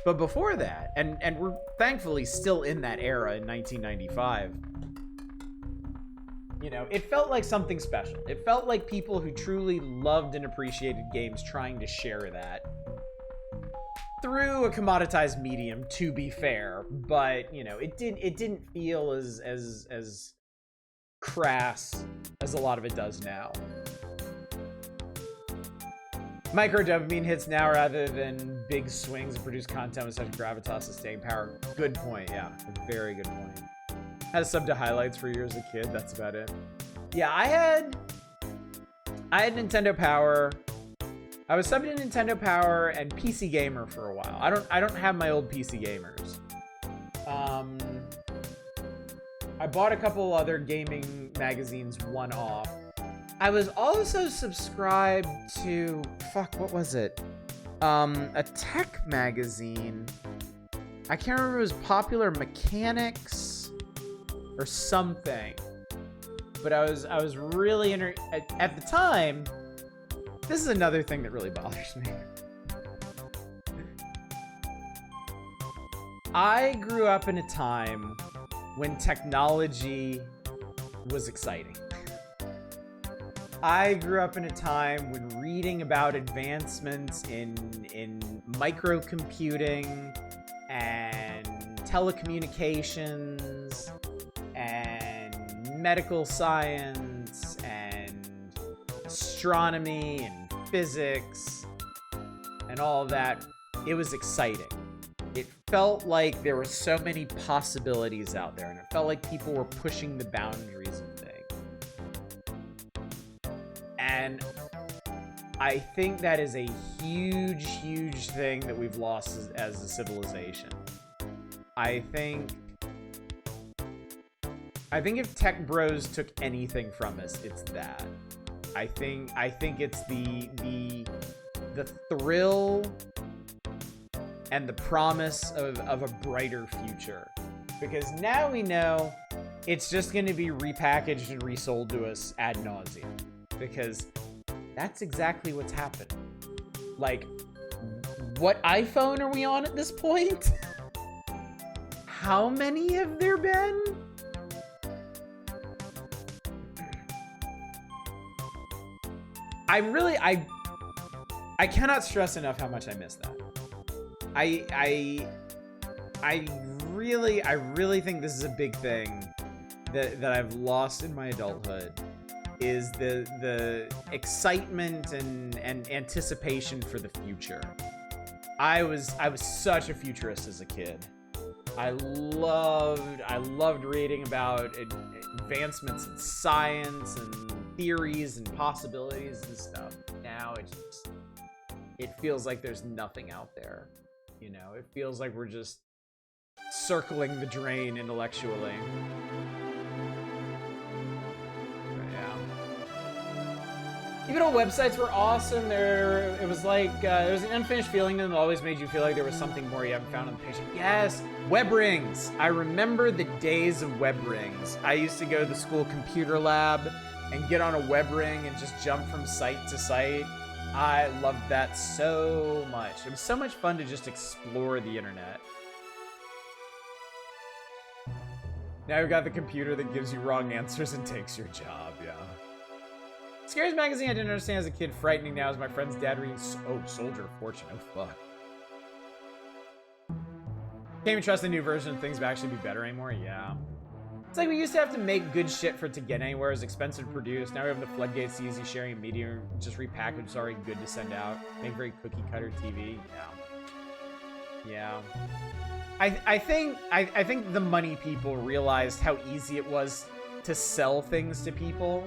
[SPEAKER 2] But before that, and we're thankfully still in that era in 1995, you know, it felt like something special. It felt like people who truly loved and appreciated games trying to share that through a commoditized medium, to be fair. But, you know, it didn't feel as crass as a lot of it does now. Micro dopamine hits now rather than big swings and produce content with such gravitas and staying power. Good point, yeah. A very good point. Had a sub to highlights for years as a kid, that's about it. Yeah, I had Nintendo Power. I was subbed to Nintendo Power and PC Gamer for a while. I don't have my old PC Gamers. I bought a couple other gaming magazines one-off. I was also subscribed to, what was it? A tech magazine. I can't remember if it was Popular Mechanics or something. But I was really at the time. This is another thing that really bothers me. I grew up in a time when technology was exciting. I grew up in a time when reading about advancements in microcomputing and telecommunications and medical science and astronomy and physics and all of that, it was exciting. It felt like there were so many possibilities out there, and it felt like people were pushing the boundaries of things. And I think that is a huge, huge thing that we've lost as a civilization. I think if tech bros took anything from us, it's that. I think it's the thrill and the promise of a brighter future. Because now we know it's just going to be repackaged and resold to us ad nauseum. Because that's exactly what's happened. Like, what iPhone are we on at this point? How many have there been? I cannot stress enough how much I miss that. I really think this is a big thing that I've lost in my adulthood, is the excitement and anticipation for the future. I was such a futurist as a kid. I loved reading about advancements in science and theories and possibilities and stuff. Now it feels like there's nothing out there. You know, it feels like we're just circling the drain intellectually. Even though websites were awesome, it was like, there was an unfinished feeling that always made you feel like there was something more you haven't found on the page. Yes, web rings. I remember the days of web rings. I used to go to the school computer lab and get on a web ring and just jump from site to site. I loved that so much. It was so much fun to just explore the internet. Now you've got the computer that gives you wrong answers and takes your job, yeah. Scariest magazine I didn't understand as a kid, frightening now, is my friend's dad reading Soldier of Fortune. Oh, fuck. Can't even trust the new version of things to actually be better anymore. Yeah. It's like we used to have to make good shit for it to get anywhere. It's expensive to produce. Now we have the floodgates, easy sharing of media, just repackaged. It's already good to send out. Make very cookie cutter TV. Yeah. I think the money people realized how easy it was to sell things to people.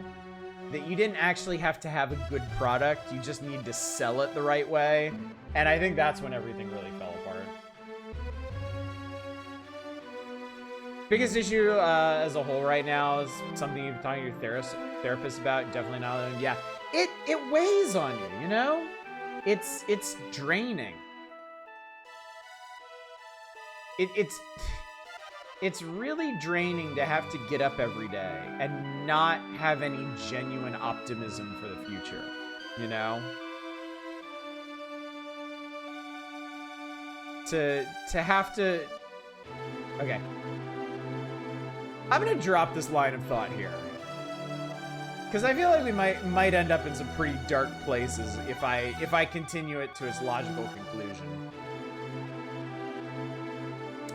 [SPEAKER 2] That you didn't actually have to have a good product, you just need to sell it the right way. And I think that's when everything really fell apart. Biggest issue as a whole right now is something you've been talking to your therapist about. Definitely not alone. Yeah, it weighs on you, you know? It's draining. It's really draining to have to get up every day and not have any genuine optimism for the future, you know? To have to... Okay. I'm gonna drop this line of thought here. Because I feel like we might end up in some pretty dark places if I continue it to its logical conclusion.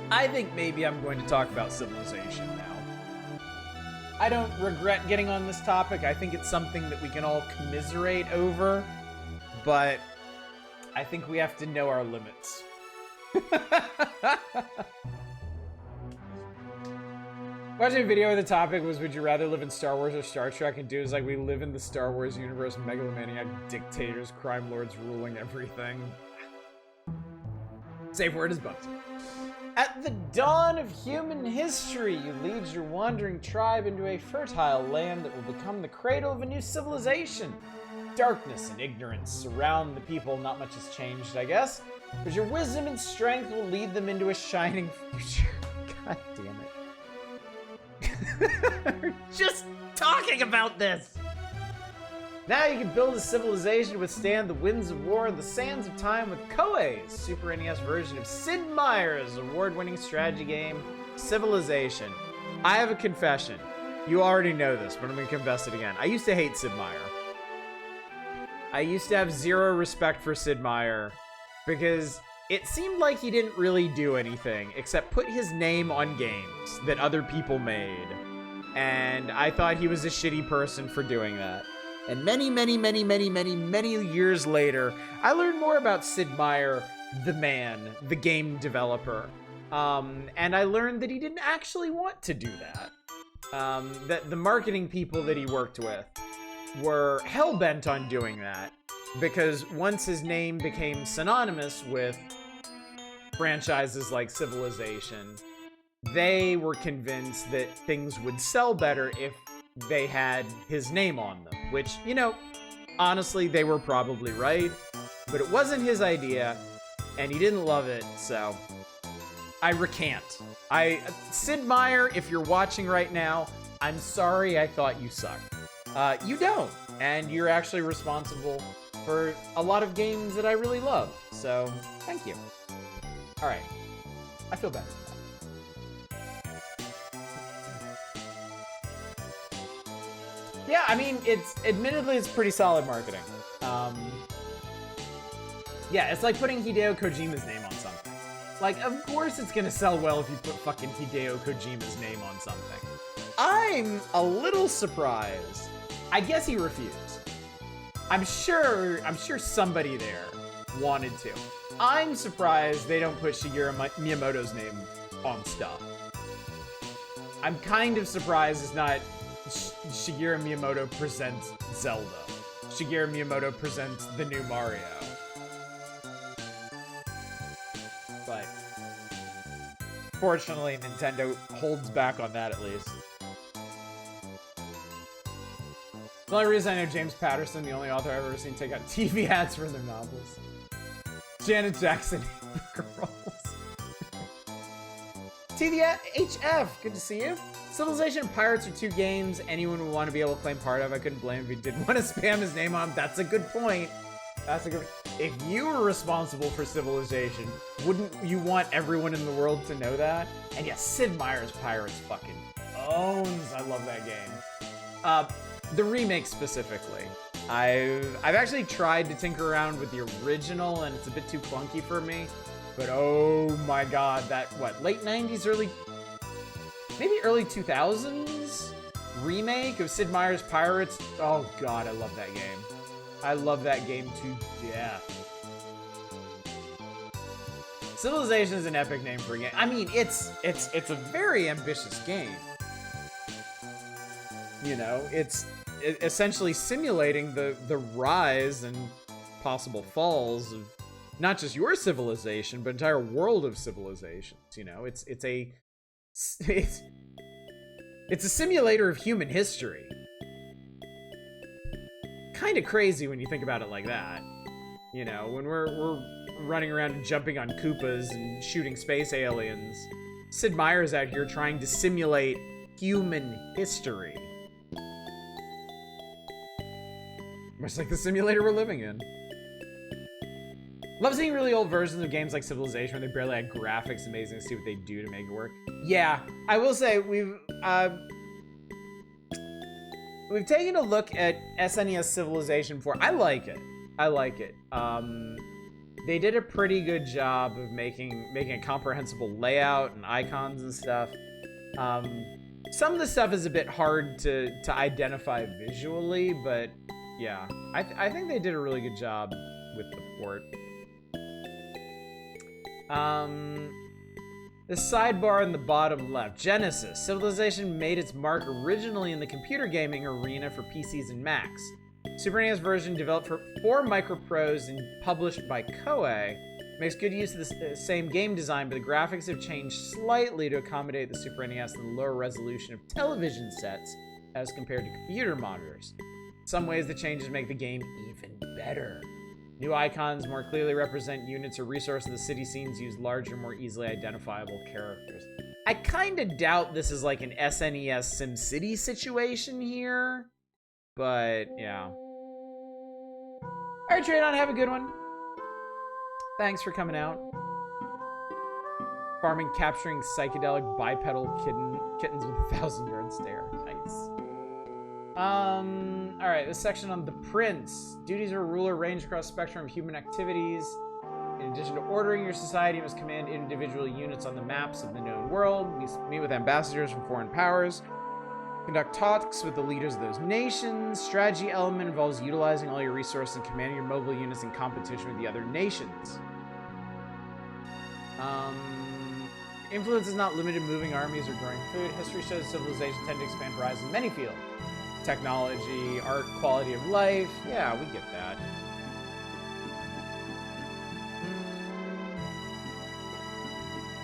[SPEAKER 2] I think maybe I'm going to talk about civilization now. I don't regret getting on this topic. I think it's something that we can all commiserate over, but I think we have to know our limits. Watching a video where the topic was, would you rather live in Star Wars or Star Trek? And dudes like, we live in the Star Wars universe, megalomaniac dictators, crime lords ruling everything. Safe word is bugs. At the dawn of human history, you lead your wandering tribe into a fertile land that will become the cradle of a new civilization. Darkness and ignorance surround the people. Not much has changed, I guess. But your wisdom and strength will lead them into a shining future. God damn it. We're just talking about this. Now you can build a civilization to withstand the winds of war and the sands of time with Koei's Super NES version of Sid Meier's award-winning strategy game, Civilization. I have a confession. You already know this, but I'm going to confess it again. I used to hate Sid Meier. I used to have zero respect for Sid Meier because it seemed like he didn't really do anything except put his name on games that other people made. And I thought he was a shitty person for doing that. And many years later, I learned more about Sid Meier, the man, the game developer. And I learned that he didn't actually want to do that. That the marketing people that he worked with were hell-bent on doing that. Because once his name became synonymous with franchises like Civilization, they were convinced that things would sell better if they had his name on them, which, you know, honestly, they were probably right, but it wasn't his idea, and he didn't love it, so I recant. Sid Meier, if you're watching right now, I'm sorry I thought you sucked. You don't, and you're actually responsible for a lot of games that I really love, so thank you. All right, I feel better. Yeah, I mean, admittedly, it's pretty solid marketing. Yeah, it's like putting Hideo Kojima's name on something. Like, of course it's gonna sell well if you put fucking Hideo Kojima's name on something. I'm a little surprised. I guess he refused. I'm sure somebody there wanted to. I'm surprised they don't put Shigeru Miyamoto's name on stuff. I'm kind of surprised it's not Shigeru Miyamoto presents Zelda. Shigeru Miyamoto presents the new Mario. But fortunately, Nintendo holds back on that at least. The only reason I know James Patterson, the only author I've ever seen take out TV ads for their novels. Janet Jackson, girls. TDHF, good to see you. Civilization and Pirates are two games anyone would want to be able to claim part of. I couldn't blame him if he didn't want to spam his name on. That's a good point. That's a good. If you were responsible for Civilization, wouldn't you want everyone in the world to know that? And yeah, Sid Meier's Pirates fucking owns. I love that game. The remake specifically. I've actually tried to tinker around with the original, and it's a bit too clunky for me. But oh my god, that what, late 90s, maybe early 2000s remake of Sid Meier's Pirates. Oh god, I love that game. I love that game to death. Civilization is an epic name for a game. I mean, it's a very ambitious game. You know, it's essentially simulating the rise and possible falls of not just your civilization, but entire world of civilizations. You know, it's a simulator of human history. Kind of crazy when you think about it like that. You know, when we're running around and jumping on Koopas and shooting space aliens, Sid Meier's out here trying to simulate human history. Much like the simulator we're living in. Love seeing really old versions of games like Civilization where they barely had graphics amazing to see what they do to make it work. Yeah, I will say we've taken a look at SNES Civilization 4. I like it. I like it. They did a pretty good job of making a comprehensible layout and icons and stuff. Some of the stuff is a bit hard to identify visually, but yeah, I think they did a really good job with the port. The sidebar in the bottom left. Genesis. Civilization made its mark originally in the computer gaming arena for PCs and Macs. Super NES version developed for Microprose and published by Koei makes good use of the same game design, but the graphics have changed slightly to accommodate the Super NES and the lower resolution of television sets as compared to computer monitors. In some ways, the changes make the game even better. New icons more clearly represent units or resources. The city scenes use larger, more easily identifiable characters. I kind of doubt this is like an SNES SimCity situation here, but yeah. All right, Traydon, have a good one. Thanks for coming out. Farming, capturing psychedelic bipedal kittens with a 1,000-yard stare. Nice. All right, this section on the Prince. Duties of a ruler range across the spectrum of human activities. In addition to ordering your society, you must command individual units on the maps of the known world. Meet with ambassadors from foreign powers. Conduct talks with the leaders of those nations. Strategy element involves utilizing all your resources and commanding your mobile units in competition with the other nations. Influence is not limited to moving armies or growing food. History shows civilizations tend to expand horizons in many fields. Technology, art, quality of life. Yeah, we get that.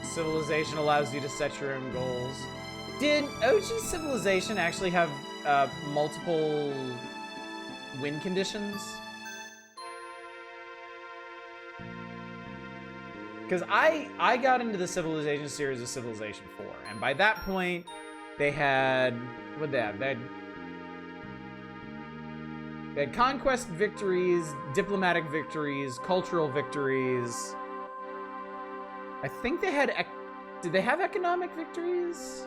[SPEAKER 2] Civilization allows you to set your own goals. Did OG Civilization actually have multiple win conditions? Because I got into the Civilization series of Civilization 4, and by that point, they had... What'd they have? They had conquest victories, diplomatic victories, cultural victories. I think they had... Did they have economic victories?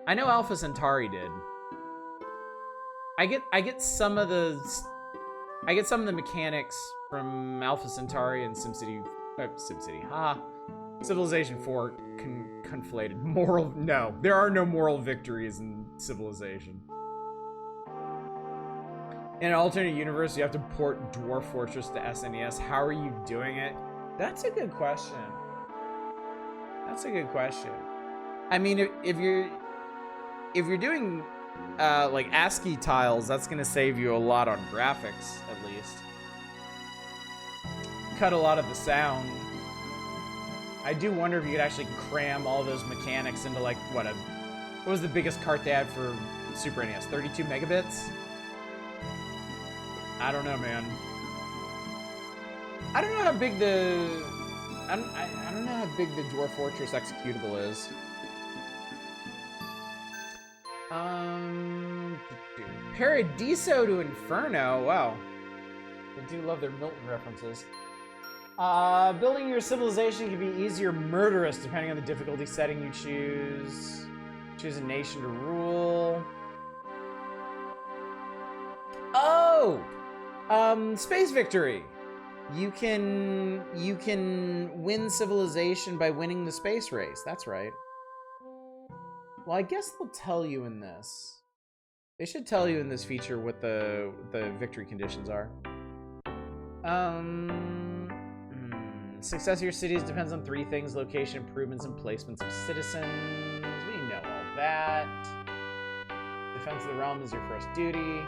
[SPEAKER 2] I know Alpha Centauri did. I get some of the I get some of the mechanics from Alpha Centauri and SimCity, Civilization 4 conflated. No, there are no moral victories in Civilization. In an alternate universe, you have to port Dwarf Fortress to SNES. How are you doing it? That's a good question. That's a good question. I mean, if you're doing like ASCII tiles, that's gonna save you a lot on graphics, at least. Cut a lot of the sound. I do wonder if you could actually cram all those mechanics into like what was the biggest cart they had for Super NES? 32 megabits? I don't know, man. I don't know how big the I don't know how big the Dwarf Fortress executable is. Paradiso to Inferno. Wow. I do love their Milton references. Building your civilization can be easy or murderous depending on the difficulty setting you choose. Choose a nation to rule. Oh! Space victory. You can win civilization by winning the space race. That's right. Well, I guess they'll tell you in this. They should tell you in this feature what the victory conditions are. Success of your cities depends on 3 things: location, improvements, and placements of citizens. We know all that. Defense of the realm is your first duty.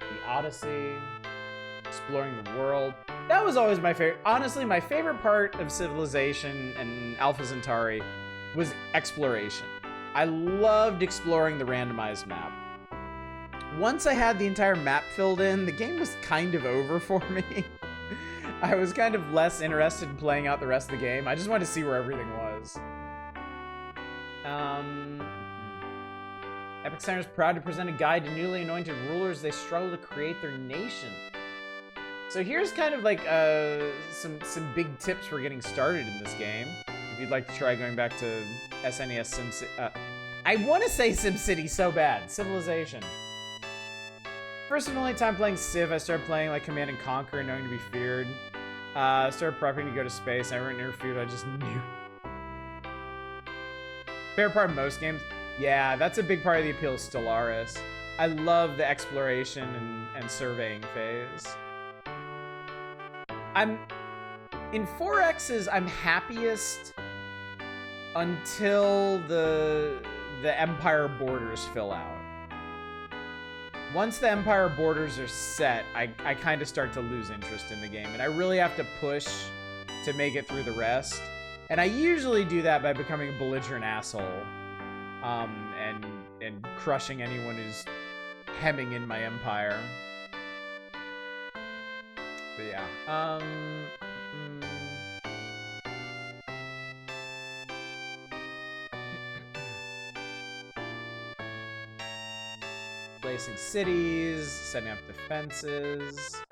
[SPEAKER 2] The Odyssey. Exploring the world. That was always my favorite. Honestly, my favorite part of Civilization and Alpha Centauri was exploration. I loved exploring the randomized map. Once I had the entire map filled in, the game was kind of over for me. I was kind of less interested in playing out the rest of the game. I just wanted to see where everything was. Epic Center is proud to present a guide to newly anointed rulers as they struggle to create their nation. So here's kind of like some big tips for getting started in this game. If you'd like to try going back to SNES SimCity. I want to say SimCity so bad. Civilization. First and only time playing Civ, I started playing like Command and Conquer, knowing to be feared. Started prepping to go to space. I never feared. I just knew. Favorite part of most games? Yeah, that's a big part of the appeal of Stellaris. I love the exploration and surveying phase. In 4X's, I'm happiest until the Empire borders fill out. Once the Empire borders are set, I kind of start to lose interest in the game, and I really have to push to make it through the rest. And I usually do that by becoming a belligerent asshole, and crushing anyone who's hemming in my empire. But yeah, placing cities, setting up defenses.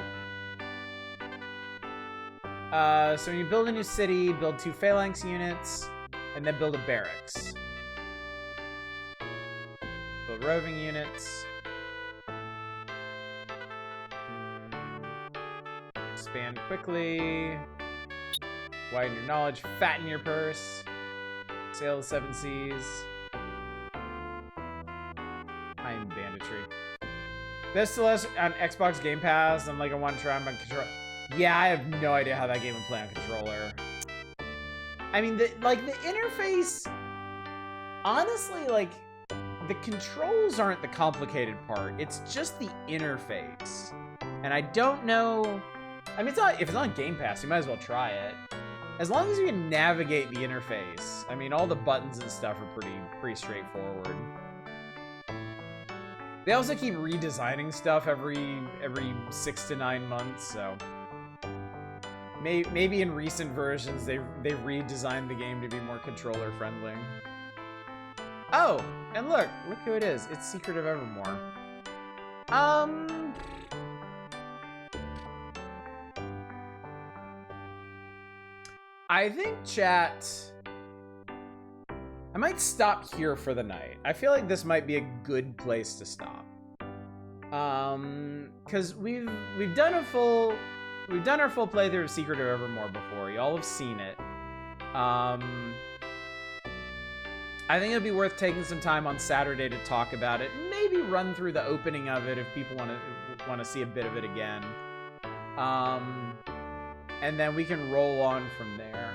[SPEAKER 2] So when you build a new city, build 2 phalanx units, and then build a barracks. Build roving units. Expand quickly. Widen your knowledge. Fatten your purse. Sail the 7 seas. Time banditry. This still has on Xbox Game Pass. I'm like, I want to try on my controller. Yeah, I have no idea how that game would play on controller. I mean, the interface. Honestly, like, the controls aren't the complicated part. It's just the interface. And I don't know. I mean, if it's on Game Pass, you might as well try it. As long as you can navigate the interface. I mean, all the buttons and stuff are pretty straightforward. They also keep redesigning stuff every 6 to 9 months, so maybe in recent versions they redesigned the game to be more controller friendly. Oh, and look who it is. It's Secret of Evermore. I think chat. I might stop here for the night. I feel like this might be a good place to stop. Because we've done our full playthrough of Secret of Evermore before. Y'all have seen it. I think it'd be worth taking some time on Saturday to talk about it. Maybe run through the opening of it if people want to see a bit of it again. And then we can roll on from there.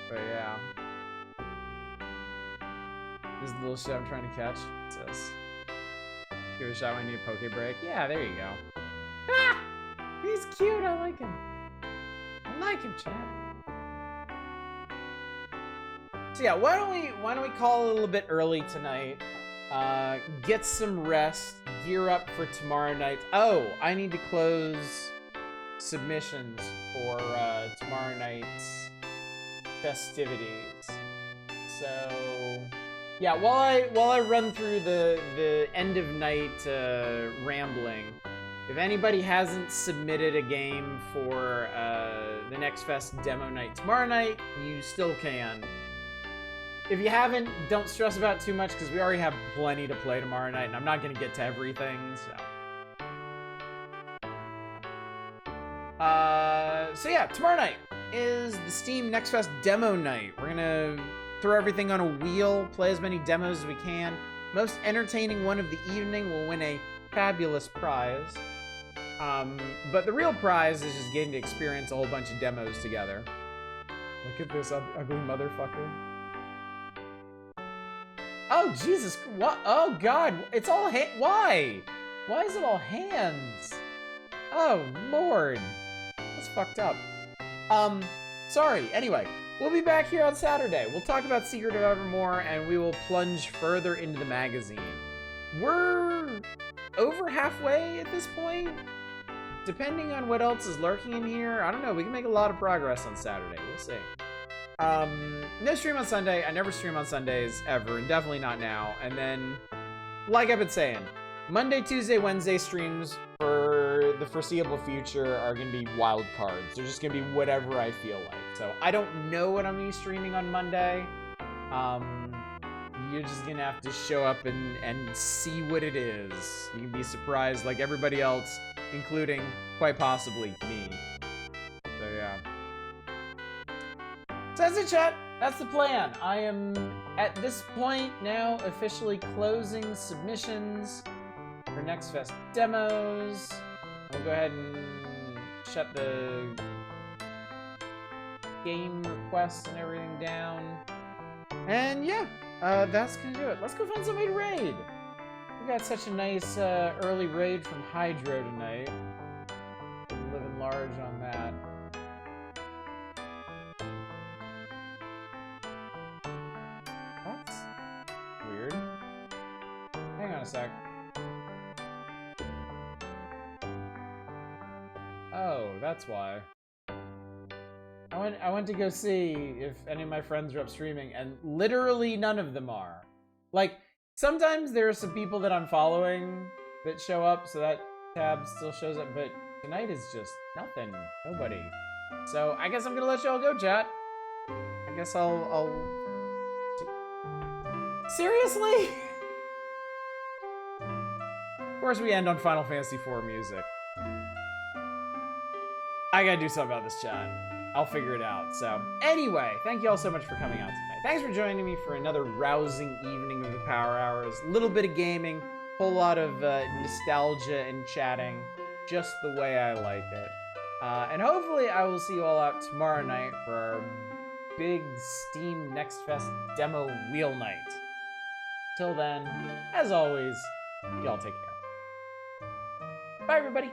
[SPEAKER 2] But yeah. This is the little shit I'm trying to catch. It says, give it a shot when you need a poke break. Yeah, there you go. Ah! He's cute. I like him. I like him, chat. So yeah, why don't we call it a little bit early tonight? Get some rest. Gear up for tomorrow night. Oh, I need to close submissions for tomorrow night's festivities. So yeah, while I run through the end of night rambling, if anybody hasn't submitted a game for the Next Fest demo night tomorrow night, you still can. If you haven't, don't stress about it too much because we already have plenty to play tomorrow night, and I'm not going to get to everything, so yeah, tomorrow night is the Steam Next Fest demo night. We're going to throw everything on a wheel, play as many demos as we can. Most entertaining one of the evening will win a fabulous prize. But the real prize is just getting to experience a whole bunch of demos together. Look at this ugly motherfucker. Oh, Jesus. What? Oh, God. It's all why? Why is it all hands? Oh, Lord. That's fucked up. Sorry. Anyway, we'll be back here on Saturday. We'll talk about Secret of Evermore, and we will plunge further into the magazine. We're over halfway at this point. Depending on what else is lurking in here, I don't know. We can make a lot of progress on Saturday. We'll see. No stream on Sunday. I never stream on Sundays ever, and definitely not now. And then, like I've been saying, Monday, Tuesday, Wednesday streams for the foreseeable future are going to be wild cards. They're just going to be whatever I feel like. So I don't know what I'm going to be streaming on Monday. You're just going to have to show up and see what it is. You can be surprised like everybody else, including, quite possibly, me. So yeah. So that's it, chat. That's the plan. I am, at this point, now officially closing submissions for Next Fest demos. We'll go ahead and shut the game requests and everything down. And yeah, that's gonna do it. Let's go find somebody to raid. We got such a nice early raid from Hydro tonight. Living large on that. That's weird. Hang on a sec. Oh, that's why. I went to go see if any of my friends are up streaming, and literally none of them are. Like, sometimes there are some people that I'm following that show up, so that tab still shows up, but tonight is just nothing. Nobody. So, I guess I'm gonna let y'all go, chat. I guess I'll... Seriously? Of course we end on Final Fantasy IV music. I gotta do something about this, chat. I'll figure it out. So, anyway, thank you all so much for coming out tonight. Thanks for joining me for another rousing evening of the Power Hours. A little bit of gaming, whole lot of nostalgia and chatting, just the way I like it. And hopefully I will see you all out tomorrow night for our big Steam Next Fest demo wheel night. Till then, as always, y'all take care. Bye, everybody.